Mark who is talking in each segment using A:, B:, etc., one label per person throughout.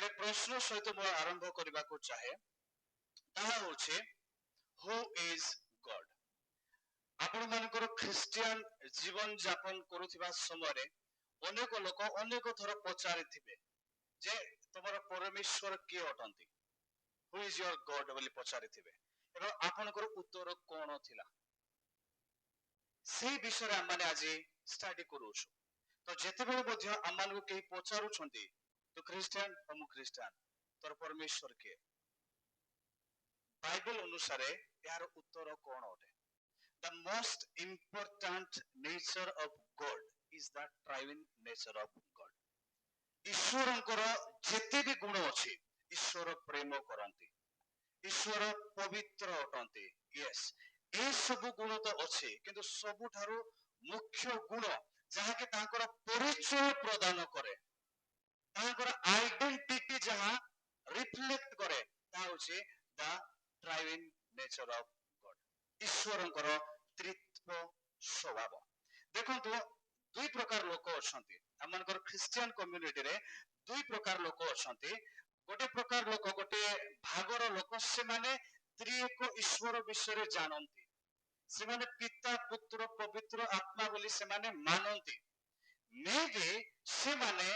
A: ଗୋଟେ ପ୍ରଶ୍ନ ସହିତ ମୁଁ ଆରମ୍ଭ କରିବାକୁ ଚାହେଁ, ତାହା ହେଉଛି ହୁ ଇଜ ଗଡ୍। ଆପଣ ମାନଙ୍କର ଖ୍ରୀଷ୍ଟିଆନ ଜୀବନ ଯାପନ କରୁଥିବା ସମୟରେ ଅନେକ ଲୋକ ଅନେକ ଥର ପଚାରିଥିବେ ଯେ ତମର ପରମେଶ୍ୱର କିଏ ଅଟନ୍ତି, ହୁ ଇଜ ୟୋର ଗଡ୍ ବୋଲି ପଚାରିଥିବେ, ଏବଂ ଆପଣଙ୍କର ଉତ୍ତର କଣ ଥିଲା? ସେଇ ବିଷୟରେ ଆମେ ଆଜି ଷ୍ଟଡି କରୁଛୁ। ତ ଯେତେବେଳେ ମଧ୍ୟ ଆମମାନଙ୍କୁ କେହି ପଚାରୁଛନ୍ତି ତୁ ଖ୍ରୀଷ୍ଟିଆନ, ମୁଁ ଖ୍ରୀଷ୍ଟିଆନ, ତୋର ପରମେଶ୍ୱର କିଏ? ବାଇବେଲ ଅନୁସାରେ ଏହାର ଉତ୍ତର କଣ ଅଟେ? The most important nature of God is the triune nature of God. ଈଶ୍ୱରଙ୍କର ଯେତେ ବି ଗୁଣ ଅଛି, ଈଶ୍ୱର ପ୍ରେମ କରନ୍ତି, ଈଶ୍ୱର ପବିତ୍ର ଅଟନ୍ତି, ୟେସ୍, ଏ ସବୁ ଗୁଣ ତ ଅଛି, କିନ୍ତୁ ସବୁଠାରୁ ମୁଖ୍ୟ ଗୁଣ ଯାହାକି ତାଙ୍କର ପରିଚୟ ପ୍ରଦାନ କରେ, ତାଙ୍କର ଆଇଡେଣ୍ଟିଟି ଯାହା ରିଫ୍ଲେକ୍ଟ କରେ, ତାହା ହେଉଛି ଦ ଟ୍ରାଇନ୍ ନେଚର ଅଫ ଗଡ୍, ଈଶ୍ୱରଙ୍କର ତ୍ରିତ୍ବ ସ୍ୱଭାବ। ଦେଖନ୍ତୁ, ଦୁଇ ପ୍ରକାର ଲୋକ ଅଛନ୍ତି ଆମମାନଙ୍କର ଖ୍ରୀଷ୍ଟିଆନ କମ୍ୟୁନିଟିରେ। ଦୁଇ ପ୍ରକାର ଲୋକ ଅଛନ୍ତି। ଗୋଟେ ପ୍ରକାର ଲୋକ, ଗୋଟେ ଭାଗର ଲୋକ, ସେମାନେ ତ୍ରିଏକ ଈଶ୍ୱର ବିଷୟରେ ଜାଣନ୍ତି, ସେମାନେ ପିତା ପୁତ୍ର ପବିତ୍ର ଆତ୍ମା ବୋଲି ସେମାନେ ମାନନ୍ତି। ମେବି ସେମାନେ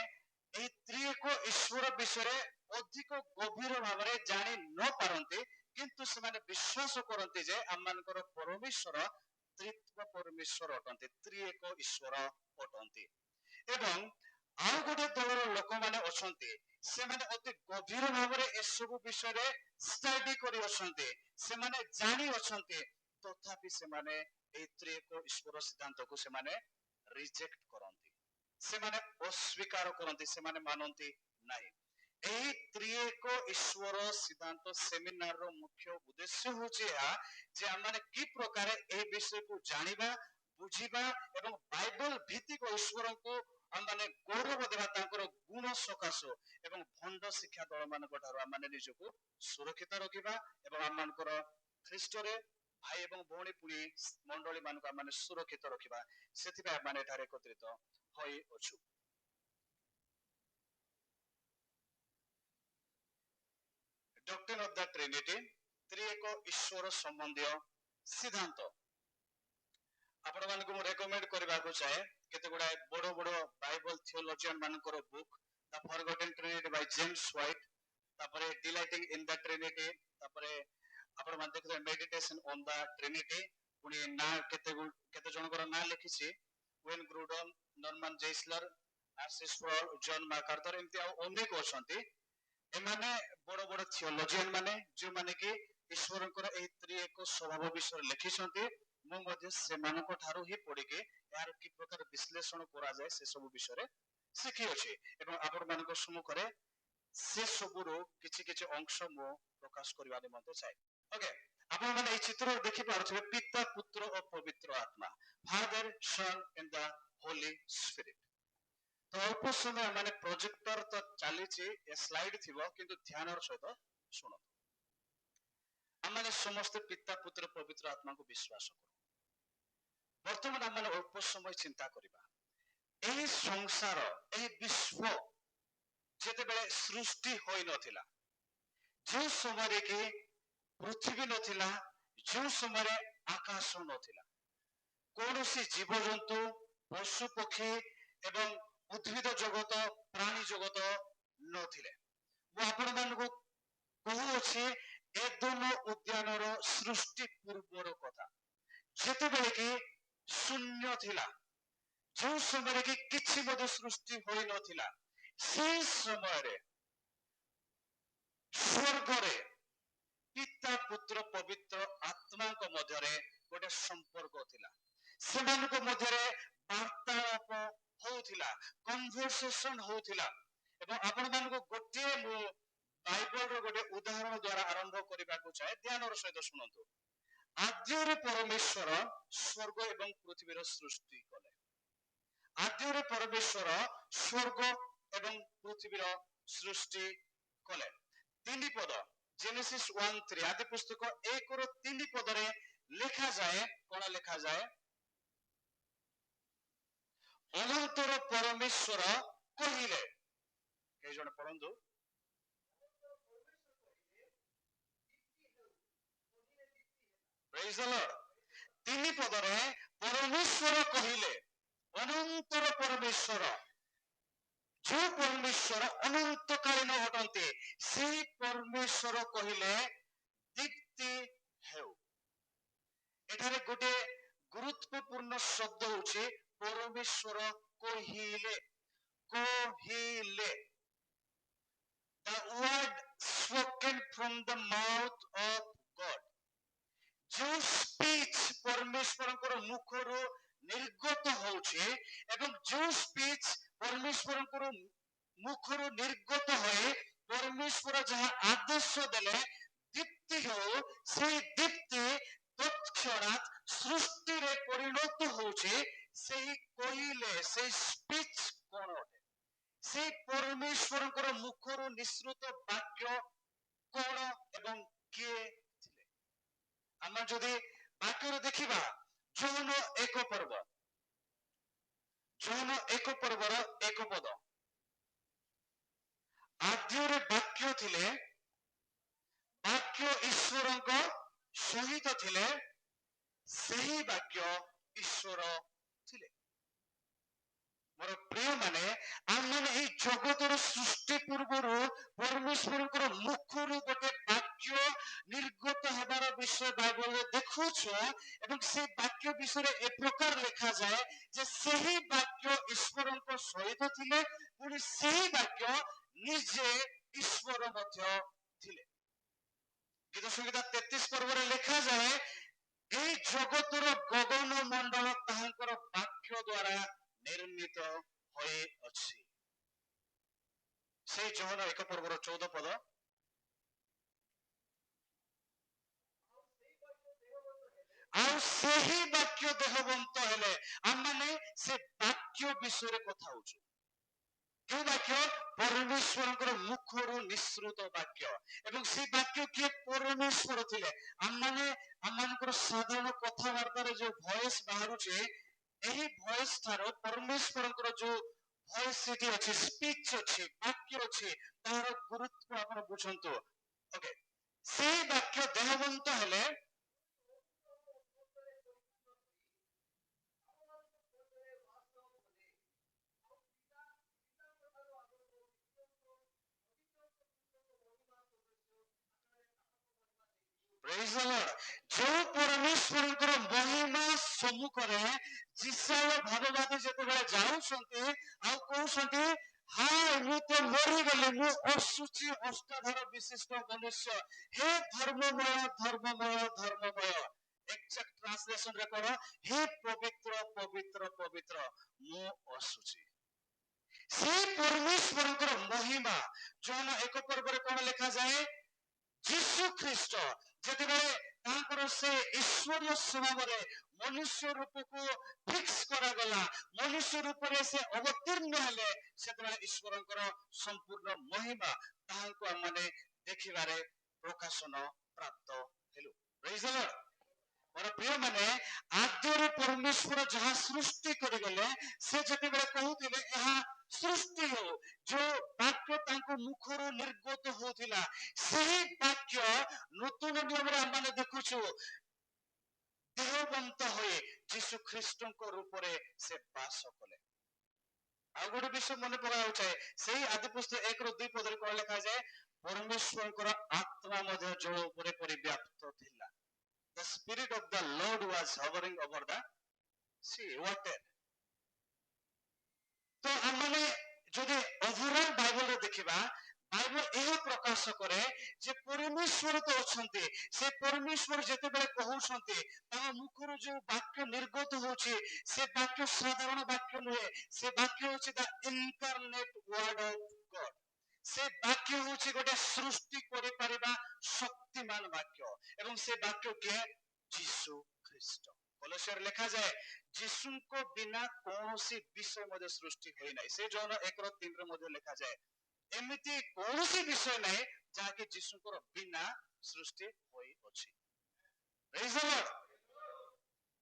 A: ଏହି ତ୍ରିଏକ ଈଶ୍ୱର ବିଷୟରେ ଅଧିକ ଗଭୀର ଭାବରେ ଜାଣି ନ ପାରନ୍ତି, କିନ୍ତୁ ସେମାନେ ବିଶ୍ୱାସ କରନ୍ତି ଯେ ଆମମାନଙ୍କର ପରମେଶ୍ୱର ତ୍ରିତ୍ବ ପରମେଶ୍ୱର ଅଟନ୍ତି, ତ୍ରିଏକ ଈଶ୍ୱର ଅଟନ୍ତି। ଏବଂ ଆଉ ଗୋଟେ ଦଳର ଲୋକମାନେ ଅଛନ୍ତି, ସେମାନେ ଅତି ଗଭୀର ଭାବରେ ଏସବୁ ବିଷୟରେ ଷ୍ଟଡି କରି ଅଛନ୍ତି, ସେମାନେ ଜାଣି ଅଛନ୍ତି, ତଥାପି ସେମାନେ ଏହି ତ୍ରିଏକ ଈଶ୍ୱର ସିଦ୍ଧାନ୍ତକୁ ସେମାନେ ରିଜେକ୍ଟ କରନ୍ତି, ସେମାନେ ଅସ୍ୱୀକାର କରନ୍ତି, ସେମାନେ ମାନନ୍ତି ନାହିଁ। ଏହି ତ୍ରିଏକ ଈଶ୍ୱର ସିଦ୍ଧାନ୍ତ ସେମିନାରର ମୁଖ୍ୟ ଉଦ୍ଦେଶ୍ୟ ହେଉଛି ଏହା ଯେ ଆମମାନେ କି ପ୍ରକାର ଏହି ବିଷୟକୁ ଜାଣିବା, ବୁଝିବା ଏବଂ ବାଇବେଲ ଭିତ୍ତିକ ଈଶ୍ୱରଙ୍କୁ ଆମମାନେ ଗୌରବ ଦେବା, ତାଙ୍କର ଗୁଣ ସକାଶ, ଏବଂ ଭଣ୍ଡ ଶିକ୍ଷା ଦଳ ମାନଙ୍କ ଠାରୁ ଆମମାନେ ନିଜକୁ ସୁରକ୍ଷିତ ରଖିବା, ଏବଂ ଆମମାନଙ୍କର ଖ୍ରୀଷ୍ଟରେ ଭାଇ ଏବଂ ଭଉଣୀ ପୁଣି ମଣ୍ଡଳୀ ମାନଙ୍କୁ ଆମମାନେ ସୁରକ୍ଷିତ ରଖିବା, ସେଥିପାଇଁ ଆମମାନେ ଏଠାରେ ଏକତ୍ରିତ ହୋଇଅଛୁ। ଡକ୍ଟ୍ରିନ୍ ଅଫ ଦ ଟ୍ରିନିଟି, ତ୍ରିଏକ ଈଶ୍ୱର ସମ୍ବନ୍ଧୀୟ ସିଦ୍ଧାନ୍ତ। ଆପଣମାନଙ୍କୁ ମୁଁ ରେକମେଣ୍ଡ କରିବାକୁ ଚାହେଁ କେତେ ଗୁଡାଏ ବଡ ବଡ ବାଇବଲ ଥିଓଲୋଜିଆନ ମାନଙ୍କର ବୁକ୍, ଦ ଫରଗଟେନ୍ ଟ୍ରିନିଟି ବାଇ ଜେମ୍ସ ହ୍ୱାଇଟ୍, ତାପରେ ଡିଲାଇଟିଂ ଇନ ଦ ଟ୍ରିନିଟି, ତାପରେ ଆପଣ ମାନେ ଦେଖିଥିବେ ମେଡିଟେସନ ଅନ ଦ ଟ୍ରିନିଟି, ପୁଣି ନା କେତେ ଜଣଙ୍କର ନାଁ ଲେଖିଛି, ୱେନ୍ ଗ୍ରୁଡନ, ନର୍ମାନ ଜେସଲର, ଆର୍ସିସ୍ ଫ୍ରଡ୍, ଜନ୍ ମାକାର୍ଥର, ଏମିତି ଆଉ ଅନେକ ଅଛନ୍ତି। ଏମାନେ ବଡ ବଡ ଥିଓଲୋଜିଆନ ମାନେ, ଯେଉଁମାନେ କି ଈଶ୍ୱରଙ୍କର ଏହି ତ୍ରିଏକ ସ୍ୱଭାବ ବିଷୟରେ ଲେଖିଛନ୍ତି। ମୁଁ ମଧ୍ୟ ସେମାନଙ୍କ ଠାରୁ ହିଁ ପଢିକି ଏହାର କି ପ୍ରକାର ବିଶ୍ଳେଷଣ କରାଯାଏ ସେ ସବୁ ବିଷୟରେ ଶିଖିଅଛି, ଏବଂ ଆପଣମାନଙ୍କ ସମ୍ମୁଖରେ ସେ ସବୁରୁ କିଛି କିଛି ଅଂଶ ମୁଁ ପ୍ରକାଶ କରିବା ନିମନ୍ତେ ଚାହେଁ। ଓକେ, ଆପଣମାନେ ଏହି ଚିତ୍ରରେ ଦେଖିପାରୁଥିବେ ପିତା ପୁତ୍ର ଓ ପବିତ୍ର ଆତ୍ମା, father son and the holy spirit. ତ ଅଳ୍ପ ସମୟ ମାନେ ପ୍ରୋଜେକ୍ଟର ତ ଚାଲିଛି, ଏ ସ୍ଲାଇଡ ଥିବ, କିନ୍ତୁ ଧ୍ୟାନର ସହିତ ଶୁଣନ୍ତୁ। ଆମମାନେ ସମସ୍ତେ ପିତା ପୁତ୍ର ପବିତ୍ର ଆତ୍ମାକୁ ବିଶ୍ୱାସ କରୁ। ବର୍ତ୍ତମାନ ଆମମାନେ ଅଳ୍ପ ସମୟ ଚିନ୍ତା କରିବା, ଏହି ସଂସାର, ଏହି ବିଶ୍ୱ ଯେତେବେଳେ ସୃଷ୍ଟି ହୋଇନଥିଲା, ଯେଉଁ ସମୟରେ କି ପୃଥିବୀ ନଥିଲା, ଯେଉଁ ସମୟରେ ଆକାଶ ନଥିଲା, କୌଣସି ଜୀବଜନ୍ତୁ, ପଶୁ ପକ୍ଷୀ ଏବଂ ଉଦ୍ଭିଦ ଜଗତ, ପ୍ରାଣୀ ଜଗତ ନଥିଲେ। ମୁଁ ଆପଣମାନଙ୍କୁ କହୁଅଛି ଏଦେନ ଉଦ୍ୟାନର ସୃଷ୍ଟି ପୂର୍ବର କଥା, ଯେତେବେଳେ କି ଶୂନ୍ୟ ଥିଲା, ଯେଉଁ ସମୟରେ କି କିଛି ମଧ୍ୟ ସୃଷ୍ଟି ହୋଇନଥିଲା, ସେହି ସମୟରେ ସ୍ୱର୍ଗରେ ପିତା ପୁତ୍ର ପବିତ୍ର ଆତ୍ମାଙ୍କ ମଧ୍ୟରେ ଗୋଟେ ସମ୍ପର୍କ ଥିଲା, ସେମାନଙ୍କ ମଧ୍ୟରେ ବାର୍ତ୍ତାଳାପ ହଉଥିଲା, କନଭରସେସନ ହଉଥିଲା। ଏବଂ ଆପଣମାନଙ୍କୁ ଗୋଟିଏ ମୁଁ ବାଇବଲର ଗୋଟେ ଉଦାହରଣ ଦ୍ୱାରା ଆରମ୍ଭ କରିବାକୁ ଚାହେଁ, ଧ୍ୟାନର ସହିତ ଶୁଣନ୍ତୁ। ଆଦ୍ୟରେ ପରମେଶ୍ୱର ସ୍ୱର୍ଗ ଏବଂ ପୃଥିବୀର ସୃଷ୍ଟି କଲେ। ଆଦ୍ୟରେ ପରମେଶ୍ୱର ସ୍ୱର୍ଗ ଏବଂ ପୃଥିବୀର ସୃଷ୍ଟି କଲେ। ତିନି ପଦ, ଜେନେସିସ୍ 1:3, ଆଦି ପୁସ୍ତକ 1:3 ପଦରେ ଲେଖାଯାଏ, କଣ ଲେଖାଯାଏ? ଅନନ୍ତର ପରମେଶ୍ୱର କହିଲେ, କେଇ ଜଣ ପଢନ୍ତୁ। ପ୍ରେଜ୍ ଦ ଲର୍ଡ। ତିନି ପଦରେ ପରମେଶ୍ୱର କହିଲେ, ଅନନ୍ତର ପରମେଶ୍ୱର, ଯୋଉ ପରମେଶ୍ୱର ଅନନ୍ତକାଳୀନ ଅଟନ୍ତି, ସେଇ ପରମେଶ୍ୱର କହିଲେ ଦୀପ୍ତି ହେଉ। ଏଠାରେ ଗୋଟେ ଗୁରୁତ୍ୱପୂର୍ଣ୍ଣ ଶବ୍ଦ ହଉଛି ପରମେଶ୍ୱର କହିଲେ, କହିଲେ। The word spoken from the mouth of God. ଯୋଉ ସ୍ପିଚ୍ ପରମେଶ୍ୱରଙ୍କର ମୁଖରୁ ନିର୍ଗତ ହଉଛି ଏବଂ ଯୋଉ ସ୍ପିଚ୍ ପରମେଶ୍ୱରଙ୍କର ମୁଖରୁ ନିର୍ଗତ ହୋଇ ପରମେଶ୍ୱର ଯାହା ଆଦେଶ ଦେଲେ ଦୀପ୍ତି ହେଉ, ସେଇ ଦୀପ୍ତି ତତ୍କ୍ଷଣାତ୍ ସୃଷ୍ଟିରେ ପରିଣତ ହଉଛି। ସେହି କହିଲେ, ସେଇ ସ୍ପିଚ୍ କଣ ଅଟେ? ସେଇ ପରମେଶ୍ୱରଙ୍କର ମୁଖରୁ ନିଃସୃତ ବାକ୍ୟ କଣ ଏବଂ କିଏ ଥିଲେ? ଆମେ ଯଦି ବାକ୍ୟରେ ଦେଖିବା, ଯୌନ ଏକ ପର୍ବ, ଯୌନ ଏକ ପର୍ବର ଏକ ପଦ, ଆଦ୍ୟରେ ବାକ୍ୟ ଥିଲେ, ବାକ୍ୟ ଈଶ୍ୱରଙ୍କ ସହିତ ଥିଲେ, ସେହି ବାକ୍ୟ ଈଶ୍ୱର ଥିଲେ। ମୋର ପ୍ରିୟ ମାନେ, ଆମମାନେ ଏଇ ଜଗତର ସୃଷ୍ଟି ପୂର୍ବରୁ ପରମେଶ୍ୱରଙ୍କର ମୁଖରୁ ଗୋଟେ ବାକ୍ୟ ନିର୍ଗତ ହେବାର ବିଷୟ ବାଇବଲରେ ଦେଖୁଛୁ ଏବଂ ସେ ବାକ୍ୟ ବିଷୟରେ ଏ ପ୍ରକାର ଲେଖାଯାଏ ଯେ ସେହି ବାକ୍ୟ ଈଶ୍ୱରଙ୍କ ସହିତ ଥିଲେ, ପୁଣି ସେହି ବାକ୍ୟ ନିଜେ ଈଶ୍ୱର ମଧ୍ୟ ଥିଲେ। ଗୀତ ସଂହିତା 33 ପର୍ବରେ ଲେଖାଯାଏ, এই ଜଗତର ଗଗନ ମଣ୍ଡଳ ତାହାଙ୍କର ବାକ୍ୟ ଦ୍ୱାରା ନିର୍ମିତ ହୋଇଅଛି। ସେଇ ଯୌନ ଏକ ପର୍ବର 14 ପଦ, ଆଉ ସେହି ବାକ୍ୟ ଦେହବନ୍ତ ହେଲେ। ଆମମାନେ ସେ ବାକ୍ୟ ବିଷୟରେ କଥା ହଉଛୁ। କେଉଁ ବାକ୍ୟ? ପରମେଶ୍ୱରଙ୍କର ମୁଖରୁ ନିଃସୃତ ବାକ୍ୟ। ଏବଂ ସେ ବାକ୍ୟ କିଏ? ପରମେଶ୍ୱର ଥିଲେ। ଆମମାନଙ୍କର ସାଧାରଣ କଥାବାର୍ତ୍ତାରେ ଯୋଉ ଭଏସ ବାହାରୁଛି, ଏହି ଭଏସ ଠାରୁ ପରମେଶ୍ୱରଙ୍କର ଯୋଉ ଭଏସ ସେଠି ଅଛି, ସ୍ପିଚ୍ ଅଛି, ବାକ୍ୟ ଅଛି, ତାହାର ଗୁରୁତ୍ୱ ଆପଣ ବୁଝନ୍ତୁ। ଓକେ, ସେଇ ବାକ୍ୟ ଦେହବନ୍ତ ହେଲେ ଯୋଉ ପରମେଶ୍ୱରଙ୍କର ମହିମା ସମ୍ମୁଖରେ ଜିସାଳ ଭାବବାଦୀ ଯେତେବେଳେ ଯାଉଛନ୍ତି ଆଉ କହୁଛନ୍ତି, ହାୟ ମୁଁ ତ ମରିଗଲି, ମୁଁ ଅଶୁଚି ଅଷ୍ଟାଧାର ବିଶିଷ୍ଟ ମନୁଷ୍ୟ, ହେ ଧର୍ମମୟ ଧର୍ମମୟ ଧର୍ମମୟ। ଏକ୍ସାକ୍ଟ ଟ୍ରାନ୍ସଲେସନରେ କଣ? ହେ ପବିତ୍ର ପବିତ୍ର ପବିତ୍ର, ମୁଁ ଅଶୁଚି। ସେ ପରମେଶ୍ୱରଙ୍କର ମହିମା ଯୌନ ଏକ ପର୍ବରେ କଣ ଲେଖାଯାଏ? ଯୀଶୁ ଖ୍ରୀଷ୍ଟ ଯେତେବେଳେ ତାଙ୍କର ସେ ଈଶ୍ୱରୀୟ ସ୍ୱଭାବରେ ମନୁଷ୍ୟ ରୂପକୁ ଫିକ୍ସ କରାଗଲା, ମନୁଷ୍ୟ ରୂପରେ ସେ ଅବତୀର୍ଣ୍ଣ ହେଲେ, ସେତେବେଳେ ଈଶ୍ୱରଙ୍କର ସମ୍ପୂର୍ଣ୍ଣ ମହିମା ତାହାଙ୍କୁ ଆମମାନେ ଦେଖିବାରେ ପ୍ରକାଶନ ପ୍ରାପ୍ତ ହେଲୁ। ପ୍ରେଜ୍ ଦ ଲର୍ଡ। ମୋର ପ୍ରିୟ ମାନେ, ଆଦ୍ୟରେ ପରମେଶ୍ୱର ଯାହା ସୃଷ୍ଟି କରିଗଲେ, ସେ ଯେତେବେଳେ କହୁଥିଲେ ଏହା ସୃଷ୍ଟି ହଉ, ଯୋଉ ବାକ୍ୟ ତାଙ୍କ ମୁଖରୁ ନିର୍ଗତ ହଉଥିଲା, ସେହି ବାକ୍ୟ ନୂତନ ନିୟମରେ ଆମେ ଦେଖୁଛୁ ଦେହବନ୍ତ ହୋଇ ଯୀଶୁ ଖ୍ରୀଷ୍ଟଙ୍କ ରୂପରେ ସେ ବାସ କଲେ। ଆଉ ଗୋଟେ ବିଷୟ ମନେ ପକାବାକୁ ଚାହେଁ, ସେଇ ଆଦି ପୁସ୍ତକ 1-2 ପଦରେ କଣ ଲେଖାଯାଏ? ପରମେଶ୍ୱରଙ୍କର ଆତ୍ମା ମଧ୍ୟ ଜଳ ଉପରେ ପରିବ୍ୟାପ୍ତ ଥିଲା। The spirit of the Lord was hovering over the sea, water. ତ ଆମେ ଯଦି ଓଭରଅଲ ବାଇବଲରେ ଦେଖିବା, ବାଇବଲ ଏହା ପ୍ରକାଶ କରେ ଯେ ପରମେଶ୍ୱର ତ ଅଛନ୍ତି, ସେ ପରମେଶ୍ୱର ଯେତେବେଳେ କହୁଛନ୍ତି, ତାଙ୍କ ମୁଖରୁ ଯୋଉ ବାକ୍ୟ ନିର୍ଗତ ହଉଛି, ସେ ବାକ୍ୟ ସାଧାରଣ ବାକ୍ୟ ନୁହେଁ, ସେ ବାକ୍ୟ ହଉଛି the incarnate word of God। ସେ ବାକ୍ୟ ହଉଛି ଗୋଟେ ସୃଷ୍ଟି କରିପାରିବା ଶକ୍ତିମାନ ବାକ୍ୟ ଏବଂ ସେ ବାକ୍ୟ କିଏ? ଯୀଶୁ ଖ୍ରୀଷ୍ଟ। କଲୋସିଆରେ ଲେଖାଯାଏ, ଯୀଶୁଙ୍କ ବିନା କୌଣସି ବିଷୟ ମଧ୍ୟ ସୃଷ୍ଟି ହୋଇନାହିଁ। ସେ ଯୌନ 1:3 ମଧ୍ୟ ଲେଖାଯାଏ, ଏମିତି କୌଣସି ବିଷୟ ନାହିଁ ଯାହାକି ଯୀଶୁଙ୍କର ବିନା ସୃଷ୍ଟି ହୋଇଅଛି। ପ୍ରେଜ୍ ଦ ଲର୍ଡ।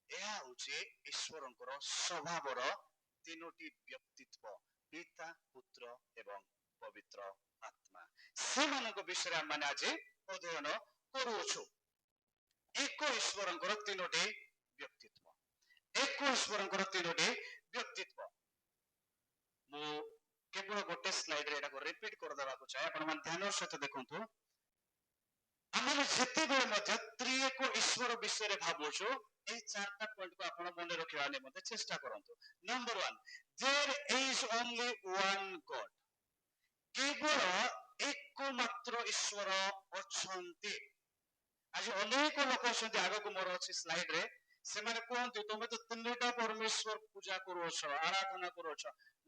A: ଏହା ହଉଛି ଈଶ୍ୱରଙ୍କର ସ୍ୱଭାବର ତିନୋଟି ବ୍ୟକ୍ତିତ୍ୱ, ପିତା, ପୁତ୍ର ଏବଂ ପବିତ୍ର ଆତ୍ମା। ସେମାନଙ୍କ ବିଷୟରେ ଆମେ ଆଜି ଅଧ୍ୟୟନ କରୁଅଛୁ। ଏକ ଈଶ୍ୱରଙ୍କର ତିନୋଟି ବ୍ୟକ୍ତିତ୍ୱ। ଏକ ଈଶ୍ୱରଙ୍କର ତିନୋଟି ବ୍ୟକ୍ତିତ୍ୱ। ମୁଁ କେବଳ ଗୋଟେ ସ୍ଲାଇଡରେ ଏଟାକୁ ରିପିଟ କରିଦେବାକୁ ଚାହେଁ, ଆପଣମାନେ ଧ୍ୟାନର ସହିତ ଦେଖନ୍ତୁ। ଆମେ ଯେତେବେଳେ ମଧ୍ୟ ତ୍ରିଏକ ଈଶ୍ୱର ବିଷୟରେ ଭାବୁଛୁ, এই চারটা পয়েন্টକୁ ଆପଣ ମନେ ରଖିବା ନିମନ୍ତେ ଚେଷ୍ଟା କରନ୍ତୁ। Number 1, there is only one God, କେବଳ ଏକମାତ୍ର ଈଶ୍ୱର ଅଛନ୍ତି। ଆଜି ଅନେକ ଲୋକ ଅଛନ୍ତି, ଆଗକୁ ମୋର ଅଛି ସ୍ଲାଇଡରେ, ସେମାନେ କୁହନ୍ତି ତମେ ତ ତିନିଟା ପରମେଶ୍ୱର ପୂଜା କରୁଅଛ, ଆରାଧନା କରୁଅଛ।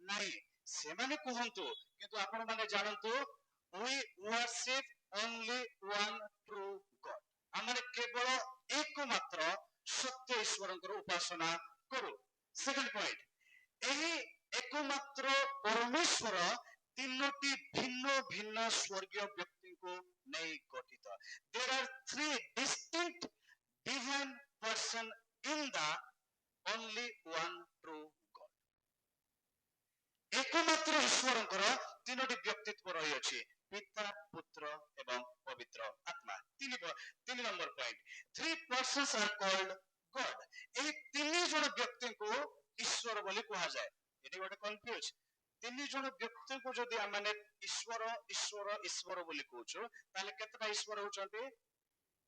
A: ନାଇଁ, ସେମାନେ କୁହନ୍ତୁ, କିନ୍ତୁ ଆପଣ ମାନେ ଜାଣନ୍ତୁ, we worship only one true God, ଆମେ କେବଳ ଏକମାତ୍ର ସତ୍ୟ ଈଶ୍ୱରଙ୍କର ଉପାସନା କରୁ। ସେକେଣ୍ଡ ପଏଣ୍ଟ, ଏହି ଏକମାତ୍ର ପରମେଶ୍ୱର ତିନୋଟି ଭିନ୍ନ ଭିନ୍ନ ସ୍ୱର୍ଗୀୟ ବ୍ୟକ୍ତିଙ୍କୁ ନେଇ ଗଠିତ। There are three distinct divine person in the only one true God. ଏକମାତ୍ର ଈଶ୍ୱରଙ୍କର ତିନୋଟି ବ୍ୟକ୍ତିତ୍ୱ ରହିଅଛି, ପିତା, ପୁତ୍ର ଏବଂ ପବିତ୍ର ଆତ୍ମା। ତିନି number point, three persons are called God. ଏହି ତିନି ଜଣ ବ୍ୟକ୍ତିଙ୍କୁ ଈଶ୍ୱର ବୋଲି କୁହାଯାଏ। ଏଠି ଗୋଟେ କନଫ୍ୟୁଜ, ତିନି ଜଣ ବ୍ୟକ୍ତିଙ୍କୁ ଯଦି ଆମେ ଈଶ୍ୱର ଈଶ୍ୱର ଈଶ୍ୱର ବୋଲି କହୁଛୁ, ତାହେଲେ କେତେଟା ଈଶ୍ୱର ହଉଛନ୍ତି?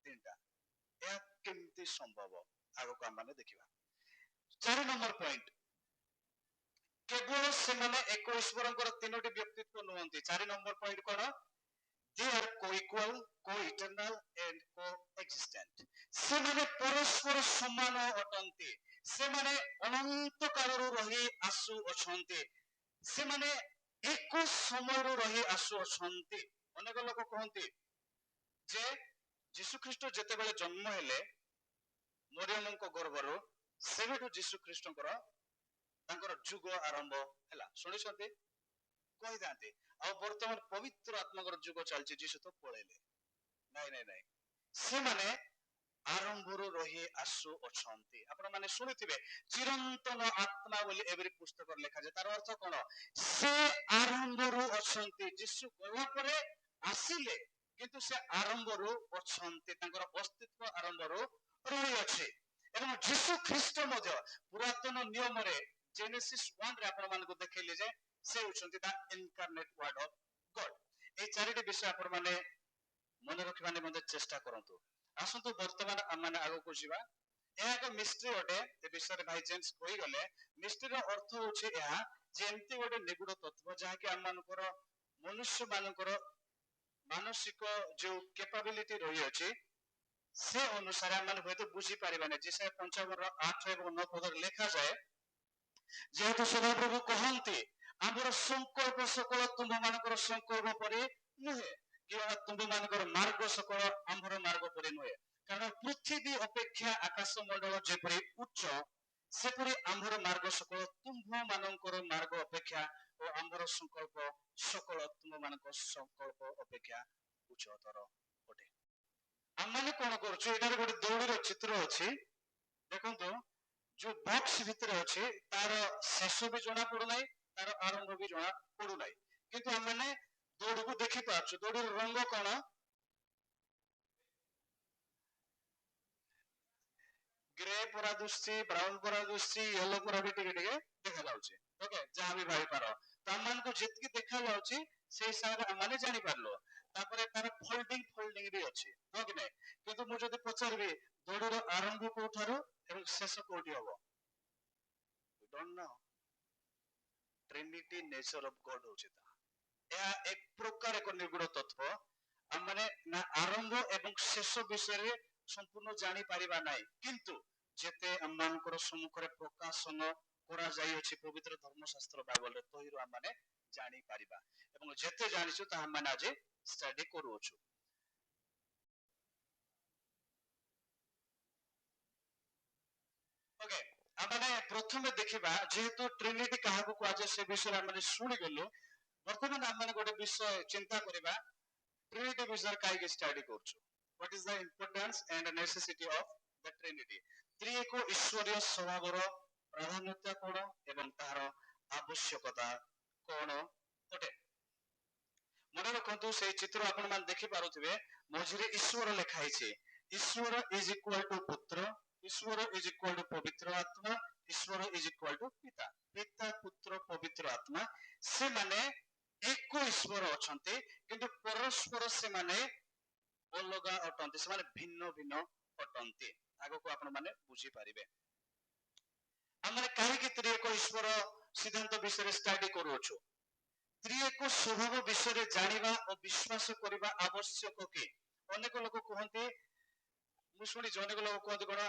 A: ତିନିଟା। ଏହା କେମିତି ସମ୍ଭବ, ଆଗକୁ ଆମେ ଦେଖିବା। 4 ନମ୍ବର ପଏଣ୍ଟ, କେବଳ ସେମାନେ ଏକ ଈଶ୍ୱରଙ୍କର ତିନୋଟି ବ୍ୟକ୍ତିତ୍ୱ ନୁହନ୍ତି। 4 ନମ୍ବର ପଏଣ୍ଟ କଣ? They are co-equal, co-eternal and co-existent. ସେମାନେ ପରସ୍ପର ସମାନ ଅଟନ୍ତି, ସେମାନେ ଅନନ୍ତ କାଳରୁ ରହି ଆସୁଅଛନ୍ତି, ସେମାନେ ଏକ ସମୟରୁ ରହି ଆସୁଅଛନ୍ତି। ଅନେକ ଲୋକ କହନ୍ତି ଯେ ଯୀଶୁଖ୍ରୀଷ୍ଟ ଯେତେବେଳେ ଜନ୍ମ ହେଲେ ମରିୟମଙ୍କ ଗର୍ଭରୁ, ସେବେଠୁ ଯୀଶୁଖ୍ରୀଷ୍ଟଙ୍କର ତାଙ୍କର ଯୁଗ ଆରମ୍ଭ ହେଲା। ଶୁଣିଛନ୍ତି? କହିଥାନ୍ତି ଆଉ ବର୍ତ୍ତମାନ ପବିତ୍ର ଆତ୍ମାଙ୍କର ଯୁଗ ଚାଲିଛି, ଯୀଶୁ ତ ପଳେଇଲେ। ନାଇଁ ନାଇଁ ନାଇଁ, ସେମାନେ ଆରମ୍ଭରୁ ରହି ଆସୁଅଛନ୍ତି। ଆପଣ ମାନେ ଶୁଣିଥିବେ ଚିରନ୍ତନ ଆତ୍ମା ବୋଲି ଏଭଳି ପୁସ୍ତକରେ ଲେଖାଯାଏ। ତାର ଅର୍ଥ କଣ? ସେ ଆରମ୍ଭରୁ ଅଛନ୍ତି। ଯୀଶୁ ଗଲା ପରେ ଆସିଲେ, କିନ୍ତୁ ସେ ଆରମ୍ଭରୁ ଅଛନ୍ତି, ତାଙ୍କର ଅସ୍ତିତ୍ୱ ଆରମ୍ଭରୁ ରହିଅଛି। ଏବଂ ଯୀଶୁ ଖ୍ରୀଷ୍ଟ ମଧ୍ୟ ପୁରାତନ ନିୟମରେ ଜେନେସିସ୍ 1 ରେ ଆପଣ ମାନଙ୍କୁ ଦେଖେଇଲେ ଯେ ସେ ହେଉଛନ୍ତି ଦ ଇନକାର୍ନେଟ ୱାର୍ଡ ଅଫ ଗଡ। এই ଚାରିଟି ବିଷୟ ଆପଣ ମାନେ ମନେ ରଖିବା ନିମନ୍ତେ ଚେଷ୍ଟା କରନ୍ତୁ। ଆସନ୍ତୁ ବର୍ତ୍ତମାନ ଆମେ ଆଗକୁ ଯିବା। ଏହା ଏକ ମିଷ୍ଟ୍ରି ଅଟେ, ଏ ବିଷୟରେ ଭାଇ ଜେମ୍ସ କହିଗଲେ। ମିଷ୍ଟ୍ରିର ଅର୍ଥ ହେଉଛି ଏହା ଯେ ଏମିତି ଗୋଟେ ନିଗୁଡ ତତ୍ତ୍ୱ ଯାହାକି ଆମମାନଙ୍କର ମନୁଷ୍ୟ ମାନଙ୍କର ମାନସିକ ଯୋଉ କେପାବିଲିଟି ରହିଅଛି, ସେ ଅନୁସାରେ ଆମେ ହୁଏତ ବୁଝିପାରିବାନି। ଯେସାୟା 55 8 ଏବଂ 9 ପଦରେ ଲେଖାଯାଏ, ଯେହେତୁ ସଦାପ୍ରଭୁ କହନ୍ତି ଆମର ସଂକଳ୍ପ ସକଳ ତୁମ୍ଭମାନଙ୍କର ସଂକଳ୍ପ ପରି ନୁହେଁ, କିମ୍ବା ତୁମ୍ଭମାନଙ୍କର ମାର୍ଗ ସକଳ ଆମ୍ଭର ମାର୍ଗ ପରି ନୁହେଁ। କାରଣ ପୃଥିବୀ ଅପେକ୍ଷା ଆକାଶ ମଣ୍ଡଳ ଯେପରି ଉଚ୍ଚ, ସେପରି ଆମ୍ଭର ମାର୍ଗ ସକଳ ତୁମ୍ଭମାନଙ୍କର ମାର୍ଗ ଅପେକ୍ଷା ଓ ଆମ୍ଭର ସଂକଳ୍ପ ସକଳ ତୁମ୍ଭମାନଙ୍କ ସଂକଳ୍ପ ଅପେକ୍ଷା ଉଚ୍ଚତର ଅଟେ। ଆମମାନେ କଣ କରୁଛୁ? ଏଠାରେ ଗୋଟେ ଦୌଡ଼ିର ଚିତ୍ର ଅଛି, ଦେଖନ୍ତୁ। ଯୋଉ ବକ୍ସ ଭିତରେ ଅଛି ତାର ଶେଷ ବି ଜଣା ପଡୁନାହିଁ, ତାର ଆରମ୍ଭ ବି ଜଣା ପଡୁନାହିଁ, କିନ୍ତୁ ଆମେ ଦୌଡକୁ ଦେଖିପାରୁଛୁ। ଦୌଡିର ରଙ୍ଗ କଣ? ଗ୍ରେ ପରା ଦୁଶୁଛି, ବ୍ରାଉନ ପରା ଦୁଶୁଛି, ୟେଲୋ ପରା ବି ଟିକେ ଟିକେ ଦେଖାଯାଉଛି। ଓକେ, ଯାହା ବି ଭାବିପାର, ତ ଆମମାନଙ୍କୁ ଯେତିକି ଦେଖାଯାଉଛି ସେଇ ହିସାବରେ ଆମେ ଜାଣିପାରିଲୁ। ତାପରେ ତାର ଫୋଲ୍ଡିଂ ବି ଅଛି, ହଁ କି ନାଇଁ? କିନ୍ତୁ ମୁଁ ଯଦି ପଚାରିବି ଦୌଡର ଆରମ୍ଭ କୋଉଠାରୁ ଏବଂ ଶେଷ କୋଉଠି ହବ? Don't know. Trinity nature of ଗଡ ହଉଛି ତାହା। ଏହା ଏକ ପ୍ରକାର ଏକ ନିଗୁଡ ତତ୍ତ୍ୱ। ଆମେ ନା ଆରମ୍ଭ ଏବଂ ଶେଷ ବିଷୟରେ ସମ୍ପୂର୍ଣ୍ଣ ଜାଣିପାରିବା ନାହିଁ, କିନ୍ତୁ ଯେତେ ଆମମାନଙ୍କର ସମ୍ମୁଖରେ ପ୍ରକାଶନ କରାଯାଇଅଛି ପବିତ୍ର ଧର୍ମଶାସ୍ତ୍ର ବାଇବଲରେ, ତହିଁରୁ ଆମେ ଜାଣିପାରିବା ଏବଂ ଯେତେ ଜାଣିଛୁ ତାହା ଆମେ ଆଜି ଷ୍ଟଡି କରୁଅଛୁ। ଓକେ, ଆମେ ପ୍ରଥମେ ଦେଖିବା, ଯେହେତୁ ଟ୍ରିନିଟି କାହାକୁ କୁହାଯାଏ ସେ ବିଷୟରେ ଆମେ ଶୁଣିଗଲୁ। ବର୍ତ୍ତମାନ ଆମେ ଗୋଟେ ବିଷୟ ଚିନ୍ତା କରିବା, ଟ୍ରିନିଟି ବିଷୟରେ କାହିଁକି ଷ୍ଟଡି କରୁଛୁ? What is the importance and necessity of the Trinity? ତ୍ରିଏକ ଈଶ୍ୱରୀୟ ସ୍ୱଭାବର ପ୍ରାଧାନ୍ୟତା କଣ ଏବଂ ତାହାର ଆବଶ୍ୟକତା କଣ ଅଟେ? ମନେ ରଖନ୍ତୁ, ସେଇ ଚିତ୍ର ଆପଣ ମାନେ ଦେଖିପାରୁଥିବେ, ମଝିରେ ଈଶ୍ୱର ଲେଖା ହେଇଛି। ଈଶ୍ୱର ଇଜ ଇକ୍ୱାଲ ଟୁ ପୁତ୍ର, ଈଶ୍ୱର ଇଜ ଇକ୍ୱାଲ ଟୁ ପବିତ୍ର ଆତ୍ମା, ଈଶ୍ୱର ଇଜ ଇକ୍ୱାଲ ଟୁ ପିତା। ପିତା ପୁତ୍ର ପବିତ୍ର ଆତ୍ମା ସେମାନେ ଏକ ଈଶ୍ୱର ଅଛନ୍ତି, କିନ୍ତୁ ପରସ୍ପର ସେମାନେ ଅଲଗା ଅଟନ୍ତି, ସେମାନେ ଭିନ୍ନ ଭିନ୍ନ ଅଟନ୍ତି। ଆଗକୁ ଆପଣ ମାନେ ବୁଝିପାରିବେ। ଆମେ କାହିଁକି ତ୍ରିଏକ ଈଶ୍ୱର ସିଦ୍ଧାନ୍ତ ବିଷୟରେ ଷ୍ଟଡି କରୁଅଛୁ? ତ୍ରିଏକ ସ୍ୱଭାବ ବିଷୟରେ ଜାଣିବା ଓ ବିଶ୍ୱାସ କରିବା ଆବଶ୍ୟକ କି? ଅନେକ ଲୋକ କୁହନ୍ତି, ମୁଁ ଶୁଣିଛି ଅନେକ ଲୋକ କୁହନ୍ତି କଣ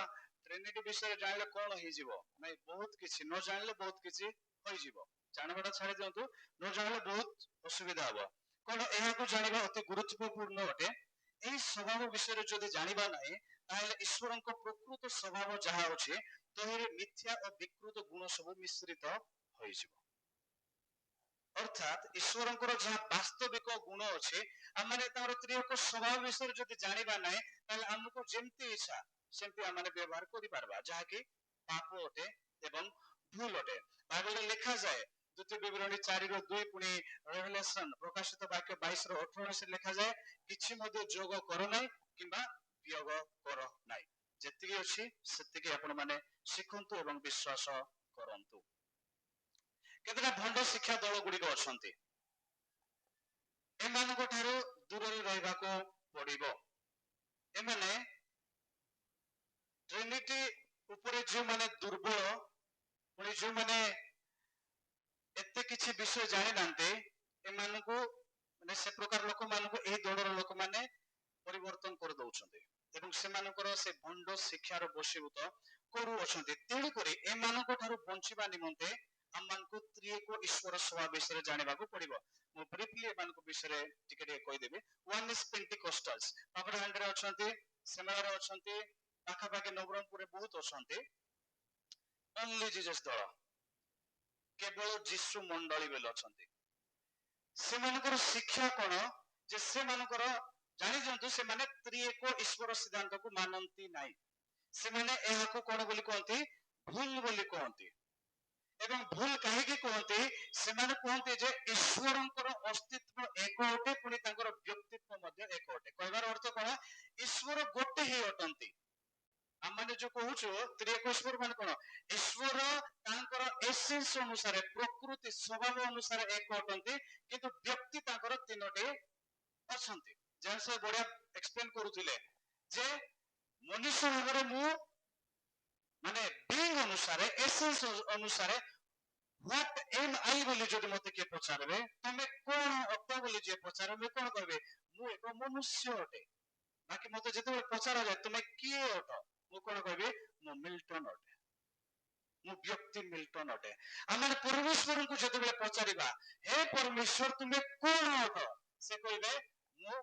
A: ଟ୍ରିନିଟି ବିଷୟରେ ଜାଣିଲେ କଣ ହେଇଯିବ? ନାଇଁ, ବହୁତ କିଛି, ନ ଜାଣିଲେ ବହୁତ କିଛି ହୋଇଯିବ। ଜାଣିବାଟା ଛାଡି ଦିଅନ୍ତୁ, ନ ଜାଣିଲେ ବହୁତ ଅସୁବିଧା ହବ। କଣ ଏହାକୁ ଜାଣିବା ଅତି ଗୁରୁତ୍ୱପୂର୍ଣ୍ଣ ଅଟେ। ଏହି ସ୍ୱଭାବ ବିଷୟରେ ଯଦି ଜାଣିବା ନାହିଁ, ତାହେଲେ ଈଶ୍ୱରଙ୍କ ପ୍ରକୃତ ସ୍ୱଭାବ ଯାହା ଅଛି ତହିଁରେ ମିଥ୍ୟା ଓ ବିକୃତ ଗୁଣ ସବୁ ମିଶ୍ରିତ ହୋଇଯିବ। ଅର୍ଥାତ୍ ଈଶ୍ୱରଙ୍କର ଯାହା ବାସ୍ତବିକ ଗୁଣ ଅଛି, ଆମେ ତାଙ୍କର ତ୍ରିଏକ ସ୍ୱଭାବ ବିଷୟରେ ଯଦି ଜାଣିବା ନାହିଁ, ତାହେଲେ ଆମକୁ ଯେମିତି ଇଚ୍ଛା ସେମିତି ଆମେ ବ୍ୟବହାର କରିପାରିବା, ଯାହାକି ପାପ ଅଟେ ଏବଂ ଭୁଲ ଅଟେ। ବାଇବଲରେ ଲେଖାଯାଏ, ଦ୍ୱିତୀୟ ବିବରଣୀ 4:2 ପୁଣି ରେଭେଲେସନ ପ୍ରକାଶିତ ବାକ୍ୟ 22:18 ଲେଖାଯାଏ, କିଛି ମଧ୍ୟ ଯୋଗ କର ନାହିଁ କିମ୍ବା ବିୟୋଗ କର ନାହିଁ। ଯେତିକି ଅଛି ସେତିକି ଆପଣ ମାନେ ଶିଖନ୍ତୁ ଏବଂ ବିଶ୍ୱାସ କରନ୍ତୁ। କେତେଟା ଭଣ୍ଡ ଶିକ୍ଷା ଦଳ ଗୁଡିକ ଅଛନ୍ତି, ଏମାନଙ୍କ ଠାରୁ ଦୂରରେ ରହିବାକୁ ପଡିବ। ଏମାନେ ଟ୍ରିନିଟି ଉପରେ ଯେଉଁମାନେ ଦୁର୍ବଳ, ପୁଣି ଯେଉଁମାନେ ଏତେ କିଛି ବିଷୟ ଜାଣିନାହାନ୍ତି, ଏମାନଙ୍କୁ ମାନେ ସେ ପ୍ରକାର ଲୋକମାନଙ୍କୁ ଏହି ଦଳର ଲୋକମାନେ ପରିବର୍ତ୍ତନ କରିଦଉଛନ୍ତି ଏବଂ ସେମାନଙ୍କର ସେ ଭଣ୍ଡ ଶିକ୍ଷାର ବଶୀଭୂତ କରୁଅଛନ୍ତି। ତେଣୁକରି ଏମାନଙ୍କ ଠାରୁ ବଞ୍ଚିବା ନିମନ୍ତେ ଆମମାନଙ୍କୁ ତ୍ରିଏକ ଈଶ୍ୱର ସ୍ୱଭାବ ବିଷୟରେ ଜାଣିବାକୁ ପଡିବ। ମୁଁ ବ୍ରିଫଲି ଏମାନଙ୍କ ବିଷୟରେ ଟିକେ ଟିକେ କହିଦେବି। ୱାନ୍ ଇଜ ପେଣ୍ଟିକୋଷ୍ଟାଲ୍ସ, ପାପଡ଼ାହାଣ୍ଡିରେ ଅଛନ୍ତି, ସେମାଳରେ ଅଛନ୍ତି, ପାଖାପାଖି ନବରଙ୍ଗପୁରରେ ବହୁତ ଅଛନ୍ତି। ଓନ୍ଲି ଜିଜସ୍ ଦଳ, କେବଳ ଯୀଶୁ ମଣ୍ଡଳୀ ବୋଲି ଅଛନ୍ତି। ସେମାନଙ୍କର ଶିକ୍ଷା କଣ? ଯେ ସେମାନଙ୍କର ଜାଣିଦିଅନ୍ତୁ, ସେମାନେ ତ୍ରିଏକ ଈଶ୍ୱର ସିଦ୍ଧାନ୍ତକୁ ମାନନ୍ତି ନାହିଁ। ସେମାନେ ଏହାକୁ କଣ ବୋଲି କହନ୍ତି? ଭୁଲ ବୋଲି କହନ୍ତି। ଏବଂ ଭୁଲ କାହିଁକି କୁହନ୍ତି? ସେମାନେ କୁହନ୍ତି ଯେ ଈଶ୍ୱରଙ୍କର ଅସ୍ତିତ୍ବ ଏକ ଅଟେ, ପୁଣି ତାଙ୍କର ବ୍ୟକ୍ତିତ୍ବ ମଧ୍ୟ ଏକ ଅଟେ। କହିବାର ଅର୍ଥ କଣ? ଈଶ୍ୱର ଗୋଟେ ହିଁ ଅଟନ୍ତି। ଆମେ ଯୋଉ କହୁଛୁ ତ୍ରିଏକ ଈଶ୍ୱର ମାନେ କଣ? ଈଶ୍ୱର ତାଙ୍କର ଏସେନ୍ସ ଅନୁସାରେ, ପ୍ରକୃତି ସ୍ୱଭାବ ଅନୁସାରେ ଏକ ଅଟନ୍ତି, କିନ୍ତୁ ବ୍ୟକ୍ତି ତାଙ୍କର ତିନୋଟି ଅଛନ୍ତି। ଯାହା ସେ ବଢିଆ ଏକ୍ସପ୍ଲେନ କରୁଥିଲେ ଯେ ମନୁଷ୍ୟ ଭାବରେ ମୁଁ ମାନେ ବିଙ୍ଗ ଅନୁସାରେ, ଏସେନ୍ସ ଅନୁସାରେ What am I ବୋଲି ଯଦି ମତେ କିଏ ପଚାରିବେ, ତମେ କଣ ଅଟ ବୋଲି ଯିଏ ପଚାରେ, ମୁଁ କଣ କହିବି? ମୁଁ ଏକ ମନୁଷ୍ୟ ଅଟେ। ବାକି ମତେ ଯେତେବେଳେ ପଚରାଯାଏ ତୁମେ କିଏ ଅଟ, ମୁଁ କଣ କହିବି? ମୁଁ ମିଲ୍ଟନ ଅଟେ, ମୁଁ ବ୍ୟକ୍ତି ମିଲ୍ଟନ ଅଟେ। ଆମେ ପରମେଶ୍ୱରଙ୍କୁ ଯେତେବେଳେ ପଚାରିବା, ହେ ପରମେଶ୍ୱର ତୁମେ କଣ ଅଟ, ସେ କହିବେ ମୁଁ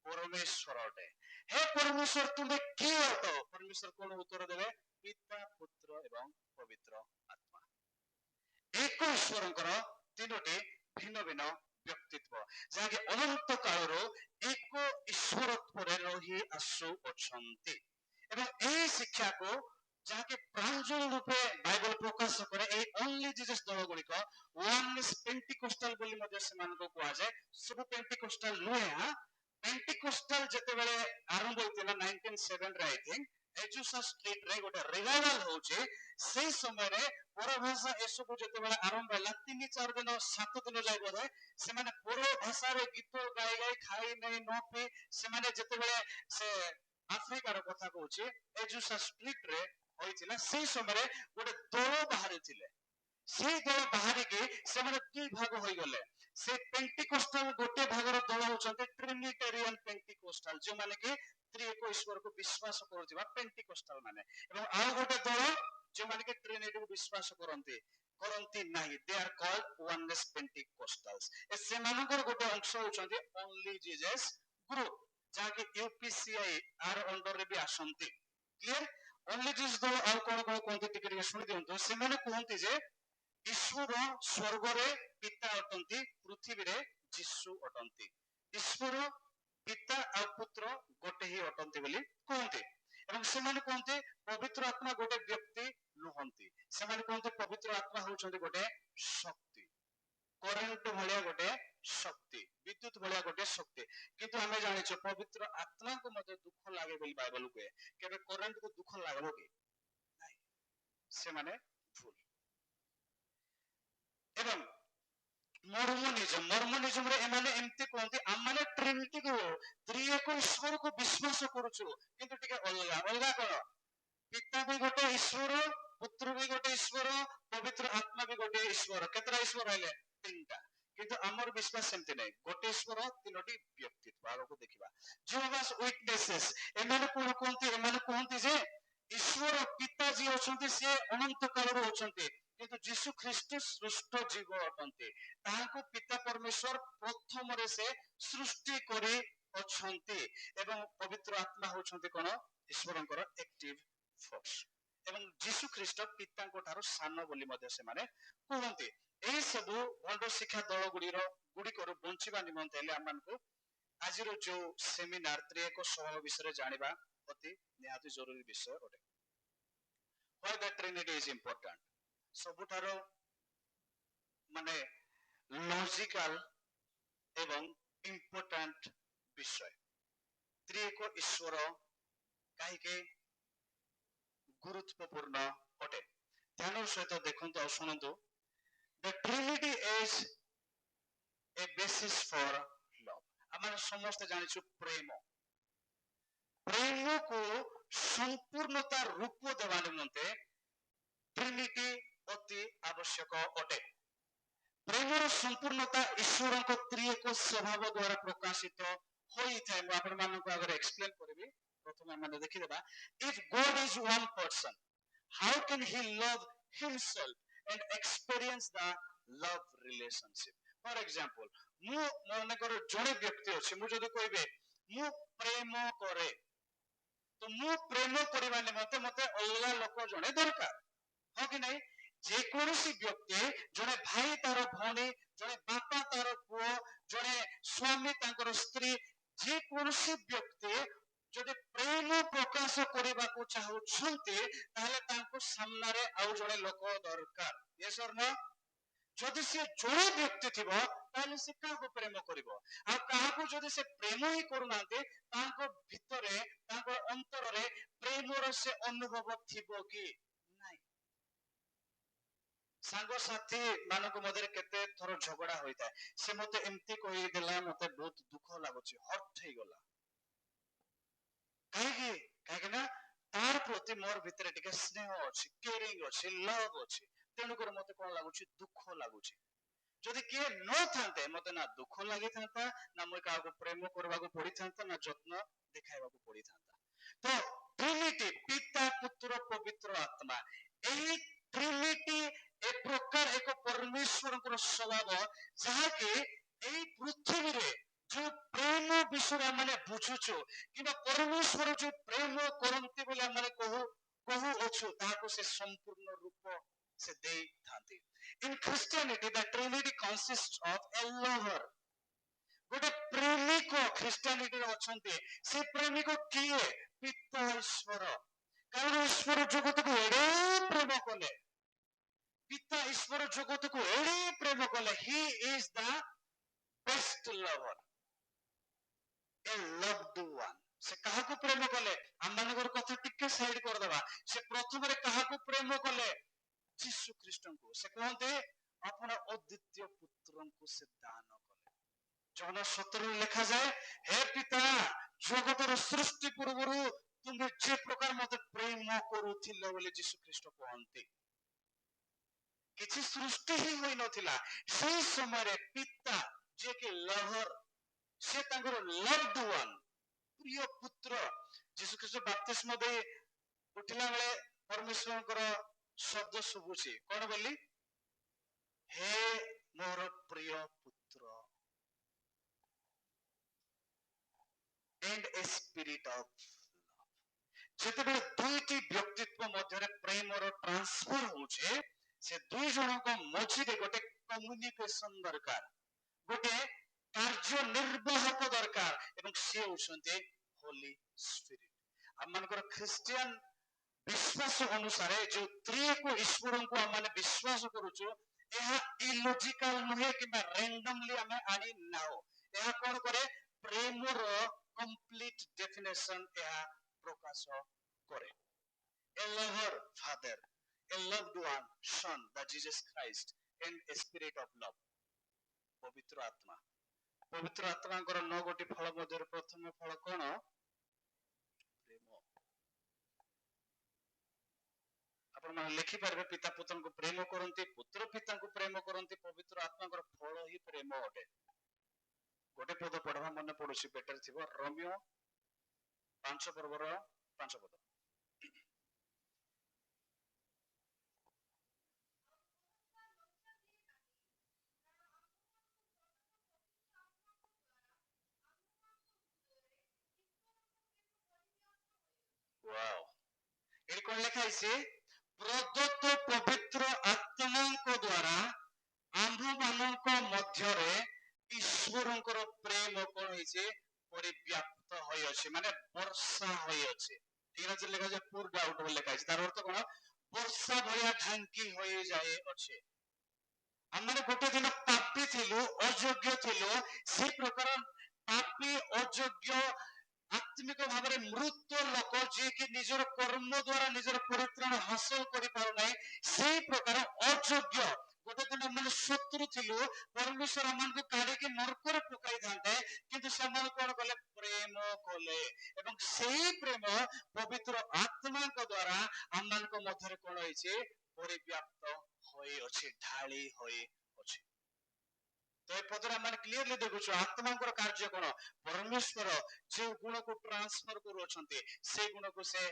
A: ପରମେଶ୍ୱର ଅଟେ। ହେ ପରମେଶ୍ୱର ତୁମେ କିଏ ଅଟ, ପରମେଶ୍ୱର କଣ ଉତ୍ତର ଦେବେ? ପିତା ପୁତ୍ର ଏବଂ ପବିତ୍ର ଆତ୍ମା। ଏକ ଈଶ୍ୱରଙ୍କର ତିନୋଟି ଭିନ୍ନ ଭିନ୍ନ ବ୍ୟକ୍ତିତ୍ବ, ଯାହାକି ଅନନ୍ତ କାଳରୁ ଏକ ଈଶ୍ୱରତ୍ୱରେ ରହି ଆସୁଅଛନ୍ତି। ଏବଂ ଏହି ଶିକ୍ଷାକୁ ଯାହାକି ପ୍ରାଞ୍ଜଳ ରୂପେ ବାଇବଲ ପ୍ରକାଶ କରେ, ଏହି ଓନ୍ଲି ଜିଜସ୍ ଦଳ ଗୁଡିକ ୱାନ୍ସ ପେଣ୍ଟିକୋଷ୍ଟାଲ ବୋଲି ମଧ୍ୟ ସେମାନଙ୍କୁ କୁହାଯାଏ। ସବୁ ପେଣ୍ଟିକୋଷ୍ଟାଲ ନୁହେଁ। ପେଣ୍ଟିକୋଷ୍ଟାଲ ଯେତେବେଳେ ଆରମ୍ଭ ହୋଇଥିଲା 1907 ଆଇ ଥିଙ୍କ, ଏଜୁସା ଷ୍ଟ୍ରିଟ୍ ରେ ଗୋଟେ ରିଭାଇଭାଲ ହଉଛି, ସେଇ ସମୟରେ ପରଭାଷା ଏସବୁ ଯେତେବେଳେ ଆରମ୍ଭ ହେଲା, 3-4 ଦିନ 7 ଦିନ ଯାଏ ବୋଧେ ସେମାନେ ପର ଭାଷାରେ ଗୀତ ଗାଇ ଗାଇ, ଖାଇ ନେଇ ନ ପିଇ, ସେମାନେ ଯେତେବେଳେ ସେ ଆଫ୍ରିକାର କଥା କହୁଛି ଏଜୁସା ଷ୍ଟ୍ରିଟ୍ ରେ ହୋଇଥିଲା, ସେଇ ସମୟରେ ଗୋଟେ ଦଳ ବାହାରିଥିଲେ। ସେଇ ଦଳ ବାହାରିକି ସେମାନେ ଦୁଇ ଭାଗ ହୋଇଗଲେ। ସେ ପେଣ୍ଟିକୋଷ୍ଟାଲ ଗୋଟେ ଭାଗର ଦଳ ହଉଛନ୍ତି ଟ୍ରିନିଟେରିଆନ ପେଣ୍ଟିକୋଷ୍ଟାଲ, ଯୋଉମାନେ କି ତ୍ରିଏକ ଈଶ୍ୱରକୁ ବିଶ୍ୱାସ କରୁଥିବା ପେଣ୍ଟିକୋଷ୍ଟାଲ ମାନେ, ଏବଂ ଆଉ ଗୋଟେ ଦଳ ଯୋଉମାନେ କି ଟ୍ରିନିଟିକୁ ବିଶ୍ୱାସ କରନ୍ତି ନାହିଁ, ଦେ ଆର୍ କଲ୍ଡ ୱାନନେସ୍ ପେଣ୍ଟିକୋଷ୍ଟାଲସ। ସେମାନଙ୍କର ଗୋଟେ ଅଂଶ ହଉଛନ୍ତି ଓନ୍ଲି ଜିଜସ୍ ଗ୍ରୁପ, ଯାହାକି ୟୁପିସିଆଇ ଆର ଅଣ୍ଡରରେ ବି ଆସନ୍ତି। କ୍ଲିୟର? ଓନ୍ଲି ଜିଜସ୍ ଦଳ ଆଉ କଣ କଣ କୁହନ୍ତି ଟିକେ ଟିକେ ଶୁଣି ଦିଅନ୍ତୁ। ସେମାନେ କୁହନ୍ତି ଯେ ଈଶ୍ୱର ସ୍ୱର୍ଗରେ ପିତା ଅଟନ୍ତି, ପୃଥିବୀରେ ଯୀଶୁ ଅଟନ୍ତି। ଈଶ୍ୱର ପିତା ଆଉ ପୁତ୍ର ଗୋଟେ ହିଁ ଅଟନ୍ତି ବୋଲି କୁହନ୍ତି। ଏବଂ ସେମାନେ କୁହନ୍ତି ପବିତ୍ର ଆତ୍ମା ଗୋଟେ ବ୍ୟକ୍ତି ନୁହନ୍ତି। ସେମାନେ କୁହନ୍ତି ପବିତ୍ର ଆତ୍ମା ହଉଛନ୍ତି ଗୋଟେ ଶକ୍ତି। କରେଣ୍ଟ ଭଳିଆ ଗୋଟେ ଶକ୍ତି, ବିଦ୍ୟୁତ ଭଳିଆ ଗୋଟେ ଶକ୍ତି। କିନ୍ତୁ ଆମେ ଜାଣିଛୁ ପବିତ୍ର ଆତ୍ମାକୁ ମଧ୍ୟ ଦୁଃଖ ଲାଗେ ବୋଲି ବାଇବଲ କୁହେ। କେବେ କରେଣ୍ଟକୁ ଦୁଃଖ ଲାଗିବ କି? ନାଇଁ, ସେମାନେ ଭୁଲ। ଏବଂ ମର୍ମୋନିଜମରେ ଏମାନେ ଏମିତି କୁହନ୍ତି ଆମମାନେ ଟ୍ରିନିଟିକୁ, ତ୍ରିଏକ ଈଶ୍ୱରକୁ ବିଶ୍ୱାସ କରୁଛୁ, କିନ୍ତୁ ଟିକେ ଅଲଗା। ଅଲଗା କଣ? ପିତା ବି ଗୋଟେ ଈଶ୍ୱର, ପୁତ୍ର ବି ଗୋଟେ ଈଶ୍ୱର, ପବିତ୍ର ଆତ୍ମା ବି ଗୋଟେ ଈଶ୍ୱର। କେତେଟା ଈଶ୍ୱର ହେଲେ? ତିନିଟା। କିନ୍ତୁ ଆମର ବିଶ୍ୱାସ ସେମିତି ନାହିଁ, ଗୋଟେ ଈଶ୍ୱର, ତିନୋଟି ବ୍ୟକ୍ତିତ୍ୱ। ଆଗକୁ ଦେଖିବା ଜିହୋଭାସ୍ ୱିଟନେସେସ୍, ଏମାନେ କଣ କୁହନ୍ତି? ଏମାନେ କୁହନ୍ତି ଯେ ଈଶ୍ୱର ପିତା ଯିଏ ଅଛନ୍ତି ସିଏ ଅନନ୍ତ କାଳରୁ ଅଛନ୍ତି, କିନ୍ତୁ ଯୀଶୁ ଖ୍ରୀଷ୍ଟ ସୃଷ୍ଟ ଜୀବ ଅଟନ୍ତି। ତାହାକୁ ପିତା ପରମେଶ୍ୱର ପ୍ରଥମରେ ସେ ସୃଷ୍ଟି କରି ଅଛନ୍ତି ଏବଂ ପବିତ୍ର ଆତ୍ମା ହଉଛନ୍ତି କଣ? ଈଶ୍ୱରଙ୍କର ଆକ୍ଟିଭ ଫୋର୍ସ। ଏବଂ ଯୀଶୁ ଖ୍ରୀଷ୍ଟ ପିତାଙ୍କ ଠାରୁ ସାନ ବୋଲି ମଧ୍ୟ ସେମାନେ କୁହନ୍ତି। ଏହି ସବୁ ଭଣ୍ଡ ଶିକ୍ଷା ଦଳ ଗୁଡ଼ିକରୁ ବଞ୍ଚିବା ନିମନ୍ତେ ହେଲେ ଆମମାନଙ୍କୁ ଆଜିର ଯୋଉ ସେମିନାର ତ୍ରିଏକ ସ୍ୱଭାବ ବିଷୟରେ ଜାଣିବା ଅତି ନିହାତି ଜରୁରୀ ବିଷୟ ଅଟେ। Why the Trinity is important? ସବୁଠାରୁ ମାନେ ଲଜିକାଲ ଏବଂ ଇମ୍ପୋର୍ଟାଣ୍ଟ ବିଷୟ। ତ୍ରିଏକ ଈଶ୍ୱର କାହିଁକି ଗୁରୁତ୍ୱପୂର୍ଣ୍ଣ ଅଟେ? ଧ୍ୟାନର ସହିତ ଦେଖନ୍ତୁ ଆଉ ଶୁଣନ୍ତୁ। The Trinity is a basis for love. ଆମେ ସମସ୍ତେ ଜାଣିଛୁ ପ୍ରେମ। ପ୍ରେମକୁ ସମ୍ପୂର୍ଣ୍ଣତା ରୂପ ଦେବା ନିମନ୍ତେ ଟ୍ରିନିଟି ଅତି ଆବଶ୍ୟକ ଅଟେ। ପ୍ରେମର ସମ୍ପୂର୍ଣ୍ଣତା ଈଶ୍ୱରଙ୍କ ତ୍ରିଏକ ସ୍ୱଭାବ ଦ୍ୱାରା ପ୍ରକାଶିତ ହୋଇଥାଏ। ମୁଁ ଆପଣମାନଙ୍କ ଆଗରେ ଏକ୍ସପ୍ଲେନ କରିବି। ପ୍ରଥମେ ଆମେ ଦେଖିଦେବା, if God is one person, how can he love himself and experience the love relationship? For example, ମୁଁ ମନେକର ଜଣେ ବ୍ୟକ୍ତି ଅଛି, ମୁଁ ଯଦି କହିବେ ମୁଁ ପ୍ରେମ କରେ, ତ ମୁଁ ପ୍ରେମ କରିବା ନିମନ୍ତେ ମତେ ଅଲଗା ଲୋକ ଜଣେ ଦରକାର, ହଁ କି ନାହିଁ? ଯେକୌଣସି ବ୍ୟକ୍ତି, ଜଣେ ଭାଇ ତାର ଭଉଣୀ, ଜଣେ ବାପା ତାର ପୁଅ, ଜଣେ ସ୍ୱାମୀ ତାଙ୍କର ସ୍ତ୍ରୀ, ଯେକୌଣସି ବ୍ୟକ୍ତି ଯଦି ପ୍ରେମ ପ୍ରକାଶ କରିବାକୁ ଚାହୁଁଛନ୍ତି ତାହେଲେ ତାଙ୍କ ସାମ୍ନାରେ ଆଉ ଜଣେ ଲୋକ ଦରକାର। yes or no? ଯଦି ସେ ଜଣେ ବ୍ୟକ୍ତି ଥିବ ତାହେଲେ ସେ କାହାକୁ ପ୍ରେମ କରିବ? ଆଉ କାହାକୁ ଯଦି ସେ ପ୍ରେମ ହିଁ କରୁନାହାନ୍ତି, ତାଙ୍କ ଭିତରେ, ତାଙ୍କ ଅନ୍ତରରେ ପ୍ରେମର ସେ ଅନୁଭବ ଥିବ କି ନାହିଁ? ସାଙ୍ଗସାଥି ମାନଙ୍କ ମଧ୍ୟରେ କେତେ ଥର ଝଗଡା ହୋଇଥାଏ। ସେ ମତେ ଏମିତି କହିଦେଲା, ମତେ ବହୁତ ଦୁଃଖ ଲାଗୁଛି, ହର୍ଟ ହେଇଗଲା। କାହିଁକି? କାହିଁକି ନା ତାର ପ୍ରତି ମୋର ଭିତରେ ଟିକେ ସ୍ନେହ ଅଛି, କେୟାରିଂ ଅଛି, ଲଭ୍ ଅଛି। ତେଣୁକରି ମତେ କଣ ଲାଗୁଛି? ଦୁଃଖ ଲାଗୁଛି। ଯଦି କିଏ ନଥାନ୍ତେ ମତେ ନା ଦୁଃଖ ଲାଗିଥାନ୍ତା, ନା ମୁଁ କାହାକୁ ପ୍ରେମ କରିବାକୁ ପଡିଥାନ୍ତା, ନା ଯତ୍ନ ଦେଖାଇବାକୁ ପଡିଥାନ୍ତା। ତ ଟ୍ରିନିଟି, ପିତା ପୁତ୍ର ପବିତ୍ର ଆତ୍ମା, ଏହି ଟ୍ରିନିଟି ଏ ପ୍ରକାର ଏକ ପରମେଶ୍ୱରଙ୍କର ସ୍ୱଭାବ, ଯାହାକି ଏହି ପୃଥିବୀରେ ଯୋଉ ପ୍ରେମ ବିଷୟରେ ଆମେ ବୁଝୁଛୁ କିମ୍ବା ପରମେଶ୍ୱର ଯୋଉ ପ୍ରେମ କରନ୍ତି ବୋଲି ଆମେ କହୁଅଛୁ, ତାହାକୁ ସେ ସମ୍ପୂର୍ଣ୍ଣ ରୂପ ସେ ଦେଇଥାନ୍ତି। In Christianity, the Trinity consists of a lover. ଗୋଟେ ପ୍ରେମିକ ଖ୍ରୀଷ୍ଟିଆନିଟିରେ ଅଛନ୍ତି। ସେ ପ୍ରେମିକ କିଏ? ପିତା ଈଶ୍ୱର। କାରଣ ଈଶ୍ୱର ଜଗତକୁ ଏଡ଼େ ପ୍ରେମ କଲେ, ପିତା ଈଶ୍ୱର ଜଗତକୁ ଏଡ଼େ ପ୍ରେମ କଲେ, he is the best lover, a loved one. ସେ କାହାକୁ ପ୍ରେମ କଲେ? ଆମମାନଙ୍କର କଥା ଟିକେ ସାଇଡ କରିଦେବା। ସେ ପ୍ରଥମରେ କାହାକୁ ପ୍ରେମ କଲେ? ଯୀଶୁ ଖ୍ରୀଷ୍ଟଙ୍କୁ। ସେ କୁହନ୍ତି ଆପଣ ଅଦ୍ୱିତୀୟ ପୁତ୍ରଙ୍କୁ ସେ ଦାନ କଲେ। ଜହନ 17 ଲେଖାଯାଏ, ହେ ପିତା, ଜଗତର ସୃଷ୍ଟି ପୂର୍ବରୁ ତୁମେ ଯେ ପ୍ରକାର ମତେ ପ୍ରେମ କରୁଥିଲ ବୋଲି ଯୀଶୁ ଖ୍ରୀଷ୍ଟ କୁହନ୍ତି। କିଛି ସୃଷ୍ଟି ହିଁ ହୋଇନଥିଲା, ସେଇ ସମୟରେ ପିତା ଯିଏକି ଲଭର, ସେ ତାଙ୍କର ଲଭ୍ଡ ୱାନ୍, ପ୍ରିୟ ପୁତ୍ର, ଯୀଶୁ ଖ୍ରୀଷ୍ଟ ବାପ୍ତିସ୍ମ ଦେଇ ଉଠିଲା ବେଳେ ପରମେଶ୍ୱରଙ୍କର ଶବ୍ଦ ଶୁଭୁଛି କଣ ବୋଲି? ହେ ମୋର ପ୍ରିୟ ପୁତ୍ର, and a spirit of love. ଯେତେବେଳେ ଦୁଇଟି ବ୍ୟକ୍ତିତ୍ୱ ମଧ୍ୟରେ ପ୍ରେମର ଟ୍ରାନ୍ସଫର ହଉଛି, ସେ ଦୁଇ ଜଣଙ୍କ ମଝିରେ ଗୋଟେ କମ୍ୟୁନିକେସନ ଦରକାର, ଗୋଟେ କାର୍ଯ୍ୟ ନିର୍ବାହକ ଦରକାର, ଏବଂ ସେ ହଉଛନ୍ତି ହୋଲି ସ୍ପିରିଟ। ଆମମାନଙ୍କର ଖ୍ରୀଷ୍ଟିଆନ ବିଶ୍ୱାସ ଅନୁସାରେ ଯୋଉ ତ୍ରିଏକ ଈଶ୍ୱରଙ୍କୁ ଆମେ ବିଶ୍ୱାସ କରୁଛୁ, ଏହା ଇଲୋଜିକାଲ ନୁହେଁ କିମ୍ବା randomly ଆମେ ଆଣି ନାଉ। ଏହା କଣ କରେ ପ୍ରେମର କମ୍ପ୍ଲିଟ ଡେଫିନେସନ ଏହା ପ୍ରକାଶ କରେ। A lover father, a loved one son, that Jesus Christ, and a spirit of love, ପବିତ୍ର ଆତ୍ମା। ପବିତ୍ର ଆତ୍ମାଙ୍କର 9ଟି ଫଳ ମଧ୍ୟରେ ପ୍ରଥମ ଫଳ କଣ? ପ୍ରେମ। ଆପଣ ମାନେ ଲେଖିପାରିବେ ପିତା ପୁତ୍ରଙ୍କୁ ପ୍ରେମ କରନ୍ତି, ପୁତ୍ର ପିତାଙ୍କୁ ପ୍ରେମ କରନ୍ତି, ପବିତ୍ର ଆତ୍ମାଙ୍କର ଫଳ ହିଁ ପ୍ରେମ ଅଟେ। ଗୋଟେ ପଦ ପଢବା ମନେ ପଡୁଛି ବେଟର ଥିବ, ରୋମିଓ 5 ପର୍ବର 5 ପଦ। ୱାଓ, ଏଠି କଣ ଲେଖା ହେଇଛି? ପ୍ରଦତ୍ତ ପବିତ୍ର ଆତ୍ମାଙ୍କ ଦ୍ଵାରା ଆମ୍ଭମାନଙ୍କ ମଧ୍ୟରେ ଈଶ୍ୱରଙ୍କର ପ୍ରେମ କଣ ହେଇଛି? ପରିବ୍ୟାପ୍ତ ହୋଇଅଛି, ମାନେ ବର୍ଷା ହୋଇଅଛି। ଇଂରାଜୀରେ ଲେଖା ଅଛି poured out ବୋଲି ଲେଖା ହେଇଛି, ତାର ଅର୍ଥ କଣ? ବର୍ଷା ଭଳିଆ ଢାଙ୍କି ହୋଇଯାଇଅଛି। ଆମେ ଗୋଟେ ଦିନ ପାପୀ ଥିଲୁ, ଅଯୋଗ୍ୟ ଥିଲୁ, ସେ ପ୍ରକାର ପାପୀ ଅଯୋଗ୍ୟ ଆତ୍ମିକ ଭାବରେ ମୃତ ଲୋକ ଯିଏକି ନିଜର କର୍ମ ଦ୍ଵାରା ନିଜର ପରିତ୍ରାଣ ହାସଲ କରିପାରୁନାହିଁ, ସେଇ ପ୍ରକାର ଅଯୋଗ୍ୟ ଗୋଟେ ଦିନ ଆମେ ଶତ୍ରୁ ଥିଲୁ, ପରମେଶ୍ୱର ଆମମାନଙ୍କୁ କାଢିକି ନର୍କରେ ପକାଇଥାନ୍ତେ, କିନ୍ତୁ ସେମାନେ କଣ କଲେ? ପ୍ରେମ କଲେ, ଏବଂ ସେଇ ପ୍ରେମ ପବିତ୍ର ଆତ୍ମାଙ୍କ ଦ୍ଵାରା ଆମମାନଙ୍କ ମଧ୍ୟରେ କଣ ହେଇଛି? ପରିବ୍ୟାପ୍ତ ହୋଇଅଛି, ଢାଳି ହୋଇଅଛି। ତ ଏ ପଦରେ ଆମେ କ୍ଲିୟରଲି ଦେଖୁଛୁ ଆତ୍ମାଙ୍କର କାର୍ଯ୍ୟ କଣ? ପରମେଶ୍ୱର ଯେଉଁ ଗୁଣକୁ ଟ୍ରାନ୍ସଫର କରୁଅଛନ୍ତି, ସେଇ ଗୁଣକୁ ସେ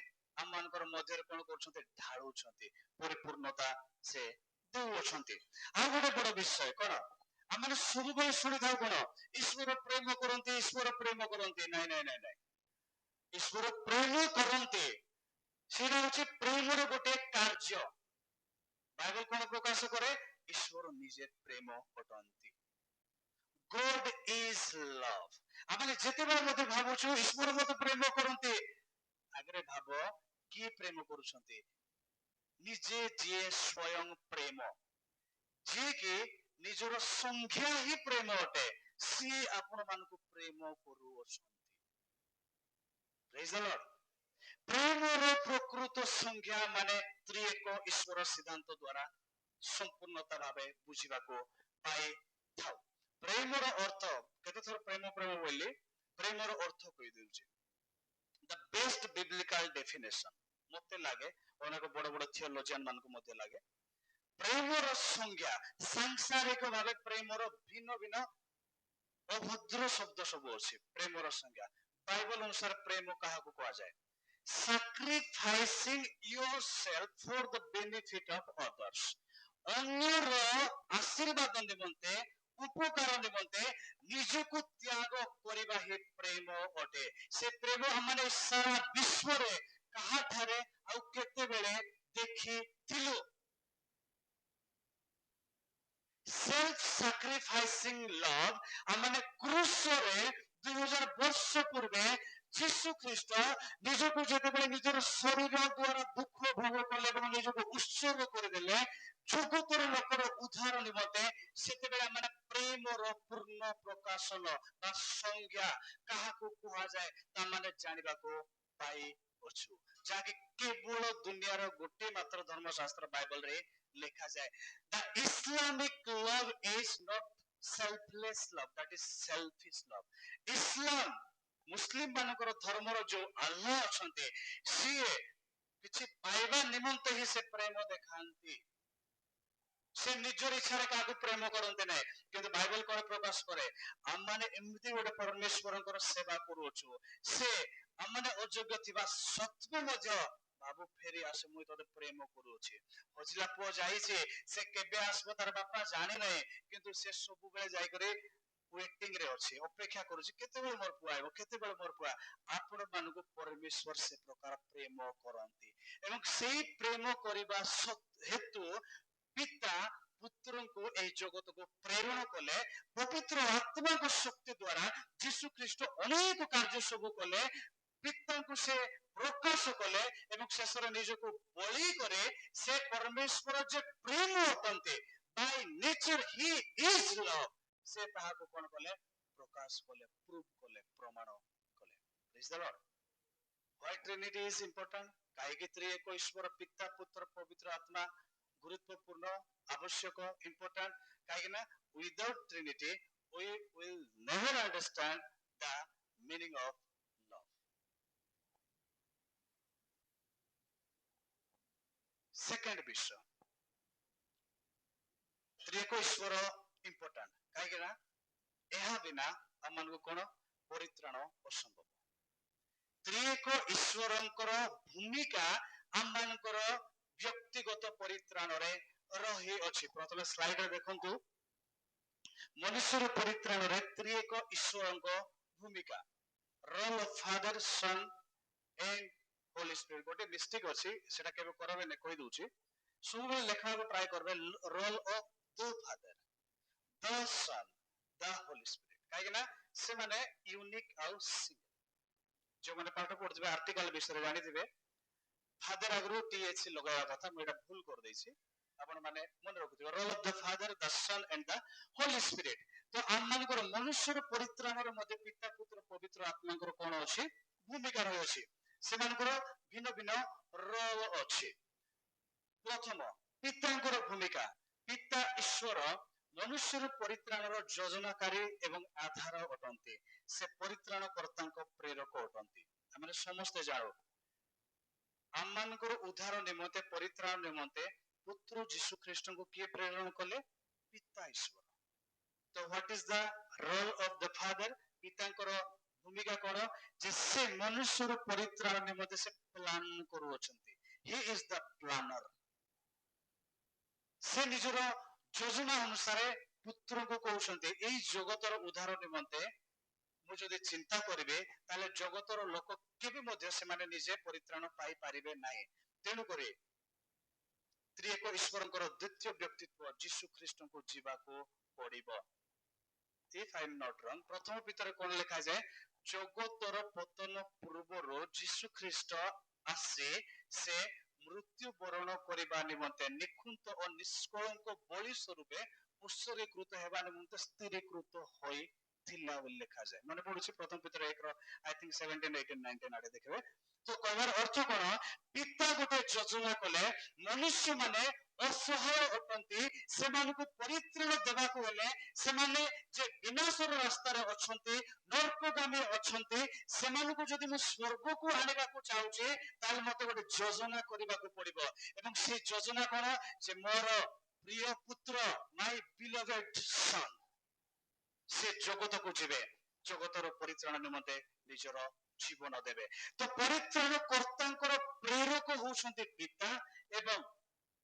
A: ଆମମାନଙ୍କର ମଧ୍ୟରେ କଣ କରୁଛନ୍ତି? ଢାଳୁଛନ୍ତି, ପରିପୂର୍ଣ୍ଣତା ସେ ଦେଉଅଛନ୍ତି। ଆଉ ଗୋଟେ ବଡ ବିଷୟ କଣ? ଆମେ ସବୁବେଳେ ଶୁଣିଥାଉ କଣ? ଈଶ୍ୱର ପ୍ରେମ କରନ୍ତି, ଈଶ୍ୱର ପ୍ରେମ କରନ୍ତି। ନାଇଁ ନାଇଁ ନାଇଁ ନାଇଁ, ଈଶ୍ୱର ପ୍ରେମ କରନ୍ତି, ସେଇଟା ହଉଛି ପ୍ରେମର ଗୋଟେ କାର୍ଯ୍ୟ। ବାଇବଲ କଣ ପ୍ରକାଶ କରେ? ଈଶ୍ୱର ନିଜେ ପ୍ରେମ ଅଟନ୍ତି। God is love। ଆମେ ଯେତେବେଳେ ମଧ୍ୟ ଭାବୁଛୁ ଈଶ୍ୱର ମୋତେ ପ୍ରେମ କରନ୍ତି, ଆଗରେ ଭାବ କିଏ ପ୍ରେମ କରୁଛନ୍ତି? ନିଜେ ଯିଏ ସ୍ୱୟଂ ପ୍ରେମ, ଯିଏକି ନିଜର ସଂଜ୍ଞା ହିଁ ପ୍ରେମ ଅଟେ, ସିଏ ଆପଣ ମାନଙ୍କୁ ପ୍ରେମ କରୁଅଛନ୍ତି। Praise the Lord। ପ୍ରେମର ପ୍ରକୃତ ସଂଜ୍ଞା ମାନେ ତ୍ରିଏକ ଈଶ୍ୱର ସିଦ୍ଧାନ୍ତ ଦ୍ଵାରା ସମ୍ପୂର୍ଣ୍ଣତା ଭାବେ ବୁଝିବାକୁ ପାଇଥାଉ। ପ୍ରେମର ଅର୍ଥ, କେତେଥର ପ୍ରେମ ପ୍ରେମ ବୋଲି ପ୍ରେମର ଅର୍ଥ କହିଦେଉଛି। The best biblical definition ମତେ ଲାଗେ, ଅନେକ ବଡ ବଡ ଥିଓଲୋଜିଆନ ମାନଙ୍କୁ ମଧ୍ୟ ଲାଗେ, ପ୍ରେମର ସଂଜ୍ଞା ସାଂସାରିକ ଭାବେ ପ୍ରେମର ଭିନ୍ନ ଭିନ୍ନ ଅଭଦ୍ର ଶବ୍ଦ ସବୁ ଅଛି। ପ୍ରେମର ସଂଜ୍ଞା ବାଇବଲ ଅନୁସାରେ ପ୍ରେମ କାହାକୁ କୁହାଯାଏ? Sacrificing yourself for the benefit of others। ଅନ୍ୟର ଆଶୀର୍ବାଦ ନିମନ୍ତେ, ଉପକାର ନିମନ୍ତେ ନିଜକୁ ତ୍ୟାଗ କରିବା ହିଁ ପ୍ରେମ ଅଟେ। ସେ ପ୍ରେମ ଆମେ ସାରା ବିଶ୍ୱରେ କାହାଠାରେ ଆଉ କେତେବେଳେ ଦେଖିଥିଲୁ? ସେଲ୍ଫ ସାକ୍ରିଫାଇସିଂ ଲଭ୍ ଆମେ କ୍ରୁଶରେ 2000 ବର୍ଷ ପୂର୍ବେ ଯୀଶୁ ଖ୍ରୀଷ୍ଟ ନିଜକୁ ଯେତେବେଳେ ନିଜର ଶରୀର ଦ୍ଵାରା ଦୁଃଖ ଭୋଗ କଲେ ଏବଂ ନିଜକୁ ଉତ୍ସର୍ଗ କରିଦେଲେ ଜଗତର ଲୋକର ଉଦ୍ଧାର ନିମନ୍ତେ, ସେତେବେଳେ ଆମେ ପ୍ରେମର ପୂର୍ଣ୍ଣ ପ୍ରକାଶନ ବା ସଂଜ୍ଞା କାହାକୁ କୁହାଯାଏ ତା ମାନେ ଜାଣିବାକୁ ପାଇଅଛୁ, ଯାହାକି କେବଳ ଦୁନିଆର ଗୋଟେ ମାତ୍ର ଧର୍ମଶାସ୍ତ୍ର ବାଇବଲରେ ଲେଖାଯାଏ। The Islamic love is not selfless love, that is selfish love। ଇସଲାମ ମୁସଲିମ ମାନଙ୍କର ଧର୍ମର ଯୋଉ ଆଲ୍ଲାହ ଅଛନ୍ତି, ସିଏ କିଛି ପାଇବା ନିମନ୍ତେ ହିଁ ସେ ପ୍ରେମ ଦେଖାନ୍ତି, ସେ ନିଜର ଇଚ୍ଛାରେ କାହାକୁ ପ୍ରେମ କରନ୍ତି ନାହିଁ। କିନ୍ତୁ ବାଇବଲ କଣ ପ୍ରକାଶ କରେ? ଆମମାନେ ଏମିତି ଗୋଟେ ପରମେଶ୍ୱରଙ୍କର ସେବା କରୁଅଛୁ, ସେ ଆମମାନେ ଅଯୋଗ୍ୟ ଥିବା ସତ୍ତ୍ୱେ ମଧ୍ୟ ବାବୁ ଫେରି ଆସେ, ମୁଁ ତତେ ପ୍ରେମ କରୁଅଛି। ହଜିଲା ପୁଅ ଯାଇଛି, ସେ କେବେ ଆସିବ ତାର ବାପା ଜାଣିନାହିଁ, କିନ୍ତୁ ସେ ସବୁବେଳେ ଯାଇକରି ୱେଟିଂ ରେ ଅଛି, ଅପେକ୍ଷା କରୁଛି କେତେବେଳେ ମୋର ପୁଅ ଆଇବ, କେତେବେଳେ ମୋର ପୁଅ। ଆପଣ ମାନଙ୍କୁ ପରମେଶ୍ୱର ସେ ପ୍ରକାର ପ୍ରେମ କରନ୍ତି, ଏବଂ ସେଇ ପ୍ରେମ କରିବା ହେତୁ ପିତା ପୁତ୍ରଙ୍କୁ ଏହି ଜଗତକୁ ପ୍ରେରଣ କଲେ, ପବିତ୍ର ଆତ୍ମାଙ୍କ ଶକ୍ତି ଦ୍ଵାରା ଯୀଶୁ ଖ୍ରୀଷ୍ଟ ଅନେକ କାର୍ଯ୍ୟ ସବୁ କଲେ, ପିତାଙ୍କୁ ସେ ପ୍ରକାଶ କଲେ ଏବଂ ଶେଷରେ ନିଜକୁ ବଳି କରି ସେ ପରମେଶ୍ୱର ଯେ ପ୍ରେମ ଅଟନ୍ତି, by nature he is love ସେ ତାହାକୁ କଣ କଲେ ପ୍ରକାଶ କଲେ ପ୍ରୁଭ କଲେ ପ୍ରମାଣ କଲେ praise the Lord why Trinity is important କାହିଁକି ତ୍ରିଏକ ଈଶ୍ୱର ପିତା ପୁତ୍ର ପବିତ୍ର ଆତ୍ମା ଗୁରୁତ୍ୱପୂର୍ଣ୍ଣ ଆବଶ୍ୟକ important କାହିଁକି ନା without Trinity we will never understand the meaning of love second ବିଷୟ ତ୍ରିଏକ ଈଶ୍ୱର important କାହିଁକି ନା ଏହା ବିନା ଆମମାନଙ୍କୁ କଣ ପରିତ୍ରାଣ ଅସମ୍ଭବ ତ୍ରିଏକ ଈଶ୍ୱରଙ୍କର ଭୂମିକା ଆମମାନଙ୍କର ବ୍ୟକ୍ତିଗତ ପରିତ୍ରାଣରେ ରହିଅଛି ପ୍ରଥମେ ସ୍ଲାଇଡରେ ଦେଖନ୍ତୁ ମନୁଷ୍ୟର ପରିତ୍ରାଣରେ ତ୍ରିଏକ ଈଶ୍ୱରଙ୍କ ଭୂମିକା role of father son and holy spirit ଗୋଟେ ମିଷ୍ଟେକ୍ ଅଛି ସେଟା କେବେ କରବେନି କହି ଦଉଛି ସବୁବେଳେ ଲେଖିବାକୁ ଟ୍ରାଏ କରିବେ role of the father the son the holy spirit କାହିଁକି ନା ସେମାନେ ୟୁନିକ୍ ଆଉ ସିଙ୍ଗଲ ଯେଉଁମାନେ ପାଠ ପଢୁଥିବେ ଆର୍ଟିକଲ ବିଷୟରେ ଜାଣିଥିବେ ଫାଦର ଆଗରୁ TH ଲଗାଇବା କଥା ମୁଁ ଏଇଟା ଭୁଲ କରିଦେଇଛି ଆପଣ ମାନେ ମନେ ରଖୁଥିବେ role of the father the son and the holy spirit ତ ଆମମାନଙ୍କର ମନୁଷ୍ୟର ପରିତ୍ରାଣରେ ମଧ୍ୟ ପିତା ପୁତ୍ର ପବିତ୍ର ଆତ୍ମାଙ୍କର କଣ ଅଛି ଭୂମିକା ରହିଅଛି ସେମାନଙ୍କର ଭିନ୍ନ ଭିନ୍ନ ରୋଲ ଅଛି ପ୍ରଥମ ପିତାଙ୍କର ଭୂମିକା ପିତା ଈଶ୍ୱର ମନୁଷ୍ୟର ପରିତ୍ରାଣର ଯୋଜନାକାରୀ ଏବଂ ଆଧାର ଅଟନ୍ତି ସେ ପରିତ୍ରାଣ କର୍ତ୍ତାଙ୍କ ପ୍ରେରକ ଅଟନ୍ତି ଆମେ ସମସ୍ତେ ଜାଣୁ ଆମମାନଙ୍କର ଉଦ୍ଧାର ନିମନ୍ତେ ପରିତ୍ରାଣ ନିମନ୍ତେ ପୁତ୍ର ଯୀଶୁ ଖ୍ରୀଷ୍ଟଙ୍କୁ କିଏ ପ୍ରେରଣ କଲେ ପିତା ଈଶ୍ୱର ତ what is the role of the father ପିତାଙ୍କର ଭୂମିକା କଣ ଯେ ସେ ମନୁଷ୍ୟର ପରିତ୍ରାଣ ନିମନ୍ତେ ସେ ପ୍ଲାନ କରୁଅଛନ୍ତି ହି ଇଜ ଦ ପ୍ଲାନର ସେ ନିଜର ଯୋଜନା ଅନୁସାରେ ପୁତ୍ରଙ୍କୁ କହୁଛନ୍ତି ଏଇ ଜଗତର ଉଦ୍ଧାର ନିମନ୍ତେ ମୁଁ ଯଦି ଚିନ୍ତା କରିବି ତାହେଲେ ଜଗତର ଲୋକ କେବେ ମଧ୍ୟ ସେମାନେ ନିଜେ ପରିତ୍ରାଣ ପାଇପାରିବେ ନାହିଁ ତେଣୁକରି ତ୍ରିଏକ ଈଶ୍ୱରଙ୍କର ଦ୍ୱିତୀୟ ବ୍ୟକ୍ତିତ୍ୱ ଯୀଶୁ ଖ୍ରୀଷ୍ଟଙ୍କୁ ଯିବାକୁ ପଡିବ if I am not wrong ପ୍ରଥମ ପିତାରେ କଣ ଲେଖାଯାଏ ଜଗତର ପତନ ପୂର୍ବରୁ ଯୀଶୁ ଖ୍ରୀଷ୍ଟ ଆସି ସେ ମୃତ୍ୟୁ ବରଣ କରିବା ନିମନ୍ତେ ନିଖୁନ୍ତ ଓ ନିଷ୍କଳଙ୍କ ବଳି ସ୍ୱରୂପେ ଉତ୍ସର୍ଗୀକୃତ ହେବା ନିମନ୍ତେ ସ୍ଥିରୀକୃତ ହୋଇଥିଲା ବୋଲି ଲେଖାଯାଏ ମନେ ପଡୁଛି ପ୍ରଥମ ପିତର 1 I think 17 18 19 ଆଡେ ଦେଖିବେ ତ କହିବାର ଅର୍ଥ କଣ ପିତା ଗୋଟେ ଯୋଜନା କଲେ ମନୁଷ୍ୟ ମାନେ ଅସହାୟ ଅଟନ୍ତି ସେମାନଙ୍କୁ ପରିତ୍ରାଣ ଦେବାକୁ ହେଲେ ସେମାନେ ଯେ ବିନାଶର ରାସ୍ତାରେ ଅଛନ୍ତି ନର୍କଗାମୀ ଅଛନ୍ତି ସେମାନଙ୍କୁ ଯଦି ମୁଁ ସ୍ୱର୍ଗକୁ ଆଣିବାକୁ ଚାହୁଁଛି ତାହେଲେ ମତେ ଗୋଟେ ଯୋଜନା କରିବାକୁ ପଡିବ ଏବଂ ସେ ଯୋଜନା କଣ ଯେ ମୋର ପ୍ରିୟ ପୁତ୍ର ମାଇ ବିଲଭେଡ୍ ସନ୍ ସେ ଜଗତକୁ ଯିବେ ଜଗତର ପରିତ୍ରାଣ ନିମନ୍ତେ ନିଜର ଜୀବନ ଦେବେ ତ ପରିତ୍ରାଣ କର୍ତ୍ତାଙ୍କର ପ୍ରେରକ ହଉଛନ୍ତି ପିତା ଏବଂ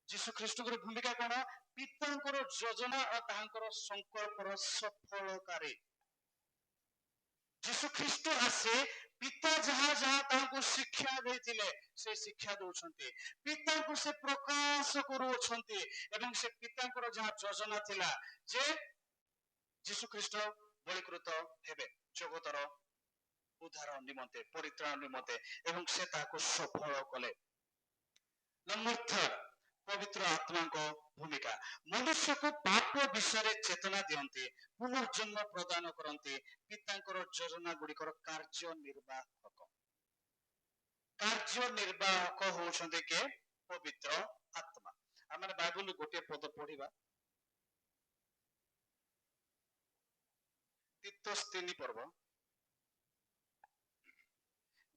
A: ଯୀଶୁ ଖ୍ରୀଷ୍ଟଙ୍କର ଭୂମିକା କଣ ପିତାଙ୍କର ଯୋଜନା ଓ ତାଙ୍କର ସଂକଳ୍ପର ସଫଳକାରୀ ଯୀଶୁ ଖ୍ରୀଷ୍ଟ ଆସି ପିତା ଯାହା ଯାହା ତାଙ୍କୁ ଶିକ୍ଷା ଦେଇଥିଲେ ସେ ଶିକ୍ଷା ଦଉଛନ୍ତି ପିତାଙ୍କୁ ସେ ପ୍ରକାଶ କରୁଅଛନ୍ତି ଏବଂ ସେ ପିତାଙ୍କର ଯାହା ଯୋଜନା ଥିଲା ଯେ ଯୀଶୁ ଖ୍ରୀଷ୍ଟ ବଳିକୃତ ହେବେ ଜଗତର ଉଦ୍ଧାର ନିମନ୍ତେ ପରିତ୍ରାଣ ନିମନ୍ତେ ଏବଂ ସେ ତାହାକୁ ସଫଳ କଲେ ନମ୍ବର 3 ପବିତ୍ର ଆତ୍ମାଙ୍କ ଭୂମିକା ମନୁଷ୍ୟକୁ ପାପ ବିଷୟରେ ଚେତନା ଦିଅନ୍ତି ପୁନର୍ଜନ୍ମ ପ୍ରଦାନ କରନ୍ତି ପିତାଙ୍କର ଯୋଜନା ଗୁଡିକର କାର୍ଯ୍ୟନିର୍ବାହକ ହଉଛନ୍ତି କିଏ ପବିତ୍ର ଆତ୍ମା ଆମେ ବାଇବଲରୁ ଗୋଟିଏ ପଦ ପଢିବା ତିତୋସ 3 ପର୍ବ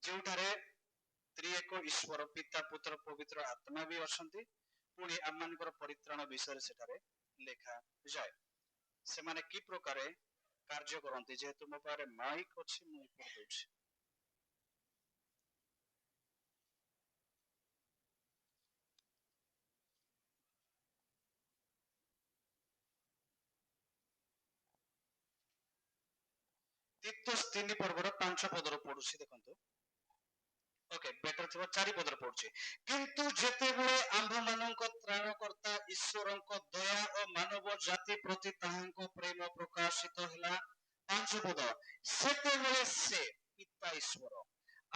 A: ଯେଉଁଠାରେ ତ୍ରିଏକ ଈଶ୍ୱର ପିତା ପୁତ୍ର ପବିତ୍ର ଆତ୍ମା ବି ଅଛନ୍ତି ପୁଣି ଆମମାନଙ୍କର ପରିତ୍ରାଣ ବିଷୟରେ ସେଠାରେ ଲେଖାଯାଏ ସେମାନେ କି ପ୍ରକାରେ କାର୍ଯ୍ୟ କରନ୍ତି ଯେହେତୁ ମୋ ପାଖରେ ମାଇକ୍ ଅଛି ମୁଁ କହିଦଉଛି ତିତୋସ 3 ପର୍ବର 5 ପଦର ପଢୁଛି ଦେଖନ୍ତୁ ଓକେ ବେଟର ଥିବ 4 ପଦର ପଢୁଛି କିନ୍ତୁ ଯେତେବେଳେ ଆମ୍ଭମାନଙ୍କ ତ୍ରାଣକର୍ତ୍ତା ଈଶ୍ୱରଙ୍କ ଦୟା ଓ ମାନବ ଜାତି ପ୍ରତି ତାହାଙ୍କ ପ୍ରେମ ପ୍ରକାଶିତ ହେଲା 5 ପଦ ସେତେବେଳେ ସେ ପିତା ଈଶ୍ୱର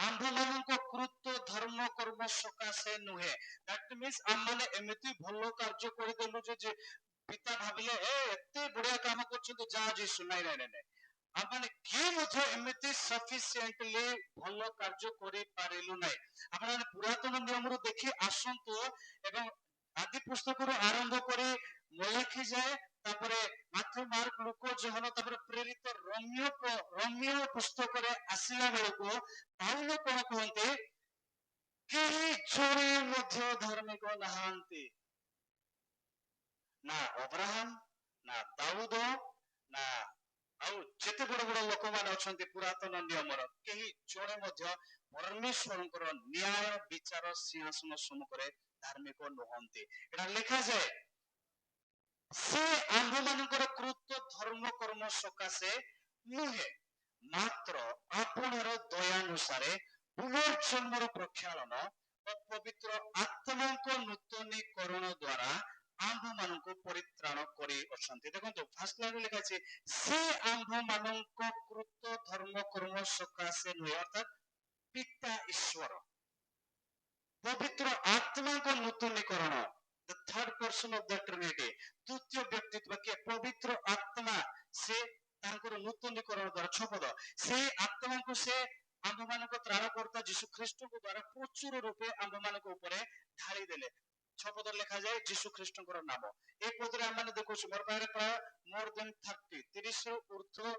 A: ଆମ୍ଭମାନଙ୍କ କୃତ ଧର୍ମ କର୍ମ ସକାଶେ ନୁହେଁ ଦ୍ୟାଟ ମିନ୍ସ ଆମମାନେ ଏମିତି ଭଲ କାର୍ଯ୍ୟ କରିଦେଲୁ ଯେ ପିତା ଭାବିଲେ ଏତେ ବଢିଆ କାମ କରୁଛନ୍ତି ଯା ଯୀଶୁ, ନାଇଁ ନାଇଁ ନାଇଁ ନାଇଁ, ଆମେ କିଏ ମଧ୍ୟ ଏମିତି ସଫିସିଏଣ୍ଟଲି ଭଲ କାର୍ଯ୍ୟ କରିପାରିଲୁ ନାହିଁ। ଆପଣମାନେ ପୁରାତନ ନିୟମରୁ ଦେଖି ଆସନ୍ତୁ ଏବଂ ଆଦି ପୁସ୍ତକରୁ ଆରମ୍ଭ କରି ମଲାଖି ଯାଏ, ତାପରେ ମାଥ, ମାର୍କ, ଲୁକ, ଯୋହନ, ତାପରେ ପ୍ରେରିତ ରୋମିଓ ପୁସ୍ତକରେ ଆସିଲା ବେଳକୁ ପାଉଲ କଣ କୁହନ୍ତି, କେହି ଜଣେ ମଧ୍ୟ ଧାର୍ମିକ ନାହାନ୍ତି। ନା ଅବ୍ରାହମ, ନା ଦାଉଦ, ନା ଆଉ ଯେତେ ବଡ ବଡ ଲୋକମାନେ ଅଛନ୍ତି ପୁରାତନ ନିୟମର, କେହି ଜଣେ ମଧ୍ୟ ପରମେଶ୍ୱରଙ୍କର ନ୍ୟାୟ ବିଚାର ସିଂହାସନ ସମ୍ମୁଖରେ ଧାର୍ମିକ ନୁହନ୍ତି। ଏଟା ଲେଖାଯାଏ, ସେ ଆମ୍ଭମାନଙ୍କର କୃତ ଧର୍ମ କର୍ମ ସକାଶେ ନୁହେଁ, ମାତ୍ର ଆପଣର ଦୟାନୁସାରେ ପୁନର୍ଜନ୍ମର ପ୍ରକ୍ଷାଳନ ଓ ପବିତ୍ର ଆତ୍ମାଙ୍କ ନୂତନୀକରଣ ଦ୍ୱାରା ଆମ୍ଭମାନଙ୍କୁ ପରିତ୍ରାଣ କରି ଅଛନ୍ତି। ଦେଖନ୍ତୁ ଫାର୍ଷ୍ଟ ଲାଇନରେ ଲେଖା ଅଛି, ସେ ଆମ୍ଭମାନଙ୍କ କୃତ ଧର୍ମ କର୍ମ ସକାଶେ ନୁହେଁ, ଅର୍ଥାତ୍ ପିତା ଈଶ୍ୱର ପବିତ୍ର ଆତ୍ମାଙ୍କ ନୂତନୀକରଣ, the third person of the Trinity, ତୃତୀୟ ବ୍ୟକ୍ତିତ୍ବ କିଏ, ପବିତ୍ର ଆତ୍ମା, ସେ ତାଙ୍କର ନୂତନୀକରଣ ଦ୍ୱାରା, ଛପଦ, ସେଇ ଆତ୍ମାଙ୍କୁ ସେ ଆମ୍ଭମାନଙ୍କ ତ୍ରାଣକର୍ତ୍ତା ଯୀଶୁ ଖ୍ରୀଷ୍ଟଙ୍କ ଦ୍ୱାରା ପ୍ରଚୁର ରୂପେ ଆମ୍ଭମାନଙ୍କ ଉପରେ ଢାଳି ଦେଲେ। ଛପଦରେ ଲେଖାଯାଏ ଯୀଶୁ ଖ୍ରୀଷ୍ଟଙ୍କର ନାମ। ଏ ପଦରେ ଆମେ ଦେଖୁଛୁ, ମୋର ପାଖରେ ପ୍ରାୟ more than 30 ରୁ ଉର୍ଦ୍ଧ୍ୱ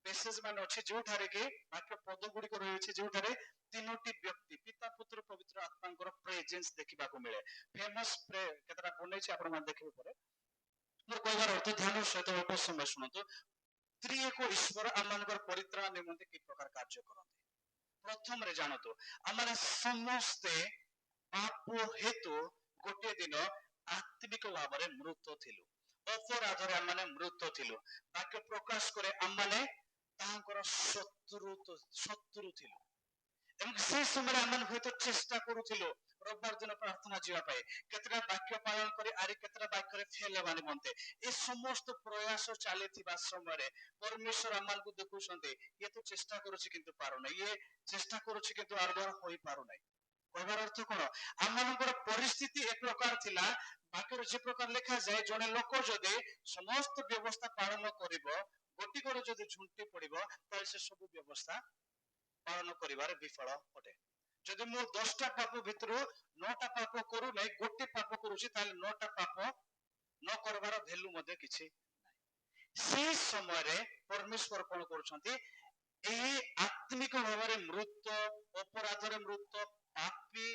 A: ପେସେଜ ମାନେ ଅଛି ଯୋଉଠାରେ କି ମାତ୍ର ପଦ ଗୁଡିକ ରହିଛି, ଯୋଉଠାରେ ତିନୋଟି ବ୍ୟକ୍ତି ପିତା, ପୁତ୍ର, ପବିତ୍ର ଆତ୍ମାଙ୍କର ପ୍ରେଜେନ୍ସ ଦେଖିବାକୁ ମିଳେ। ଫେମସ କେତେଟା ବନେଇଛି ଆପଣ ମାନେ ଦେଖିବେ ପରେ। ମୋର କହିବାର ଅର୍ଥ, ଧ୍ୟାନ ସହିତ ଅଳ୍ପ ସମୟ ଶୁଣନ୍ତୁ। ତ୍ରିଏକ ଈଶ୍ୱର ଆମମାନଙ୍କର ପରିତ୍ରାଣ ନିମନ୍ତେ କି ପ୍ରକାର କାର୍ଯ୍ୟ କରନ୍ତି। ପ୍ରଥମରେ ଜାଣନ୍ତୁ, ଆମେ ସମସ୍ତେ ପାପ ହେତୁ ଗୋଟିଏ ଦିନ ଆତ୍ମିକ ଭାବରେ ମୃତ ଥିଲୁ, ଅପରାଧରେ ଆମମାନେ ମୃତ ଥିଲୁ। ବାକ୍ୟ ପ୍ରକାଶ କରେ ଆମମାନେ ତାହାଙ୍କର ଶତ୍ରୁ ଥିଲୁ। ଏବଂ ସେ ସମୟରେ ଆମେ ହୁଏତ ଚେଷ୍ଟା କରୁଥିଲୁ ରବିବାର ଦିନ ପ୍ରାର୍ଥନା ଯିବା ପାଇଁ, କେତେଟା ବାକ୍ୟ ପାଳନ କରି ଆରି କେତେଟା ବାକ୍ୟରେ ଫେଲ ହେବା ନିମନ୍ତେ। ଏ ସମସ୍ତ ପ୍ରୟାସ ଚାଲିଥିବା ସମୟରେ ପରମେଶ୍ୱର ଆମମାନଙ୍କୁ ଦେଖୁଛନ୍ତି, ଇଏ ତ ଚେଷ୍ଟା କରୁଛି କିନ୍ତୁ ପାରୁନାହିଁ, ଇଏ ଚେଷ୍ଟା କରୁଛି କିନ୍ତୁ ଆର ଦ୍ୱାରା ହୋଇପାରୁନାହିଁ। କହିବାର ଅର୍ଥ କଣ, ଆମମାନଙ୍କର ପରିସ୍ଥିତି ଏ ପ୍ରକାର ଥିଲା, ବାକ୍ୟରେ ଯେ ପ୍ରକାର ଲେଖାଯାଏ, ଜଣେ ଲୋକ ଯଦି ସମସ୍ତ ବ୍ୟବସ୍ଥା ପାଳନ କରିବ, ଗୋଟିକରେ ଯଦି ଝୁଣ୍ଟି ପଡିବ, ତାହେଲେ ସେ ସବୁ ବ୍ୟବସ୍ଥା ପାଳନ କରିବାରେ ବିଫଳ ଅଟେ। ଯଦି ମୁଁ 10ଟା ପାପ ଭିତରୁ 9ଟା ପାପ କରୁନାହିଁ, ଗୋଟେ ପାପ କରୁଛି, ତାହେଲେ 9ଟା ପାପ ନ କରିବାର ଭ୍ୟାଲୁ ମଧ୍ୟ କିଛି ନାହିଁ। ସେହି ସମୟରେ ପରମେଶ୍ୱର କଣ କରୁଛନ୍ତି, ଏହି ଆତ୍ମିକ ଭାବରେ ମୃତ, ଅପରାଧରେ ମୃତ, ପାପୀ,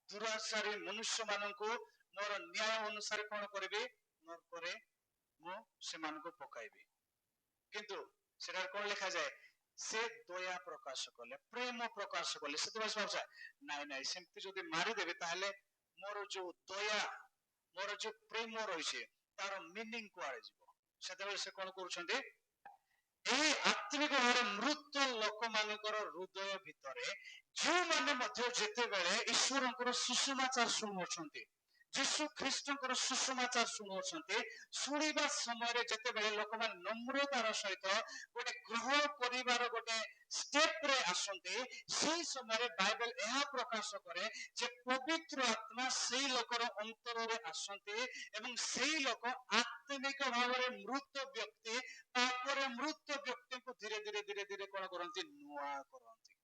A: ଦୁରାଚାରୀ ମନୁଷ୍ୟ ମାନଙ୍କୁ ମୋର ନ୍ୟାୟ ଅନୁସାରେ କଣ କରିବି, ନରକରେ ମୁଁ ସେମାନଙ୍କୁ ପକାଇବି। କିନ୍ତୁ ସେଠାରେ କଣ ଲେଖାଯାଏ, ସେ ଦୟା ପ୍ରକାଶ କଲେ, ପ୍ରେମ ପ୍ରକାଶ କଲେ। ସେତେବେଳେ ଭାବୁଛ ନାଇଁ ନାଇଁ, ସେମିତି ଯଦି ମାରିଦେବେ ତାହେଲେ ମୋର ଯୋଉ ଦୟା, ମୋର ଯୋଉ ପ୍ରେମ ରହିଛି, ତାର ମିନିଂ କୁଆଡେ ଯିବ। ସେତେବେଳେ ସେ କଣ କରୁଛନ୍ତି, ଏହି ଆତ୍ମିକ ଭାବରେ ମୃତ ଲୋକମାନଙ୍କର ହୃଦୟ ଭିତରେ, ଯେଉଁମାନେ ମଧ୍ୟ ଯେତେବେଳେ ଈଶ୍ୱରଙ୍କର ସୁସମାଚାର ଶୁଣୁଅଛନ୍ତି, ଯୀଶୁ ଖ୍ରୀଷ୍ଟଙ୍କର ସୁସମାଚାର ଶୁଣୁଅଛନ୍ତି, ଶୁଣିବା ସମୟରେ ଯେତେବେଳେ ଲୋକମାନେ ନମ୍ରତାର ସହିତ ଗୋଟେ ଗ୍ରହଣ କରିବାର ଗୋଟେ ଷ୍ଟେପରେ ଆସନ୍ତି, ସେହି ସମୟରେ ବାଇବେଲ ଏହା ପ୍ରକାଶ କରେ ଯେ ପବିତ୍ର ଆତ୍ମା ସେଇ ଲୋକର ଅନ୍ତରରେ ଆସନ୍ତି ଏବଂ ସେଇ ଲୋକ ଆତ୍ମିକ ଭାବରେ ମୃତ ବ୍ୟକ୍ତି, ତାପରେ ମୃତ ବ୍ୟକ୍ତିଙ୍କୁ ଧୀରେ ଧୀରେ ଧୀରେ ଧୀରେ କଣ କରନ୍ତି, ନୂଆ କରନ୍ତି,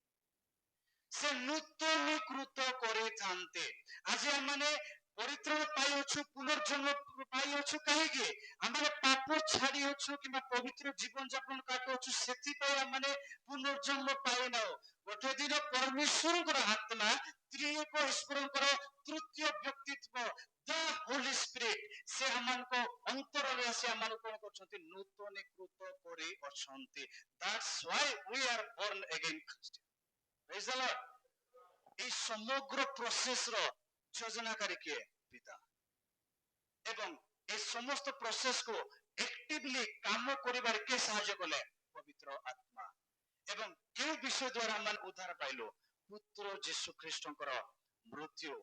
A: ସେ ନୂତନୀକୃତ କରିଥାନ୍ତି। ଆଜି ଆମମାନେ ପରିତ୍ରାଣ ପାଇଅଛୁ, ପୁନର୍ଜନ୍ମ ପାଇଅଛୁ, କାହିଁକି, ଆମେ ପାପ ଛାଡି ଅଛୁ କିମ୍ବା ପବିତ୍ର ଜୀବନ ଯାପନ କାଟୁଅଛୁ, ସେଥିପାଇଁ ଆମେ ପୁନର୍ଜନ୍ମ ପାଇନାଉ। ଗୋଟେ ଦିନ ପରମେଶ୍ୱରଙ୍କର ଆତ୍ମା, ତ୍ରିଏକ ଈଶ୍ୱରଙ୍କର ତୃତୀୟ ବ୍ୟକ୍ତିତ୍ବ, ଦ ହୋଲି ସ୍ପିରିଟ, ସେ ଆମମାନଙ୍କ ଅନ୍ତରରେ ଆସି ଆମମାନଙ୍କୁ କଣ କରୁଛନ୍ତି, ନୂତନୀକୃତ କରି ଅଛନ୍ତି। That's why we are born again Christian. Praise the Lord. এই সমগ্র প্রসেসର যোଜନାকাରୀ କିଏ, ପିତା। ଏବଂ ଏ ସମସ୍ତ ପ୍ରୋସେସକୁ ଆକ୍ଟିଭଲି କାମ କରିବାରେ କିଏ ସାହାଯ୍ୟ କଲେ, ପବିତ୍ର ଆତ୍ମା। ଏବଂ କେଉଁ ବିଷୟ ଦ୍ୱାରା ଆମେ ଉଦ୍ଧାର ପାଇଲୁ, ପୁତ୍ର ଯୀଶୁ ଖ୍ରୀଷ୍ଟଙ୍କର ମୃତ୍ୟୁ,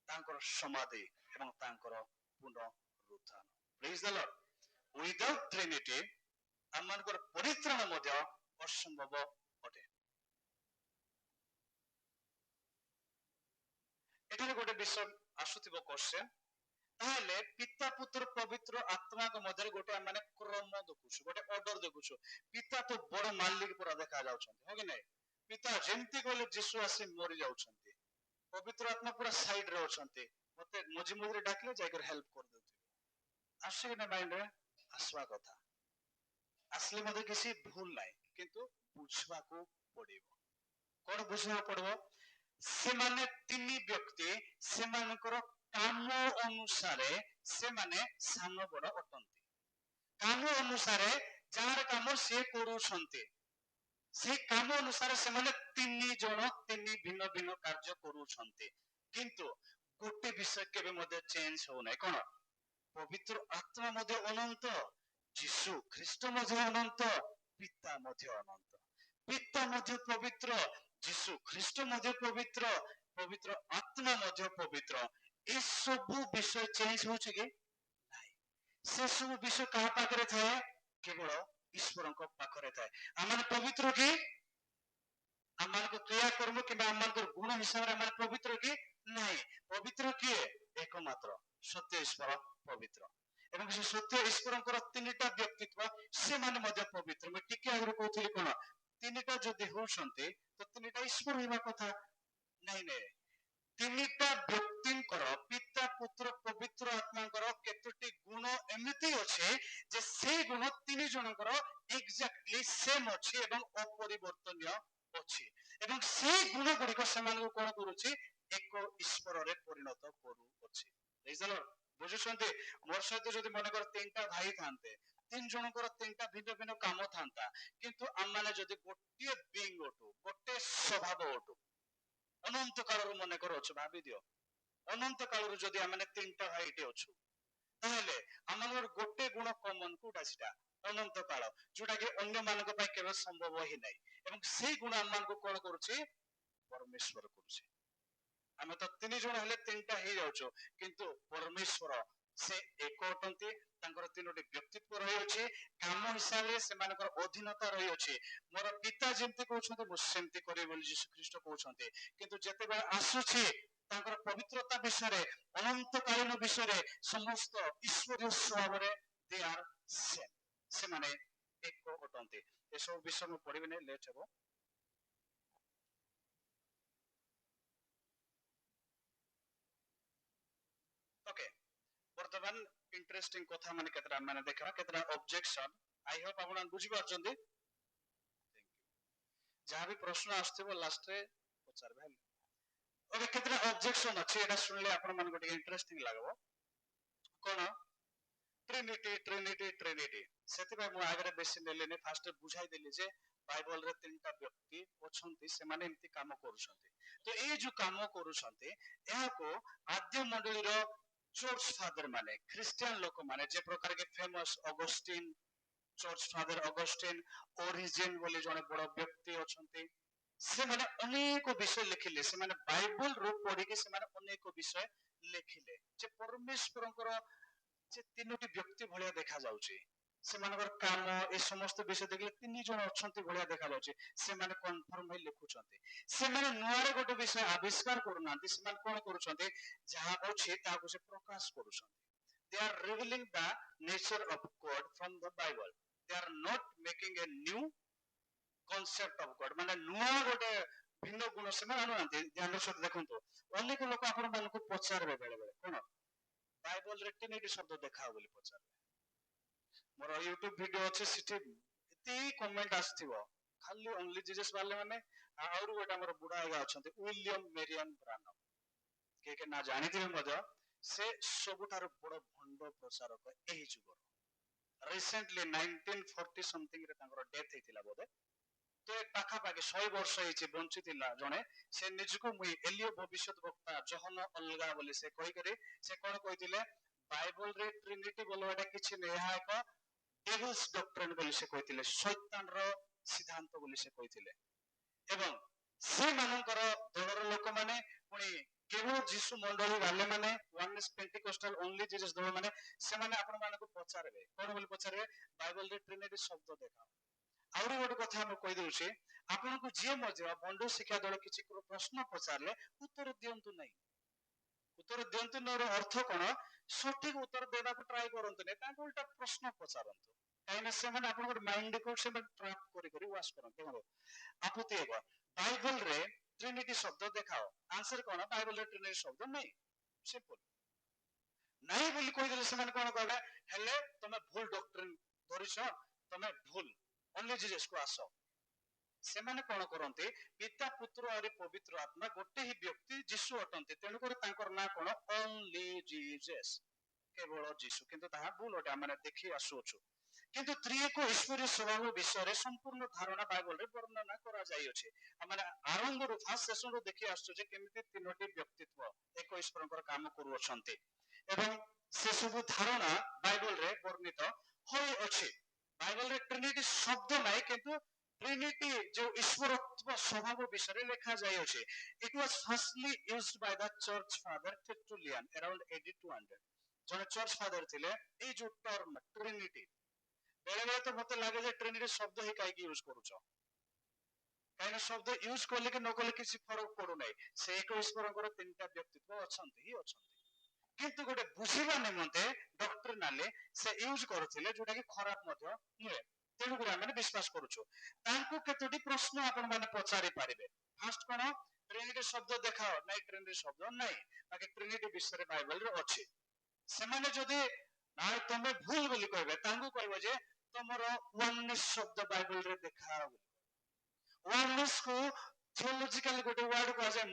A: ତାଙ୍କର ସମାଧି ଏବଂ ତାଙ୍କର ପୁନରୁତ୍ଥାନ। ପ୍ରେଜ୍ ଦ ଲର୍ଡ। ୱିଦାଉଟ୍ ଟ୍ରିନିଟି ଆମମାନଙ୍କର ପରିତ୍ରାଣ ମଧ୍ୟ ଅସମ୍ଭବ ଅଟେ। ଏଠାରେ ଗୋଟେ ବିଷୟ ଆସୁଥିବ, କୋଶ୍ଚେନ, ତାହେଲେ ପିତା ପୁତ୍ର ପବିତ୍ର ଆତ୍ମାଙ୍କ ମଧ୍ୟରେ ଗୋଟେ ଆମେ କ୍ରମ ଦେଖୁଛୁ, ଗୋଟେ ଅର୍ଡର ଦେଖୁଛୁ। ପିତା ତ ବଡ ମାଲିକ ପୁରା ଦେଖା ଯାଉଛନ୍ତି, ହଁ କି ନାଇଁ? ପିତା ଯେମିତି କହିଲେ ଯୀଶୁ ଆସି ମରି ଯାଉଛନ୍ତି, ପବିତ୍ର ଆତ୍ମା ପୁରା ସାଇଡ ରେ ଅଛନ୍ତି, ମତେ ମଝି ମଝିରେ ଡାକିଲେ ଯାଇକରି ହେଲ୍ପ କରିଦଉଥିବେ। ଆସୁଛି ନା ମାଇଣ୍ଡରେ? ଆସିବା କଥା। ଆସିଲେ ମଧ୍ୟ କିଛି ଭୁଲ ନାହିଁ, କିନ୍ତୁ ବୁଝିବାକୁ ପଡିବ। କଣ ବୁଝିବାକୁ ପଡିବ? ସେମାନେ ତିନି ବ୍ୟକ୍ତି, ସେମାନଙ୍କର କାମ ଅନୁସାରେ ସେମାନେ ସାନ ବଡ ଅଟନ୍ତି। କାମ ଅନୁସାରେ ଯାହାର କାମ ସିଏ କରୁଛନ୍ତି, ସେଇ କାମ ଅନୁସାରେ ସେମାନେ ତିନି ଜଣ ତିନି ଭିନ୍ନ ଭିନ୍ନ କାର୍ଯ୍ୟ କରୁଛନ୍ତି। କିନ୍ତୁ ଗୋଟେ ବିଷୟ କେବେ ମଧ୍ୟ ଚେଞ୍ଜ ହଉନାହିଁ, କଣ? ପବିତ୍ର ଆତ୍ମା ମଧ୍ୟ ଅନନ୍ତ, ଯୀଶୁ ଖ୍ରୀଷ୍ଟ ମଧ୍ୟ ଅନନ୍ତ, ପିତା ମଧ୍ୟ ଅନନ୍ତ। ପିତା ମଧ୍ୟ ପବିତ୍ର, ଯୀଶୁ ଖ୍ରୀଷ୍ଟ ମଧ୍ୟ ପବିତ୍ର, ପବିତ୍ର ଆତ୍ମା ମଧ୍ୟ ପବିତ୍ର। ଏସବୁ ବିଷୟ ଚେଞ୍ଜ ହଉଛି କି? ନାହିଁ। ସେ ସବୁ ବିଷୟ କାହା ପାଖରେ ଥାଏ? କେବଳ ଈଶ୍ୱରଙ୍କ ପାଖରେ ଥାଏ। ଆମେ ପବିତ୍ର କି? ଆମମାନଙ୍କ କ୍ରିୟାକର୍ମ କିମ୍ବା ଆମମାନଙ୍କର ଗୁଣ ହିସାବରେ ଆମେ ପବିତ୍ର କି? ନାହିଁ। ପବିତ୍ର କିଏ? ଏକମାତ୍ର ସତ୍ୟ ଈଶ୍ୱର ପବିତ୍ର। ଏବଂ ସେ ସତ୍ୟ ଈଶ୍ୱରଙ୍କର ତିନିଟା ବ୍ୟକ୍ତିତ୍ବ, ସେମାନେ ମଧ୍ୟ ପବିତ୍ର। ମୁଁ ଟିକେ ଆଗରୁ କହୁଥିଲି କଣ? ତିନିଟା ଯଦି ହଉଛନ୍ତି ତ ତିନିଟା ଈଶ୍ୱର ହେବା କଥା। ନାଇଁ ନାଇଁ, ତିନିଟା ବ୍ୟକ୍ତିଙ୍କର, ପିତା ପୁତ୍ର ପବିତ୍ର ଆତ୍ମାଙ୍କର କେତୋଟି ଗୁଣ ଏମିତି ଅଛି ଯେ ସେଇ ଗୁଣ ତିନି ଜଣଙ୍କର ଏକ୍ସାକ୍ଟଲି ସେମ ଅଛି ଏବଂ ଅପରିବର୍ତ୍ତନୀୟ ଅଛି। ଏବଂ ସେଇ ଗୁଣ ଗୁଡିକ ସେମାନଙ୍କୁ କଣ କରୁଛି? ଏକ ଈଶ୍ୱରରେ ପରିଣତ କରୁଅଛି। ବୁଝୁଛନ୍ତି? ମୋର ସହିତ ଯଦି ମନେକର ତିନିଟା ଭାଇ ଥାନ୍ତେ, ତିନି ଜଣଙ୍କର ତିନିଟା ଭିନ୍ନ ଭିନ୍ନ କାମ ଥାନ୍ତା, କିନ୍ତୁ ଆମମାନେ ଯଦି ଗୋଟିଏ ବିଙ୍ଗ ଅଟୁ, ଗୋଟେ ସ୍ୱଭାବ ଅଟୁ, ଅନନ୍ତ କାଳରୁ ମନେକର ଅଛୁ, ଭାବି ଦିଅ ଅନନ୍ତ କାଳରୁ ଯଦି ଆମେ ତିନିଟା ଭାଇଟେ ଅଛୁ, ତାହେଲେ ଆମର ଗୋଟେ ଗୁଣ କମନ, କୋଉଟା ସେଟା? ଅନନ୍ତ କାଳ, ଯୋଉଟା କି ଅନ୍ୟ ମାନଙ୍କ ପାଇଁ କେବେ ସମ୍ଭବ ହିଁ ନାହିଁ। ଏବଂ ସେଇ ଗୁଣ ଆମମାନଙ୍କୁ କଣ କରୁଛି? ପରମେଶ୍ୱର କରୁଛି। ଆମେ ତ ତିନି ଜଣ ହେଲେ ତିନିଟା ହେଇଯାଉଛୁ, କିନ୍ତୁ ପରମେଶ୍ୱର ସେ ଏକ ଅଟନ୍ତି, ତାଙ୍କର ତିନୋଟି ବ୍ୟକ୍ତିତ୍ବ ରହିଅଛି, କାମ ହିସାବରେ ସେମାନଙ୍କର ଅଧୀନତା ରହିଅଛି। ମୋର ପିତା ଯେମିତି କହୁଛନ୍ତି ମୁଁ ସେମିତି କରିବି ବୋଲି ଯୀଶୁ ଖ୍ରୀଷ୍ଟ କହୁଛନ୍ତି। କିନ୍ତୁ ଯେତେବେଳେ ଆସୁଛି ତାଙ୍କର ପବିତ୍ରତା ବିଷୟରେ, ଅନନ୍ତକାଳୀନ ବିଷୟରେ, ସମସ୍ତ ଈଶ୍ୱରୀୟ ସ୍ୱଭାବରେ they are same, ସେମାନେ ଏକ ଅଟନ୍ତି। ଏସବୁ ବିଷୟ ମୁଁ ପଢିବିନି, ଲେଟ୍ ହେବ। ଓକେ, ବର୍ତ୍ତମାନ ଇଣ୍ଟରେଷ୍ଟିଂ କଥା ମାନେ କେତେଟା ମାନେ ଦେଖିବା, କେତେଟା ଅବଜେକ୍ସନ। ଆଇ ହୋପ ଆପଣ ବୁଝିପାରୁଛନ୍ତି। ଯାହା ବି ପ୍ରଶ୍ନ ଆସୁଥିବ ଲାଷ୍ଟରେ ପଚାରିବେ ହେଲା। ଓକେ, କେତେଟା ଅବଜେକ୍ସନ ଅଛି, ଏଟା ଶୁଣିଲେ ଆପଣ ମାନଙ୍କୁ ଟିକେ ଇଣ୍ଟରେଷ୍ଟିଂ ଲାଗିବ। କଣ? Trinity Trinity Trinity. ସେଥିପାଇଁ ମୁଁ ଆଗରେ ବେଶୀ ନେଲିନି, ଫାଷ୍ଟ ବୁଝାଇ ଦେଲି ଯେ ବାଇବଲରେ ତିନିଟା ବ୍ୟକ୍ତି ଅଛନ୍ତି, ସେମାନେ ଏମିତି କାମ କରୁଛନ୍ତି। ତ ଏଇ ଯୋଉ କାମ କରୁଛନ୍ତି, ଏହାକୁ ଆଦ୍ୟ ମଣ୍ଡଳୀର ଚର୍ଚ୍ଚ ଫାଦର ମାନେ, ଖ୍ରୀଷ୍ଟିଆନ ଲୋକମାନେ, ଯେ ପ୍ରକାର କି famous Augustine, church father Augustine, Origin ବୋଲି ଜଣେ ବଡ ବ୍ୟକ୍ତି ଅଛନ୍ତି, ସେମାନେ ଅନେକ ବିଷୟ ଲେଖିଲେ। ସେମାନେ ବାଇବଲରୁ ପଢିକି ସେମାନେ ଅନେକ ବିଷୟ ଲେଖିଲେ ଯେ ପରମେଶ୍ୱରଙ୍କର ଯେ ତିନୋଟି ବ୍ୟକ୍ତି ଭଳିଆ ଦେଖା ଯାଉଛି, ସେମାନଙ୍କର କାମ, ଏ ସମସ୍ତ ବିଷୟ ଦେଖିଲେ ତିନି ଜଣ ଅଛନ୍ତି ଭଳିଆ ଦେଖା ଯାଉଛି। ସେମାନେ କନଫର୍ମ ହେଇ ଲେଖୁଛନ୍ତି। ସେମାନେ ନୂଆରେ ଗୋଟେ ବିଷୟ ଆବିଷ୍କାର କରୁନାହାନ୍ତି, ସେମାନେ କଣ କରୁଛନ୍ତି? ଯାହା ଅଛି ତାହାକୁ ସେ ପ୍ରକାଶ କରୁଛନ୍ତି। They are revealing the nature of God from the Bible. They are not making a new concept of God, ମାନେ ନୂଆ ଗୋଟେ ଭିନ୍ନ ଗୁଣ ସେମାନେ ଆଣୁନାହାନ୍ତି। ଧ୍ୟାନର ସହିତ ଦେଖନ୍ତୁ, ଅନେକ ଲୋକ ଆପଣ ମାନଙ୍କୁ ପଚାରିବେ ବେଳେ ବେଳେ କଣ ବାଇବଲରେ ତିନିଟି ଶବ୍ଦ ଦେଖାଅ ବୋଲି ପଚାରିବେ। ମୋର ୟୁଟ୍ୟୁବ ଭିଡିଓ ଅଛି, ସେଠି ଏତେ କମେଣ୍ଟ ଆସିଥିବ, ଖାଲି ଓନ୍ଲି ଜିଜସ୍ ବାଲେ ମାନେ। ଆହୁରି ଗୋଟେ ଆମର ବୁଢା ଆଜ୍ଞା ଅଛନ୍ତି, ୱିଲିୟମ ମେରିୟନ ବ୍ରାନମ, କିଏ କିଏ ନା ଜାଣିଥିବେ ମଧ୍ୟ, ସେ ସବୁଠାରୁ ବଡ ଭଣ୍ଡ ପ୍ରଚାରକ ଏହି ଯୁଗର। ରିସେଣ୍ଟଲି 1940 ସମଥିଙ୍ଗ ରେ ତାଙ୍କର ଡେଥ ହେଇଥିଲା ବୋଧେ। ତ ଏ ପାଖାପାଖି 100 ବର୍ଷ ହେଇଛି ବଞ୍ଚିଥିଲା ଜଣେ। ସେ ନିଜକୁ ମୁଁ ଏଲିଓ ଭବିଷ୍ୟତ ବକ୍ତା ଜହନ ଅଲଗା ବୋଲି ସେ କହିକରି ସେ କଣ କହିଥିଲେ? ବାଇବଲରେ ଟ୍ରିନିଟି ବୋଲବାଟା କିଛି ନୁହେଁ, ଏହା ଏକ ଡେଭିଲ୍ସ ଡକ୍ଟ୍ରିନ୍ ବୋଲି ସେ କହିଥିଲେ, ଶୈତାନର ସିଦ୍ଧାନ୍ତ ବୋଲି ସେ କହିଥିଲେ। ଏବଂ ସେମାନଙ୍କର ଦଳର ଲୋକମାନେ ପୁଣି କେବଳ ଯୀଶୁ ମଣ୍ଡଳୀ ବାଲେ ମାନେ, ୱାନେସ ପେଣ୍ଟିକୋଷ୍ଟାଲ ଓନ୍ଲି ଜିସସ୍ ଦଳ ମାନେ, ସେମାନେ ଆପଣ ମାନଙ୍କୁ ପଚାରିବେ କଣ ବୋଲି ପଚାରିବେ? ବାଇବଲରେ ଟ୍ରିନିଟି ଶବ୍ଦ ଦେଖାଅ। ଆହୁରି ଗୋଟେ କଥା ମୁଁ କହିଦଉଛି, ଆପଣଙ୍କୁ ଯିଏ ମଧ୍ୟ ବଣ୍ଡ ଶିକ୍ଷା ଦଳ କିଛି ପ୍ରଶ୍ନ ପଚାରିଲେ ଉତ୍ତର ଦିଅନ୍ତୁ ନାହିଁ। उत्तर दियंतु नर अर्थ कोन सठिक उत्तर देबाक ट्राई करंतु ताको उल्टा प्रश्न पचारंतु काइना से माने आपन माइंड को से ट्रैप करी वाश करंतु देखो आपत्ति एगो बाइबल रे ट्रिनिटी शब्द देखाओ आंसर कोन बाइबल रे ट्रिनिटी शब्द नै सिंपल नै बोली कहि देले से माने कोन कहबे हेले तमे भूल डॉक्ट्रिन धरिछ तमे भूल ओनली जीसस को आसो से माने कोन करंती पिता पुत्र और पवित्र आत्मा गोटे ही व्यक्ति यीशु अटंती तेनु कर तांकर ना कोन ओनली जीसस केवल यीशु किंतु ताहा भूल ओटा माने देखि आसुछु किंतु त्रिएक ईश्वरीय स्वभाव विषय रे संपूर्ण धारणा बाइबल रे वर्णना करा जाई अछि माने आरंभ रु फास्ट सेशन रु देखि आसु जे केमिति तीनोटी व्यक्तित्व एक ईश्वरकर काम करू अछंती एवं से सब धारणा बाइबल रे वर्णित होई अछि बाइबल रे ट्रिनिटी शब्द नै किंतु ट्रिनिटी जो ईश्वरत्व स्वभाव विषय रे लिखा जाई अछि it was firstly used by the church father Tertullian around AD 200 जने चर्च फादर थिले ए जो टर्म ट्रिनिटी बेले बेले तो मते लागे जे ट्रिनिटी शब्द ही काई की यूज करूछो काइना शब्द यूज करले कि न करले किसी फरक पड़ो नै से एक ईश्वरकर तीनटा व्यक्तित्व अछंती ही अछंती किंतु गोटे बुझिबा निमंते डॉक्ट्रिनाली से यूज करथिले जोटा कि खराब मध्य नुहे तेणु गुरा माने विश्वास करूछु तांको केतोटी प्रश्न आपण माने पचारि पारिबे फर्स्ट कोन ट्रिनिटी शब्द देखाओ नै ट्रिनिटी शब्द नै बाकी ट्रिनिटी विषय बाइबल रे अछि से माने जदी ना तमे भूल बोली कहबे तांको कहबो जे तमरो वननेस शब्द बाइबल रे देखाओ वननेस को थियोलॉजिकली गोटे वर्ड को जाय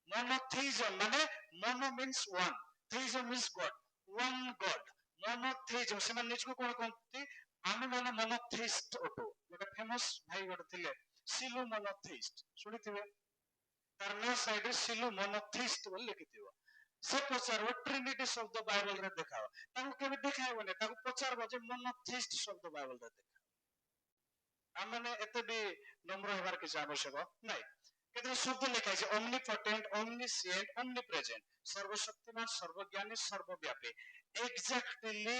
A: मोनोथेइज्म माने mono means one थेइज्म means God one God monotheism से माने निजको कोन कहंती आमे माने मोनोथेइस्ट ओटो गोटे फेमस भाई गोटे थिले सिलु मोनोथेइस्ट सुनिथिबे तार ना साइड रे सिलु मोनोथेइस्ट बोल लिखिथिबो से पचार ट्रिनिटी शब्द बाइबल रे देखाओ ताको केबे देखाइबो ने ताको पचार बजे मोनोथेइस्ट शब्द बाइबल रे देखाओ आमने एते भी नम्र हेबार किछ आवश्यक नै केते शब्द लिखा है ओमनीपोटेंट ओमनीसिएंट ओमनीप्रेजेंट सर्वशक्तिमान सर्वज्ञानी सर्वव्यापी एक्जेक्टली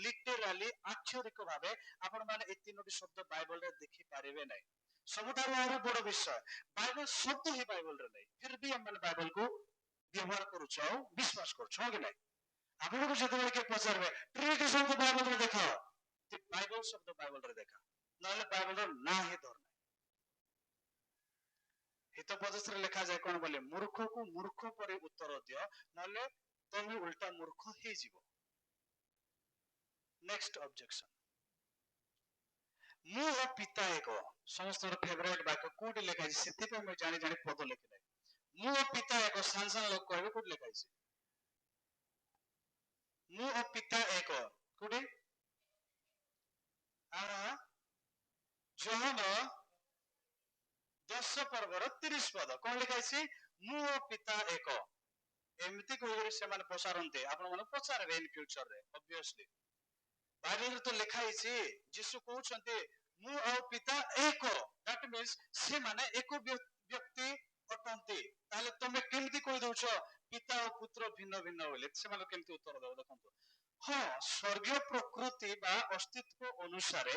A: लिटरली आक्षरिक भाबे आपण माने ए तीनोटी शब्द बाइबल रे देखि पारिबे नै सबुठारु और बड़ विषय बाइबल शब्द ही बाइबल रे नै फिर भी हम बाइबल को व्यवहार करूछौ विश्वास करछौ कि नै आपण को जते के पचारबे ट्रिनिटी शब्द बाइबल रे देखाओ ते बाइबल शब्द बाइबल रे देखा नले बाइबल रे ना ही धर हितोपदेश लिखा जाए कौन बोले मूर्ख को मूर्ख पर उत्तर दियो नले तमे उल्टा मूर्ख ही जीवो नेक्स्ट ऑब्जेक्शन मु और पिता एको समस्त फेवरेट वाक्य कोड लिखा है सेति पे मैं जानि जानि पद लिखि नै मु और पिता एको सांसान लोग कहबे कोड लिखा है मु और पिता एको कोडी आरा जोहन 10 पर्वर 30 पद कोन लिखा है मु और पिता एको एमती कोइ से माने पसारंते आपण माने पचारबे इन फ्यूचर रे ऑब्वियसली बाइबल तो लिखा है यीशु कहउछन्ते मु और पिता एको दैट मींस से माने एको व्यक्ति अटंते ताले तमे केमती कहि दउछो पिता और पुत्र भिन्न भिन्न होले से माने केमती उत्तर दउ देखंतो हां स्वर्गीय प्रकृति बा अस्तित्व अनुसार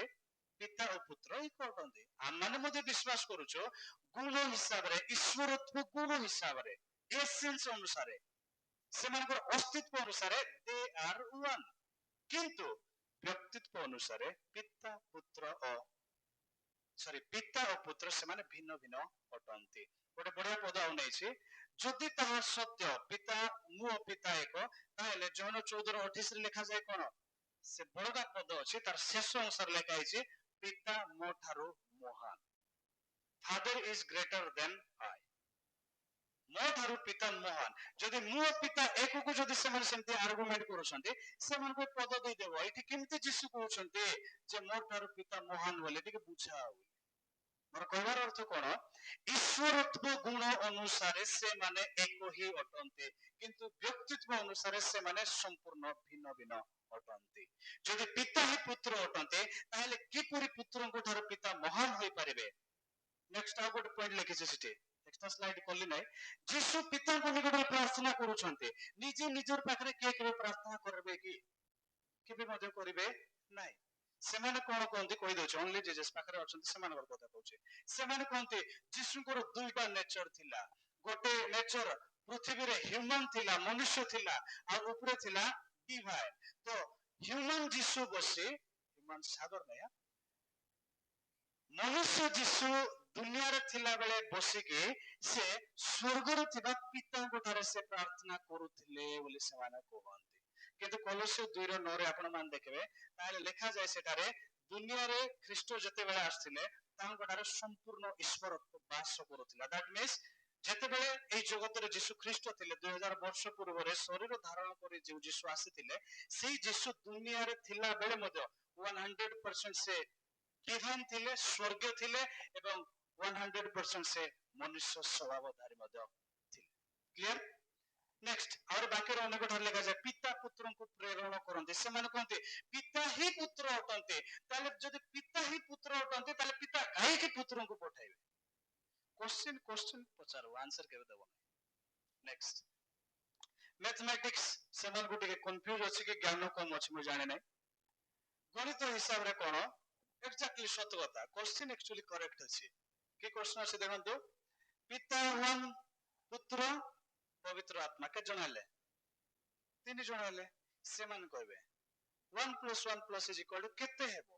A: पिता और पुत्र एक अटंते हम माने मध्ये विश्वास करूछो गुण हिसाब रे ईश्वरत्व गुण हिसाब रे एसेंस अनुसार सेमानकर अस्तित्व अनुसार दे आर वन किंतु व्यक्तित्व अनुसार पिता पुत्र और पुत्र से माने भिन्न भिन्न अटंती गोटे बढ़िया पद आउ नै छी जदि ताहा सत्य पिता मु पिता एक ताहेले जन 14:28 रे लिखा जाय कोन से बड़का पद अछि तार शेष अनुसार लिखा है पिता मो ठारो महान father is greater than I मो ठारो पिता महान जदि मु पिता एक को जदि समान सेमते आर्गुमेंट करूछन्ते समान को पद दे देबो एठी केमते यीशु कहउछन्ते जे मो ठारो पिता महान बोले टिके बुझा मोर कहबार अर्थ कोन ईश्वरत्व गुण अनुसार से माने एक ही अटंते किंतु व्यक्तित्व अनुसार से माने संपूर्ण भिन्न भिन्न अटंते जदि पिता ही पुत्र अटंते ताहले कि परि पुत्र को ठारो पिता महान होई परिबे नेक्स्ट आ गुड पॉइंट लिखिसे सिटी नेक्स्ट स्लाइड करली नै यीशु पिता को निकट प्रार्थना करूछन्ते निजे निजर पाखरे के प्रार्थना करबे कि केबे मध्य करिवे नै सेमाने कोन कोनती कहि दउछ ओनली जीसस पाखरे अछन्ते सेमानकर कथा कहउछे सेमाने कोनते यीशुकर दुईटा नेचर थिला गोटे नेचर ପୃଥିବୀରେ ହ୍ୟୁମାନ ଥିଲା, ମନୁଷ୍ୟ ଥିଲା, ଆଉ ଉପରେ ଥିଲା ଡିଭାଇନ। ତ ହ୍ୟୁମାନ ଯୀଶୁ ବସି, ହ୍ୟୁମାନ ସାଗର ନାଇଁ, ମନୁଷ୍ୟ ଯୀଶୁ ଦୁନିଆରେ ଥିଲା ବେଳେ ବସିକି ସେ ସ୍ୱର୍ଗରେ ଥିବା ପିତାଙ୍କ ଠାରେ ସେ ପ୍ରାର୍ଥନା କରୁଥିଲେ ବୋଲି ସେମାନେ କୁହନ୍ତି। କିନ୍ତୁ କଲୋସ୍ୟ 2:9 ଆପଣ ମାନେ ଦେଖିବେ, ତାହେଲେ ଲେଖାଯାଏ ସେଠାରେ ଦୁନିଆରେ ଖ୍ରୀଷ୍ଟ ଯେତେବେଳେ ଆସିଥିଲେ ତାଙ୍କ ଠାରେ ସମ୍ପୂର୍ଣ୍ଣ ଈଶ୍ୱରତ୍ୱ ବାସ କରୁଥିଲା। ଦ୍ୟାଟ୍ ମିନ୍ସ ଯେତେବେଳେ ଏଇ ଜଗତରେ ଯୀଶୁ ଖ୍ରୀଷ୍ଟ ଥିଲେ 2000 ବର୍ଷ ପୂର୍ବରେ ଶରୀର ଧାରଣ କରି ଯେଉଁ ଯୀଶୁ ଆସିଥିଲେ, ସେଇ ଯୀଶୁ ଦୁନିଆରେ ଥିଲା ବେଳେ ମଧ୍ୟ 100% ସେ ଡିଭାଇନ ଥିଲେ, ସ୍ୱର୍ଗ ଥିଲେ ଏବଂ 100% ସେ ମନୁଷ୍ୟ ସ୍ୱଭାବଧାରୀ ମଧ୍ୟ ଥିଲେ। କ୍ଲିୟର? ନେକ୍ସଟ ଆହୁରି ବାକ୍ୟରେ ଅନେକ ଠାରେ ଲେଖାଯାଏ ପିତା ପୁତ୍ରଙ୍କୁ ପ୍ରେରଣ କରନ୍ତି। ସେମାନେ କହନ୍ତି ପିତା ହିଁ ପୁତ୍ର ଅଟନ୍ତି। ତାହେଲେ ଯଦି ପିତା ହିଁ ପୁତ୍ର ଅଟନ୍ତି ତାହେଲେ ପିତା କାହିଁକି ପୁତ୍ରଙ୍କୁ ପଠାଇବେ? କ୍ୱେଶ୍ଚିନ୍ ପଚାରିବ, ଆନ୍ସର କେବେ ଦେବ ନାହିଁ। ନେକ୍ସଟ ମ୍ୟାଥମେଟିକ୍ସ ସେମାନଙ୍କୁ ଟିକେ କନଫ୍ୟୁଜ ଅଛି କି ଜ୍ଞାନ କମ ଅଛି ମୁଁ ଜାଣେ ନାହିଁ। ଗଣିତ ହିସାବରେ କଣ ଏକ୍ଜାକ୍ଟଲି ସତ କଥା, କ୍ୱେଶ୍ଚିନ୍ ଆକ୍ଚୁଆଲି କରେକ୍ଟ ଅଛି। କି କ୍ୱେଶ୍ଚିନ୍ ଅଛି ଦେଖନ୍ତୁ, ପିତା ୱାନ, ପୁତ୍ର ପବିତ୍ର ଆତ୍ମା କେତେ ଜଣ ହେଲେ? 3 ଜଣ ହେଲେ। ସେମାନେ କହିବେ 1 + 1 = କେତେ ହେବ?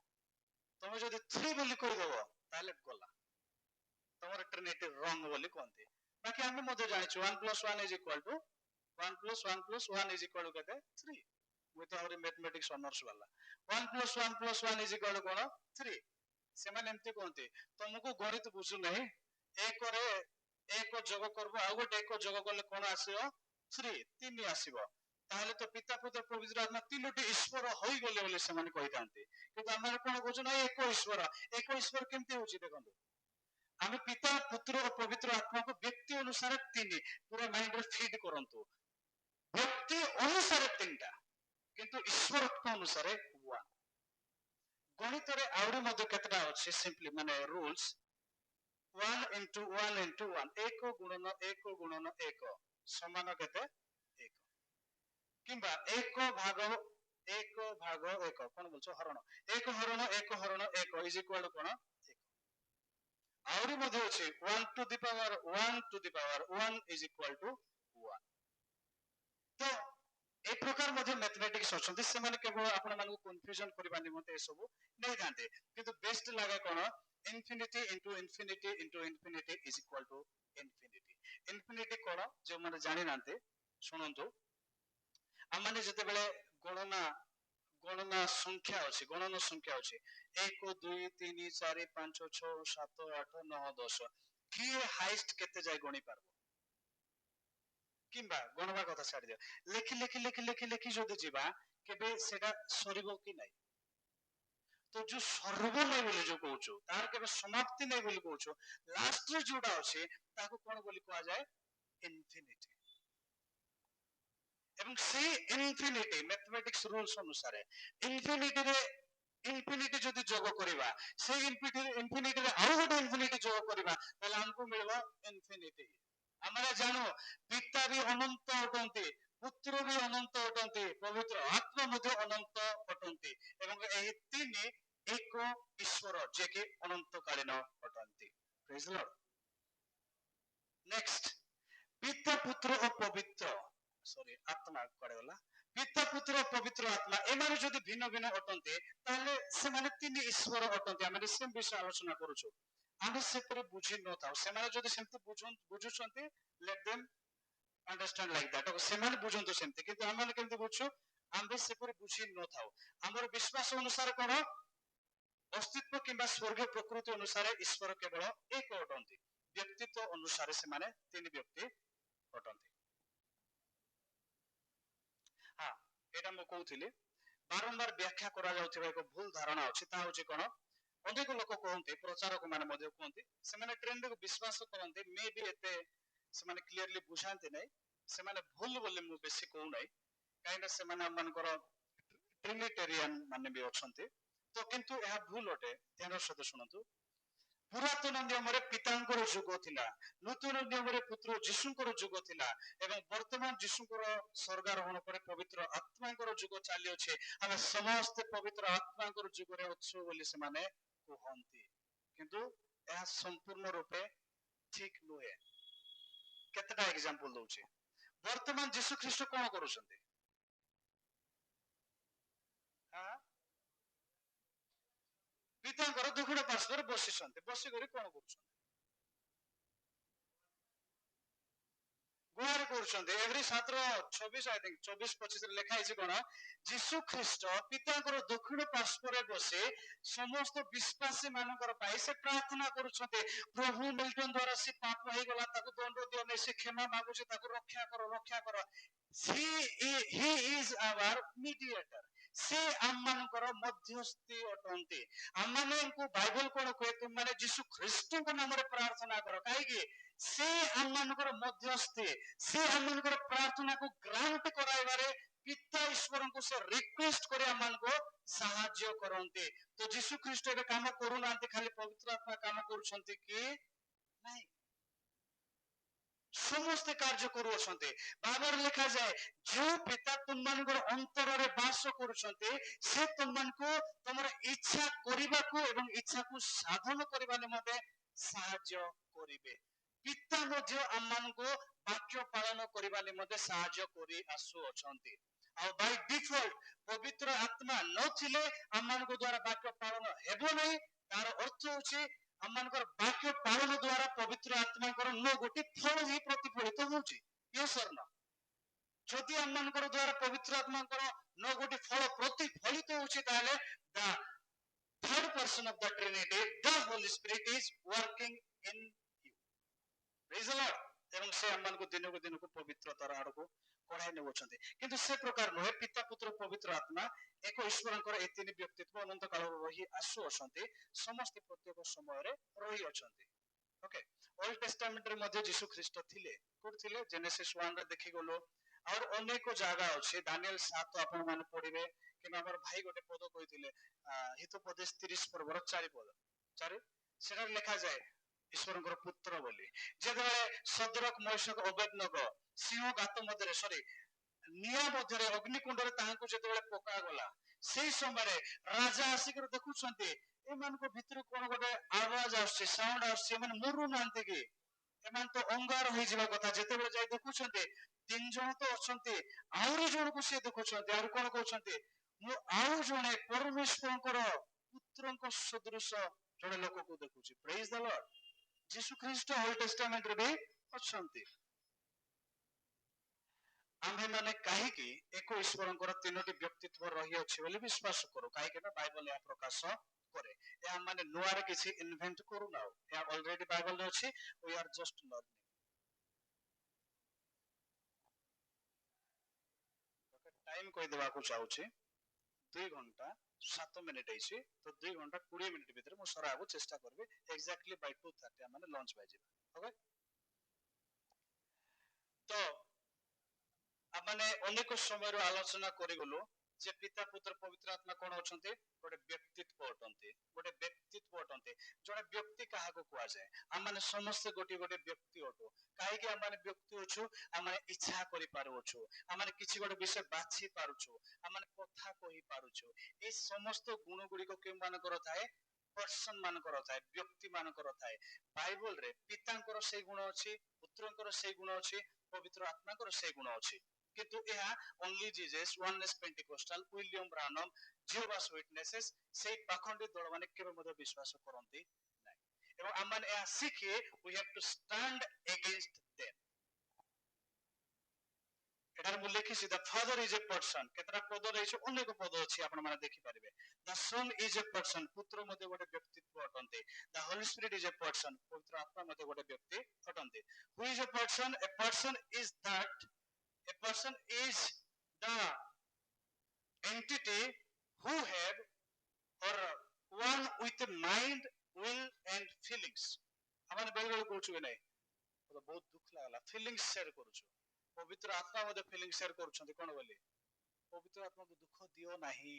A: ତମେ ଯଦି 3 ବୋଲି କହିଦବ ତାହେଲେ ଗଲା, ତମର ଟ୍ରିନିଟି ରଙ୍ଗ ବୋଲି କୁହନ୍ତି। ବାକି ଆମେ ମଧ୍ୟ ଜାଣିଛୁ 1 + 1 = 1 + 1 + 1 = କେତେ? 3। ମୁଁ ତ ଆହୁରି ମ୍ୟାଥମେଟିକ୍ସ ଅନର୍ସ ବାଲା। 1 + 1 + 1 = କଣ? 3। ସେମାନେ ଏମିତି କୁହନ୍ତି ତମକୁ ଗଣିତ ବୁଝୁନାହିଁ, 1ରେ 1 ଯୋଗ କରିବ ଆଉ ଗୋଟେ 1 ଯୋଗ କଲେ କଣ ଆସିବ? 3 ଆସିବ। ତାହେଲେ ତ ପିତା ପୁତ୍ର ପବିତ୍ର ଆତ୍ମା ତିନୋଟି ଈଶ୍ୱର ହୋଇଗଲେ ବୋଲି ସେମାନେ କହିଥାନ୍ତି। କିନ୍ତୁ ଆମେ କଣ କହୁଛୁ ନା ଏକ ଈଶ୍ୱର। ଏକ ଈଶ୍ୱର କେମିତି ହଉଛି ଦେଖନ୍ତୁ, ଆମେ ପିତା ପୁତ୍ର ଓ ପବିତ୍ର ଆତ୍ମାକୁ ବ୍ୟକ୍ତି ଅନୁସାରେ 3, ପୁରା ମାଇଣ୍ଡରେ ଫିଟ୍ କରନ୍ତୁ। ବ୍ୟକ୍ତି ଅନୁସାରେ 3ଟା କିନ୍ତୁ ଈଶ୍ୱରତ୍ଵ ଅନୁସାରେ 1। ଗଣିତରେ ଆହୁରି ମଧ୍ୟ କେତେଟା ଅଛି ସିମ୍ପଲି ମାନେ ରୁଲ୍ସ। 1 × 1 × 1, 1 ଗୁଣନ 1 ଗୁଣନ 1 ସମାନ କେତେ? 1। କିମ୍ବା 1 ଭାଗ 1 କଣ ବୋଲଛ ହରଣ, 1 ହରଣ 1 ହରଣ 1 = କଣ? 1। ଆହୁରି ମଧ୍ୟ ଅଛି 1 to the power 1 to the power 1 = 1। ତ ଏ ପ୍ରକାର ମଧ୍ୟ ମ୍ୟାଥମେଟିକ୍ସ ଅଛନ୍ତି, ସେମାନେ କେବଳ ଆପଣ ମାନଙ୍କୁ କନଫ୍ୟୁଜନ କରିବା ନିମନ୍ତେ ଏସବୁ ନେଇଥାନ୍ତି। କିନ୍ତୁ ବେଷ୍ଟ ଲାଗେ କଣ? Infinity into infinity into infinity = infinity. Infinity କଣ ଯେଉଁମାନେ ଜାଣିନାହାନ୍ତି ଶୁଣନ୍ତୁ, ଆମମାନେ ଯେତେବେଳେ ଗଣନା ସଂଖ୍ୟା ଅଛି, ଗଣନ ସଂଖ୍ୟା ଅଛି 1 2 3 4 5 6 7 8 9 10, କିଏ ହାଇଷ୍ଟ କେତେ ଯାଏ ଗଣି ପାରିବ? କିମ୍ବା ଗଣବା କଥା ଛାଡିଦିଅ, ଲେଖି ଲେଖି ଲେଖି ଲେଖି ଲେଖି ଯଦି ଯିବା କେବେ ସେଟା ସରିବ କି ନାହିଁ? ତ ଯୋଉ ସର୍ବ ନାହିଁ ବୋଲି ଯୋଉ କହୁଛୁ, ତାର କେବେ ସମାପ୍ତି ନାହିଁ ବୋଲି କହୁଛୁ, ଲାଷ୍ଟରେ ଯୋଉଟା ଅଛି ତାକୁ କଣ ବୋଲି କୁହାଯାଏ? ଇନଫିନିଟି। ଏବଂ ସେଇ ଇନଫିନିଟି ମ୍ୟାଥମେଟିକ୍ସ ରୁଲ୍ସ ଅନୁସାରେ ଇନଫିନିଟି ଯଦି ଯୋଗ କରିବା, ସେଇ ଇନଫିନିଟିରେ ଆଉ ଗୋଟେ ଇନଫିନିଟି ଯୋଗ କରିବା, ତାହେଲେ ଆମକୁ ମିଳିବ ଇନଫିନିଟି। ଆମେ ଜାଣୁ ପିତା ବି ଅନନ୍ତ ଅଟନ୍ତି, ପୁତ୍ର ବି ଅନନ୍ତ ଅଟନ୍ତି, ପବିତ୍ର ଆତ୍ମା ମଧ୍ୟ ଅନନ୍ତ ଅଟନ୍ତି ଏବଂ ଏହି 3 ଏକ ଈଶ୍ୱର ଯିଏକି ଅନନ୍ତକାଳୀନ ଅଟନ୍ତି। ପ୍ରେଜ୍ ଦ ଲର୍ଡ। ନେକ୍ସଟ ପିତା ପୁତ୍ର ଓ ପବିତ୍ର ଆତ୍ମା କୁଆଡେ ଗଲା? ପିତା ପୁତ୍ର ପବିତ୍ର ଆତ୍ମା ଏମାନେ ଯଦି ଭିନ୍ନ ଭିନ୍ନ ଅଟନ୍ତି ତାହେଲେ ସେମାନେ 3 ଈଶ୍ୱର ଅଟନ୍ତି। ଆମେ ସେମ ବିଷୟ ଆଲୋଚନା କରୁଛୁ। ଆମେ ସେପରି ବୁଝି ନଥାଉ, ସେମାନେ ଯଦି ସେମିତି ବୁଝୁଛନ୍ତି let them understand like that, ସେମାନେ ବୁଝନ୍ତୁ ସେମିତି, କିନ୍ତୁ ଆମେ କେମିତି ବୁଝୁଛୁ? ଆମେ ସେପରି ବୁଝି ନଥାଉ। ଆମର ବିଶ୍ୱାସ ଅନୁସାରେ କଣ? ଅସ୍ତିତ୍ୱ କିମ୍ବା ସ୍ୱର୍ଗୀୟ ପ୍ରକୃତି ଅନୁସାରେ ଈଶ୍ୱର କେବଳ ଏକ ଅଟନ୍ତି, ବ୍ୟକ୍ତିତ୍ୱ ଅନୁସାରେ ସେମାନେ 3 ବ୍ୟକ୍ତି ଅଟନ୍ତି। ହଁ, ଏଇଟା ମୁଁ କହୁଥିଲି ବାରମ୍ବାର ବ୍ୟାଖ୍ୟା କରାଯାଉଥିବା ଏକ ଭୁଲ ଧାରଣା ଅଛି, ତାହା ହଉଛି କଣ? ଅନେକ ଲୋକ କୁହନ୍ତି, ପ୍ରଚାରକ ମାନେ ମଧ୍ୟ କୁହନ୍ତି, ସେମାନେ ଟ୍ରେଣ୍ଡକୁ ବିଶ୍ୱାସ କରନ୍ତି, ମେ ବି ଏତେ ସେମାନେ କ୍ଲିୟରଲି ବୁଝାନ୍ତି ନାହିଁ, ସେମାନେ ଭୁଲ ବୋଲି ମୁଁ ବେଶୀ କହୁନାହିଁ, କାହିଁକିନା ସେମାନେ ଆମମାନଙ୍କର ଟ୍ରିନିଟେରିଆନ ମାନେ ବି ଅଛନ୍ତି। ତ କିନ୍ତୁ ଏହା ଭୁଲ ଅଟେ, ଧ୍ୟାନର ସହିତ ଶୁଣନ୍ତୁ। ପୁରାତନ ନିୟମରେ ପିତାଙ୍କର ଯୁଗ ଥିଲା, ନୂତନ ନିୟମରେ ପୁତ୍ର ଯୀଶୁଙ୍କର ଯୁଗ ଥିଲା ଏବଂ ବର୍ତ୍ତମାନ ଯୀଶୁଙ୍କର ସ୍ୱର୍ଗାରୋହଣ ପରେ ପବିତ୍ର ଆତ୍ମାଙ୍କର ଯୁଗ ଚାଲିଅଛି। ଆମେ ସମସ୍ତେ ପବିତ୍ର ଆତ୍ମାଙ୍କର ଯୁଗରେ ଅଛୁ ବୋଲି ସେମାନେ କୁହନ୍ତି, କିନ୍ତୁ ଏହା ସମ୍ପୂର୍ଣ୍ଣ ରୂପେ ଠିକ ନୁହେଁ। କେତେଟା ଏକ୍ସାମ୍ପଲ ଦଉଛି। ବର୍ତ୍ତମାନ ଯୀଶୁ ଖ୍ରୀଷ୍ଟ କଣ କରୁଛନ୍ତି? ପିତାଙ୍କର ଦକ୍ଷିଣ ପାର୍ଶ୍ୱରେ ବସିଛନ୍ତି, ବସିକରି କଣ କରୁଛନ୍ତି? ଗୁହାରି କରୁଛନ୍ତି। ଏଭ୍ରି 7:26 ଆଇ ଥିଙ୍କ 24-25 ଲେଖା ହେଇଛି କଣ, ଯୀଶୁ ଖ୍ରୀଷ୍ଟ ପିତାଙ୍କର ଦକ୍ଷିଣ ପାର୍ଶ୍ୱରେ ବସି ସମସ୍ତ ବିଶ୍ୱାସୀ ମାନଙ୍କର ପାଇଁ ସେ ପ୍ରାର୍ଥନା କରୁଛନ୍ତି। ପ୍ରଭୁ ମିଲ୍ଟନ ଦ୍ୱାରା ସେ ପାପ ହେଇଗଲା, ତାକୁ ଦଣ୍ଡ ଦିଅ ନାହିଁ, ସେ କ୍ଷମା ମାଗୁଛି, ତାକୁ ରକ୍ଷା କର, ରକ୍ଷା କର। he is our mediator, ସେ ଆମମାନଙ୍କର ମଧ୍ୟସ୍ଥି ଅଟନ୍ତି। ଆମମାନଙ୍କୁ ବାଇବଲ କଣ କୁହେ, ତୁମମାନେ ଯୀଶୁ ଖ୍ରୀଷ୍ଟଙ୍କ ନାମରେ ପ୍ରାର୍ଥନା କର। କାହିଁକି? ସେ ଆମମାନଙ୍କର ମଧ୍ୟସ୍ଥି, ସେ ଆମମାନଙ୍କର ପ୍ରାର୍ଥନାକୁ ଗ୍ରାଣ୍ଟ କରାଇବାରେ ପିତା ଈଶ୍ୱରଙ୍କୁ ସେ ରିକ୍ୱେଷ୍ଟ କରି ଆମମାନଙ୍କୁ ସାହାଯ୍ୟ କରନ୍ତି। ତ ଯୀଶୁ ଖ୍ରୀଷ୍ଟ ଏବେ କାମ କରୁନାହାନ୍ତି, ଖାଲି ପବିତ୍ର ଆତ୍ମା କାମ କରୁଛନ୍ତି କି ନାହିଁ? ସମସ୍ତେ କାର୍ଯ୍ୟ କରୁଅଛନ୍ତି। ଭାବରେ ଲେଖାଯାଏ, ଯୋଉ ପିତା ତୁମମାନଙ୍କର ଅନ୍ତରରେ ବାସ କରୁଛନ୍ତି, ସେ ତୁମମାନଙ୍କୁ ତମର ଇଚ୍ଛା କରିବାକୁ ଏବଂ ଇଚ୍ଛାକୁ ସାଧନ କରିବା ନିମନ୍ତେ ସାହାଯ୍ୟ କରିବେ। ପିତା ମଧ୍ୟ ଆମମାନଙ୍କୁ ବାକ୍ୟ ପାଳନ କରିବା ନିମନ୍ତେ ସାହାଯ୍ୟ କରି ଆସୁଅଛନ୍ତି। ଆଉ ବାଇ ଡିଫଲ୍ଟ ପବିତ୍ର ଆତ୍ମା ନଥିଲେ ଆମମାନଙ୍କ ଦ୍ୱାରା ବାକ୍ୟ ପାଳନ ହେବ ନାହିଁ। ତାର ଅର୍ଥ ହଉଛି ଆମମାନଙ୍କର ବାକ୍ୟ ପାଳନ ଦ୍ୱାରା ପବିତ୍ର ଆତ୍ମାଙ୍କର ନ ଗୋଟି ଫଳ ହିଁ ପ୍ରତିଫଳିତ ହଉଛି। ୟେସ୍ ଅର୍ ନୋ? ଯଦି ଆମମାନଙ୍କର ଦ୍ୱାରା ପବିତ୍ର ଆତ୍ମାଙ୍କର ନ ଗୋଟି ଫଳ ପ୍ରତିଫଳିତ ହଉଛି, ତାହେଲେ the third person of the Trinity, the Holy Spirit is working in you. Praise the Lord. ଏବଂ ସେ ଆମମାନଙ୍କୁ ଦିନକୁ ଦିନକୁ ପବିତ୍ରତାର ଆଡକୁ କଢାଇ ନେଉଛନ୍ତି। କିନ୍ତୁ ସେ ପ୍ରକାର ନୁହେଁ। ପିତା ପୁତ୍ର ପବିତ୍ର ଆତ୍ମା ଏକ ଈଶ୍ୱରଙ୍କର ଏ ତିନି ବ୍ୟକ୍ତିତ୍ୱ ଅନନ୍ତ କାଳରୁ ରହି ଆସୁଅଛନ୍ତି, ସମସ୍ତେ ପ୍ରତ୍ୟେକ ସମୟରେ ରହିଅଛନ୍ତି। ଓକେ, ଓଲ୍ଡ ଟେଷ୍ଟାମେଣ୍ଟରେ ମଧ୍ୟ ଯୀଶୁ ଖ୍ରୀଷ୍ଟ ଥିଲେ। କୋଉଠି ଥିଲେ? ଜେନେସିସ୍ 1 ରେ ଦେଖିଗଲୁ। ଆଉ ଅନେକ ଜାଗା ଅଛି। ଦାନିଏଲ 7 ଆପଣ ମାନେ ପଢିବେ, କିମ୍ବା ଆମର ଭାଇ ଗୋଟେ ପଦ କହିଥିଲେ, ହିତୋପଦେଶ 30 ପର୍ବର 4 ପଦ 4, ସେଠାରେ ଲେଖାଯାଏ ଈଶ୍ୱରଙ୍କର ପୁତ୍ର ବୋଲି। ଯେତେବେଳେ ସଦରକ ମୈଶକ ଅବେଦନଗୋ ସିଂହ ଗାତ ମଧ୍ୟରେ, ନିଆଁ ମଧ୍ୟରେ, ଅଗ୍ନିକୁଣ୍ଡରେ ତାହାଙ୍କୁ ଯେତେବେଳେ ପକାଗଲା, ସେଇ ସମୟରେ ରାଜା ଆସିକରି ଦେଖୁଛନ୍ତି ଏମାନଙ୍କ ଭିତରୁ କଣ ଗୋଟେ ଆୱାଜ ଆସୁଛି, ସାଉଣ୍ଡ ଆସୁଛି, ଏମାନେ ମରୁନାହାନ୍ତି କି? ଏମାନେ ତ ଅଙ୍ଗାର ହେଇଯିବା କଥା। ଯେତେବେଳେ ଯାଇ ଦେଖୁଛନ୍ତି 3 ଜଣ ତ ଅଛନ୍ତି, ଆହୁରି ଜଣକୁ ସେ ଦେଖୁଛନ୍ତି। ଆହୁରି କଣ କହୁଛନ୍ତି, ମୁଁ ଆଉ ଜଣେ ପରମେଶ୍ୱରଙ୍କର ପୁତ୍ରଙ୍କ ସଦୃଶ ଜଣେ ଲୋକକୁ ଦେଖୁଛି। ପ୍ରେଜ୍ ଦ ଲର୍ଡ। ଯୀଶୁ ଖ୍ରୀଷ୍ଟ ଓଲ୍ଡ ଟେଷ୍ଟାମେଣ୍ଟରେ ବି ଅଛନ୍ତି। ଆମ୍ଭେମାନେ କାହିଁକି ଏକ ଈଶ୍ୱରଙ୍କର ତିନୋଟି ବ୍ୟକ୍ତିତ୍ୱ ରହିଅଛି ବୋଲି ବିଶ୍ୱାସ କରୁ? କାହିଁକି ନା ବାଇବଲ ଏହା ପ୍ରକାଶ କରେ। ଏହା ମାନେ ନୂଆରେ କିଛି ଇନଭେଣ୍ଟ କରୁନାହୁଁ, ଏହା ଅଲରେଡି ବାଇବଲରେ ଅଛି। we are just learning. Time କହିଦେବାକୁ ଚାହୁଁଛି, 2 ଘଣ୍ଟା 7 ମିନିଟ ହେଇଛି। ତ 2 ଘଣ୍ଟା 20 ମିନିଟ ଭିତରେ ମୁଁ ସରାଇବାକୁ ଚେଷ୍ଟା କରିବି। ଏକ୍ସାକ୍ଟଲି ବାଇ 2:30 ଆମେ ଲଞ୍ଚ ପାଇଯିବା। ଓକେ, ତ ଆମେ ଅନେକ ସମୟରୁ ଆଲୋଚନା କରିଗଲୁ ଯେ ପିତା ପୁତ୍ର ପବିତ୍ର ଆତ୍ମା କଣ ଅଛନ୍ତି? ଗୋଟେ ବ୍ୟକ୍ତିତ୍ୱ ଅଟନ୍ତି। ଗୋଟେ ବ୍ୟକ୍ତିତ୍ୱ ଅଟନ୍ତି। ଜଣେ ବ୍ୟକ୍ତି କାହାକୁ କୁହାଯାଏ? ଆମମାନେ ସମସ୍ତେ ଗୋଟିଏ ଗୋଟେ ବ୍ୟକ୍ତି ଅଟୁ। କାହିଁକି ଆମମାନେ ବ୍ୟକ୍ତି ଅଛୁ? ଆମେ ଇଚ୍ଛା କରିପାରୁଅଛୁ, ଆମେ କିଛି ଗୋଟେ ବିଷୟ ବାଛି ପାରୁଛୁ, ଆମେ କଥା କହିପାରୁଛୁ। এই ସମସ୍ତ ଗୁଣ ଗୁଡିକ କେଉଁମାନଙ୍କର ଥାଏ? ପର୍ସନ ମାନଙ୍କର ଥାଏ, ବ୍ୟକ୍ତି ମାନଙ୍କର ଥାଏ। ବାଇବଲରେ ପିତାଙ୍କର ସେଇ ଗୁଣ ଅଛି, ପୁତ୍ରଙ୍କର ସେଇ ଗୁଣ ଅଛି, ପବିତ୍ର ଆତ୍ମାଙ୍କର ସେଇ ଗୁଣ ଅଛି। କିନ୍ତୁ ଏହା only Jesus, oneness Pentecostal, William Branham, Jehovah's Witnesses, ସେଇ ପାଖଣ୍ଡି ଦଳ ମାନେ କେବେ ମଧ୍ୟ ବିଶ୍ୱାସ କରନ୍ତି ନାହିଁ। ଏବଂ ଆମମାନେ ଏହା ଶିଖି we have to stand against them. ଏଠାରେ ମୁଁ ଲେଖିଛି the father is a person। କେତେଟା ପଦ ରହିଛି? ଅନେକ ପଦ ଅଛି, ଆପଣ ମାନେ ଦେଖିପାରିବେ। the son is a person, ପୁତ୍ର ମଧ୍ୟ ଗୋଟେ ବ୍ୟକ୍ତିତ୍ୱ ଅଟନ୍ତି। the holy spirit is a person, ପବିତ୍ର ଆତ୍ମା ମଧ୍ୟ ଗୋଟେ ବ୍ୟକ୍ତି ଅଟନ୍ତି। who is a person? a person is that, a person is the entity who have or one with a mind, will and feelings। ଆମେ ବେଳେବେଳେ କହୁଛୁ କି ନାହିଁ, ବହୁତ ଦୁଃଖ ଲାଗିଲା, ଫିଲିଂସ ସେୟାର କରୁଛୁ। ପବିତ୍ର ଆତ୍ମା ମଧ୍ୟ ଫିଲିଂସ ସେୟାର କରୁଛନ୍ତି। କଣ ବୋଲି? ପବିତ୍ର ଆତ୍ମାକୁ ଦୁଃଖ ଦିଅ ନାହିଁ।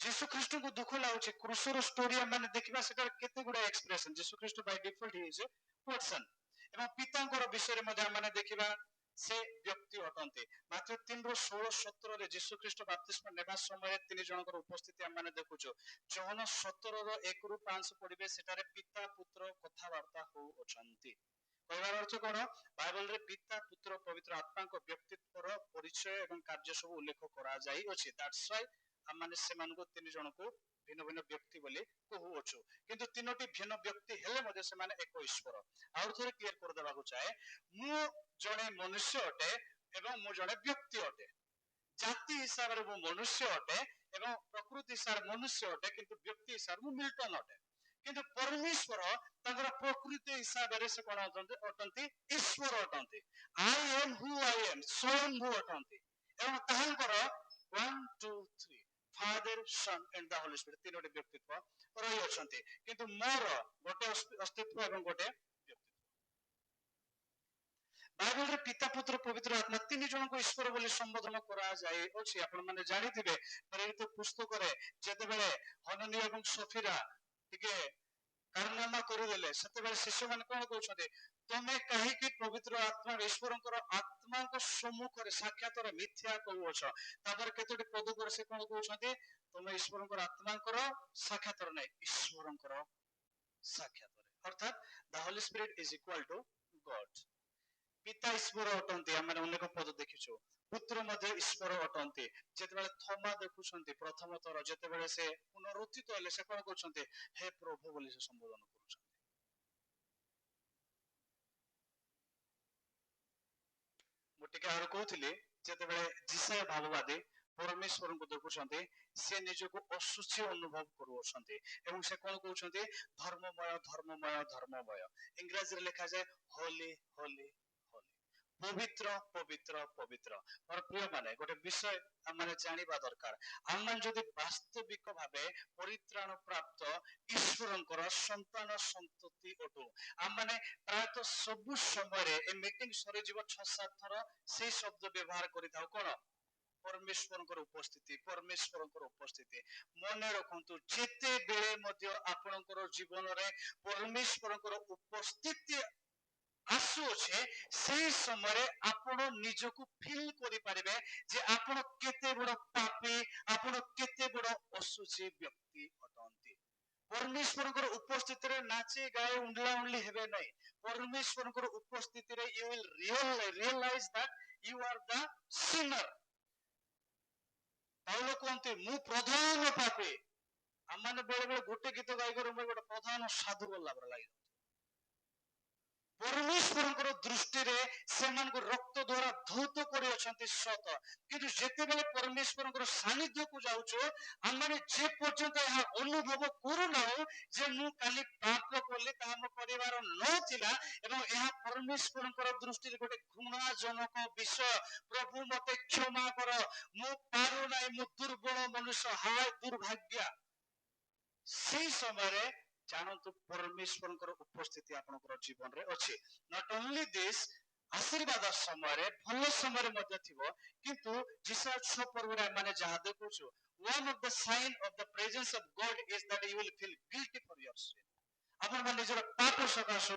A: ଯୀଶୁ ଖ୍ରୀଷ୍ଟଙ୍କୁ ଦୁଃଖ ଲାଗୁଛି। କ୍ରୁଶର ଷ୍ଟୋରି ଆମେ ଦେଖିବା, ସେଟାରେ କେତେ ଗୁଡା ଏକ୍ସପ୍ରେସନ। ଯୀଶୁ ଖ୍ରୀଷ୍ଟ by default he is a person. ଏବଂ ପିତାଙ୍କର ବିଷୟରେ ମଧ୍ୟ ଆମେ ଦେଖିବା, ସେ ବ୍ୟକ୍ତି ଅଟନ୍ତି। ମାତ୍ର 3:16-17 ଯୀଶୁ ଖ୍ରୀଷ୍ଟ ବାପ୍ତିସ୍ମ ନେବା ସମୟରେ 3 ଜଣଙ୍କର ଉପସ୍ଥିତି ଆମେ ଦେଖୁଛୁ। ଯହନ 17ର 1-5 ପଢିବେ, ସେଠାରେ ପିତା ପୁତ୍ର କଥାବାର୍ତ୍ତା ହଉଅଛନ୍ତି। କହିବାର ଅର୍ଥ କଣ? ବାଇବଲରେ ପିତା ପୁତ୍ର ପବିତ୍ର ଆତ୍ମାଙ୍କ ବ୍ୟକ୍ତିତ୍ୱର ପରିଚୟ ଏବଂ କାର୍ଯ୍ୟ ସବୁ ଉଲ୍ଲେଖ କରାଯାଇଅଛି। ଦ୍ୟାଟ୍ସ ହ୍ୱାଇ ଆମମାନେ ସେମାନଙ୍କୁ ତିନି ଜଣଙ୍କୁ ଭିନ୍ନ ଭିନ୍ନ ବ୍ୟକ୍ତି ବୋଲି କହୁଅଛୁ। କିନ୍ତୁ ତିନୋଟି ଭିନ୍ନ ବ୍ୟକ୍ତି ହେଲେ ମଧ୍ୟ ସେମାନେ ଏକ ଈଶ୍ୱର। ଆଉ ଥରେ କ୍ଲିୟର କରିଦେବାକୁ ଚାହେଁ, ମୁଁ ଜଣେ ମନୁଷ୍ୟ ଅଟେ ଏବଂ ମୁଁ ଜଣେ ବ୍ୟକ୍ତି ଅଟେ। ଜାତି ହିସାବରେ ମୁଁ ମନୁଷ୍ୟ ଅଟେ ଏବଂ ପ୍ରକୃତି ହିସାବରେ ମନୁଷ୍ୟ ଅଟେ, କିନ୍ତୁ ବ୍ୟକ୍ତି ହିସାବରେ ମୁଁ ମିଲ୍ଟନ ଅଟେ। କିନ୍ତୁ ପରମେଶ୍ୱର ତାଙ୍କର ପ୍ରକୃତି ହିସାବରେ ସେ କଣ ଅଟନ୍ତି? ଈଶ୍ୱର ଅଟନ୍ତି। I am who I am, ସ୍ୱୟଂ ଭୁ ଅଟନ୍ତି। ଏବଂ ତାହାଙ୍କର 1 2 3 father son and the holy spirit ତିନୋଟି ବ୍ୟକ୍ତିତ୍ୱ ରହିଅଛନ୍ତି। କିନ୍ତୁ ମୋର ଗୋଟେ ଅସ୍ତିତ୍ୱ ଏବଂ ଗୋଟେ ବାଇବଲରେ ପିତା ପୁତ୍ର ପବିତ୍ର ଆତ୍ମା ତିନି ଜଣଙ୍କୁ ଈଶ୍ୱର ବୋଲି ସମ୍ବୋଧନ କରାଯାଇଅଛି। ଆପଣ ମାନେ ଜାଣିଥିବେ ପ୍ରେରିତ ପୁସ୍ତକରେ ଯେତେବେଳେ ହନନୀୟ ଏବଂ ସଫିରା ଟିକେ କାରନାମା କରିଦେଲେ, ସେତେବେଳେ ଶିଷ୍ୟମାନେ କଣ କହୁଛନ୍ତି? ତମେ କାହିଁକି ପବିତ୍ର ଆତ୍ମା ଈଶ୍ୱରଙ୍କର ଆତ୍ମାଙ୍କ ସମ୍ମୁଖରେ ସାକ୍ଷାତରେ ମିଥ୍ୟା କହୁଅଛ? ତାପରେ କେତୋଟି ପଦ ପରେ ସେ କଣ କହୁଛନ୍ତି? ତମେ ଈଶ୍ୱରଙ୍କର ଆତ୍ମାଙ୍କର ସାକ୍ଷାତରେ ନାହିଁ, ଈଶ୍ୱରଙ୍କର ସାକ୍ଷାତରେ। ଅର୍ଥାତ୍ the holy spirit is equal to God. ପିତା ଈଶ୍ୱର ଅଟନ୍ତି, ଆମେ ଅନେକ ପଦ ଦେଖିଛୁ। ପୁତ୍ର ମଧ୍ୟ ଈଶ୍ୱର ଅଟନ୍ତି। ଯେତେବେଳେ ଥମା ଦେଖୁଛନ୍ତି ପ୍ରଥମ ଥର, ଯେତେବେଳେ ସେ ପୁନରୁତ୍ଥିତ ହେଲେ, ସେ କଣ କରୁଛନ୍ତି? ହେ ପ୍ରଭୁ ବୋଲି ସେ ସମ୍ବୋଧନ କରୁଛନ୍ତି। ମୁଁ ଟିକେ ଆହୁରି କହୁଥିଲି, ଯେତେବେଳେ ଯିଶାୟ ଭାବବାଦୀ ପରମେଶ୍ୱରଙ୍କୁ ଦେଖୁଛନ୍ତି, ସେ ନିଜକୁ ଅଶୁଚି ଅନୁଭବ କରୁଅଛନ୍ତି ଏବଂ ସେ କଣ କହୁଛନ୍ତି? ଧର୍ମମୟ ଧର୍ମମୟ ଧର୍ମମୟ। ଇଂରାଜୀରେ ଲେଖାଯାଏ ହୋଲି ହୋଲି ହୋଲି, ପବିତ୍ର ପବିତ୍ର ପବିତ୍ର। ମୋର ପ୍ରିୟ ମାନେ, ଗୋଟେ ବିଷୟ ଆମେ ଜାଣିବା ଦରକାର। ଆମେ ଯଦି ବାସ୍ତବିକ ଭାବେ ପରିତ୍ରାଣ ପ୍ରାପ୍ତ ଈଶ୍ୱରଙ୍କର ସନ୍ତାନ ସନ୍ତତି ଅଟୁ, ଆମେ ପ୍ରାୟତଃ ସବୁ ସମୟରେ ଏ ମିଟିଂ ସରିଯିବ 6-7 ଥର ସେଇ ଶବ୍ଦ ବ୍ୟବହାର କରିଥାଉ। କଣ? ପରମେଶ୍ୱରଙ୍କର ଉପସ୍ଥିତି, ପରମେଶ୍ୱରଙ୍କର ଉପସ୍ଥିତି। ମନେ ରଖନ୍ତୁ, ଯେତେବେଳେ ମଧ୍ୟ ଆପଣଙ୍କର ଜୀବନରେ ପରମେଶ୍ୱରଙ୍କର ଉପସ୍ଥିତି ଆସୁଅଛି, ସେଇ ସମୟରେ ଆପଣ ନିଜକୁ ଫିଲ୍ କରିପାରିବେ ଯେ ଆପଣ କେତେ ବଡ ପାପୀ, ଆପଣ କେତେ ବଡ ଅଶୁଚି ବ୍ୟକ୍ତି ଅଟନ୍ତି। ପରମେଶ୍ୱରଙ୍କର ଉପସ୍ଥିତିରେ ନାଚି ଗାଇ ଉଣ୍ଡଲା ଉଣ୍ଡଲି ହେବେ ନାହିଁ। ପରମେଶ୍ୱରଙ୍କର ଉପସ୍ଥିତିରେ you will realize that you are the sinner। Paul କୁହନ୍ତି, ମୁଁ ପ୍ରଧାନ ପାପୀ। ଆମମାନେ ବେଳେ ବେଳେ ଗୋଟେ ଗୀତ ଗାଇକରି ମୁଁ ଗୋଟେ ପ୍ରଧାନ ସାଧୁ ଗଲା ପରା ଲାଗେ। ପରମେଶ୍ୱରଙ୍କର ଦୃଷ୍ଟିରେ ସେମାନଙ୍କୁ ରକ୍ତ ଦ୍ୱାରା ଧୌତ କରିଅଛନ୍ତି ସତ, କିନ୍ତୁ ଯେତେବେଳେ ପରମେଶ୍ୱରଙ୍କର ସାନ୍ନିଧ୍ୟକୁ ଯାଉଛୁ, ଆମେ ଯେ ପର୍ଯ୍ୟନ୍ତ ଏହା ଅନୁଭବ କରୁନାହୁଁ ଯେ ମୁଁ କାଲି ପାପ କଲି, ତାହା ମୋ କରିବାର ନଥିଲା ଏବଂ ଏହା ପରମେଶ୍ୱରଙ୍କର ଦୃଷ୍ଟିରେ ଗୋଟେ ଘୃଣାଜନକ ବିଷୟ। ପ୍ରଭୁ ମତେ କ୍ଷମା କର, ମୁଁ ପାରୁନାହିଁ, ମୁଁ ଦୁର୍ବଳ ମନୁଷ୍ୟ, ହାୟ ଦୁର୍ଭାଗ୍ୟ। ସେଇ ସମୟରେ ଜାଣନ୍ତୁ ପରମେଶ୍ୱରଙ୍କର ଉପସ୍ଥିତି ଆପଣଙ୍କର ଜୀବନରେ ଅଛି। ନଟ୍ ଓନ୍ଲି ଦିସ୍, ଆଶୀର୍ବାଦ ସମୟରେ, ଭଲ ସମୟରେ ମଧ୍ୟ ଥିବ, କିନ୍ତୁ ଯିଶାୟ 6 ପର୍ବରେ ଆମେ ଯାହା ଦେଖୁଛୁ, one of the sign of the presence of God is that you will feel guilty for your sin। ଆପଣମାନେ ନିଜର ପାପ ସକାଶୁ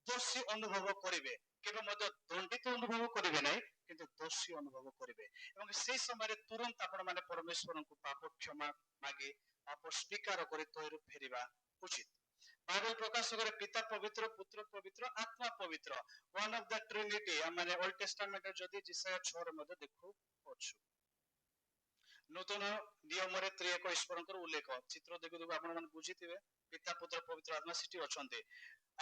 A: ଦୋଷୀ ଅନୁଭବ କରିବେ, କେବେ ମଧ୍ୟ ଦଣ୍ଡିତ ଅନୁଭବ କରିବେ ନାହିଁ, କିନ୍ତୁ ଦୋଷୀ ଅନୁଭବ କରିବେ। ଏବଂ ସେଇ ସମୟରେ ତୁରନ୍ତ ଆପଣମାନେ ପରମେଶ୍ୱରଙ୍କୁ ପାପ କ୍ଷମା ମାଗି ପାପ ସ୍ୱୀକାର କରି ତହିଁରୁ ଫେରିବା ଉଚିତ। ବାଇବେଲ ପ୍ରକାଶ କରେ ପିତା ପବିତ୍ର, ପୁତ୍ର ପବିତ୍ର, ଆତ୍ମା ପବିତ୍ର। one of the trinity ଆମେ ଓଲ୍ଡ ଟେଷ୍ଟାମେଣ୍ଟରେ ଯଦି ଯିଶାୟ 6ରେ ମଧ୍ୟ ଦେଖୁଅଛୁ। ନୂତନ ନିୟମରେ ତ୍ରିଏକ ଈଶ୍ୱରଙ୍କର ଉଲ୍ଲେଖ। ଚିତ୍ର ଦେଖୁ ଦେଖୁ ଆପଣମାନେ ବୁଝିଥିବେ, ପିତା ପୁତ୍ର ପବିତ୍ର ଆତ୍ମା ସେଠି ଅଛନ୍ତି।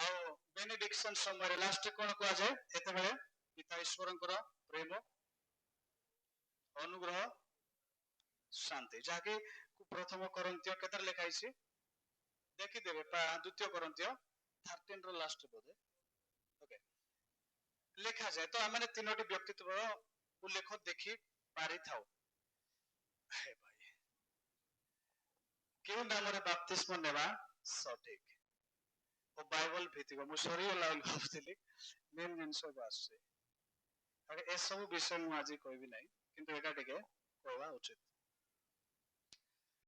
A: ଆଉ ବେନେଡିକ୍ସନ ସମୟରେ ଲାଷ୍ଟରେ କଣ କୁହାଯାଏ? ଯେତେବେଳେ ପିତା ଈଶ୍ୱରଙ୍କର ପ୍ରେମ, ଅନୁଗ୍ରହ, ଶାନ୍ତି, ଯାହାକି ପ୍ରଥମ କରିନ୍ଥୀୟ କେତେରେ ଲେଖା ହେଇଛି ଦେଖିଦେବେ, 2 କରିନ୍ଥୀୟ 13 ର ଲାଷ୍ଟ ବୋଧେ ଓକେ ଲେଖାଯାଏ। ତ ଆମେ ତିନୋଟି ବ୍ୟକ୍ତିତ୍ୱର ଉଲ୍ଲେଖ ଦେଖି ପାରିଥାଉ। ହେ ଭାଇ, କେଉଁ ନାମରେ ବାପ୍ତିସ୍ମ ନେବା ସଠିକ ଓ ବାଇବଲ ଭିତ୍ତିକ? ମୁଁ ସରିଗଲା ବୋଲି ଭାବୁଥିଲି, ମେନ୍ ଜିନିଷ ଆସୁଛି। ଏସବୁ ବିଷୟ ମୁଁ ଆଜି କହିବି ନାହିଁ, କିନ୍ତୁ ଏଇଟା ଟିକେ କହିବା ଉଚିତ।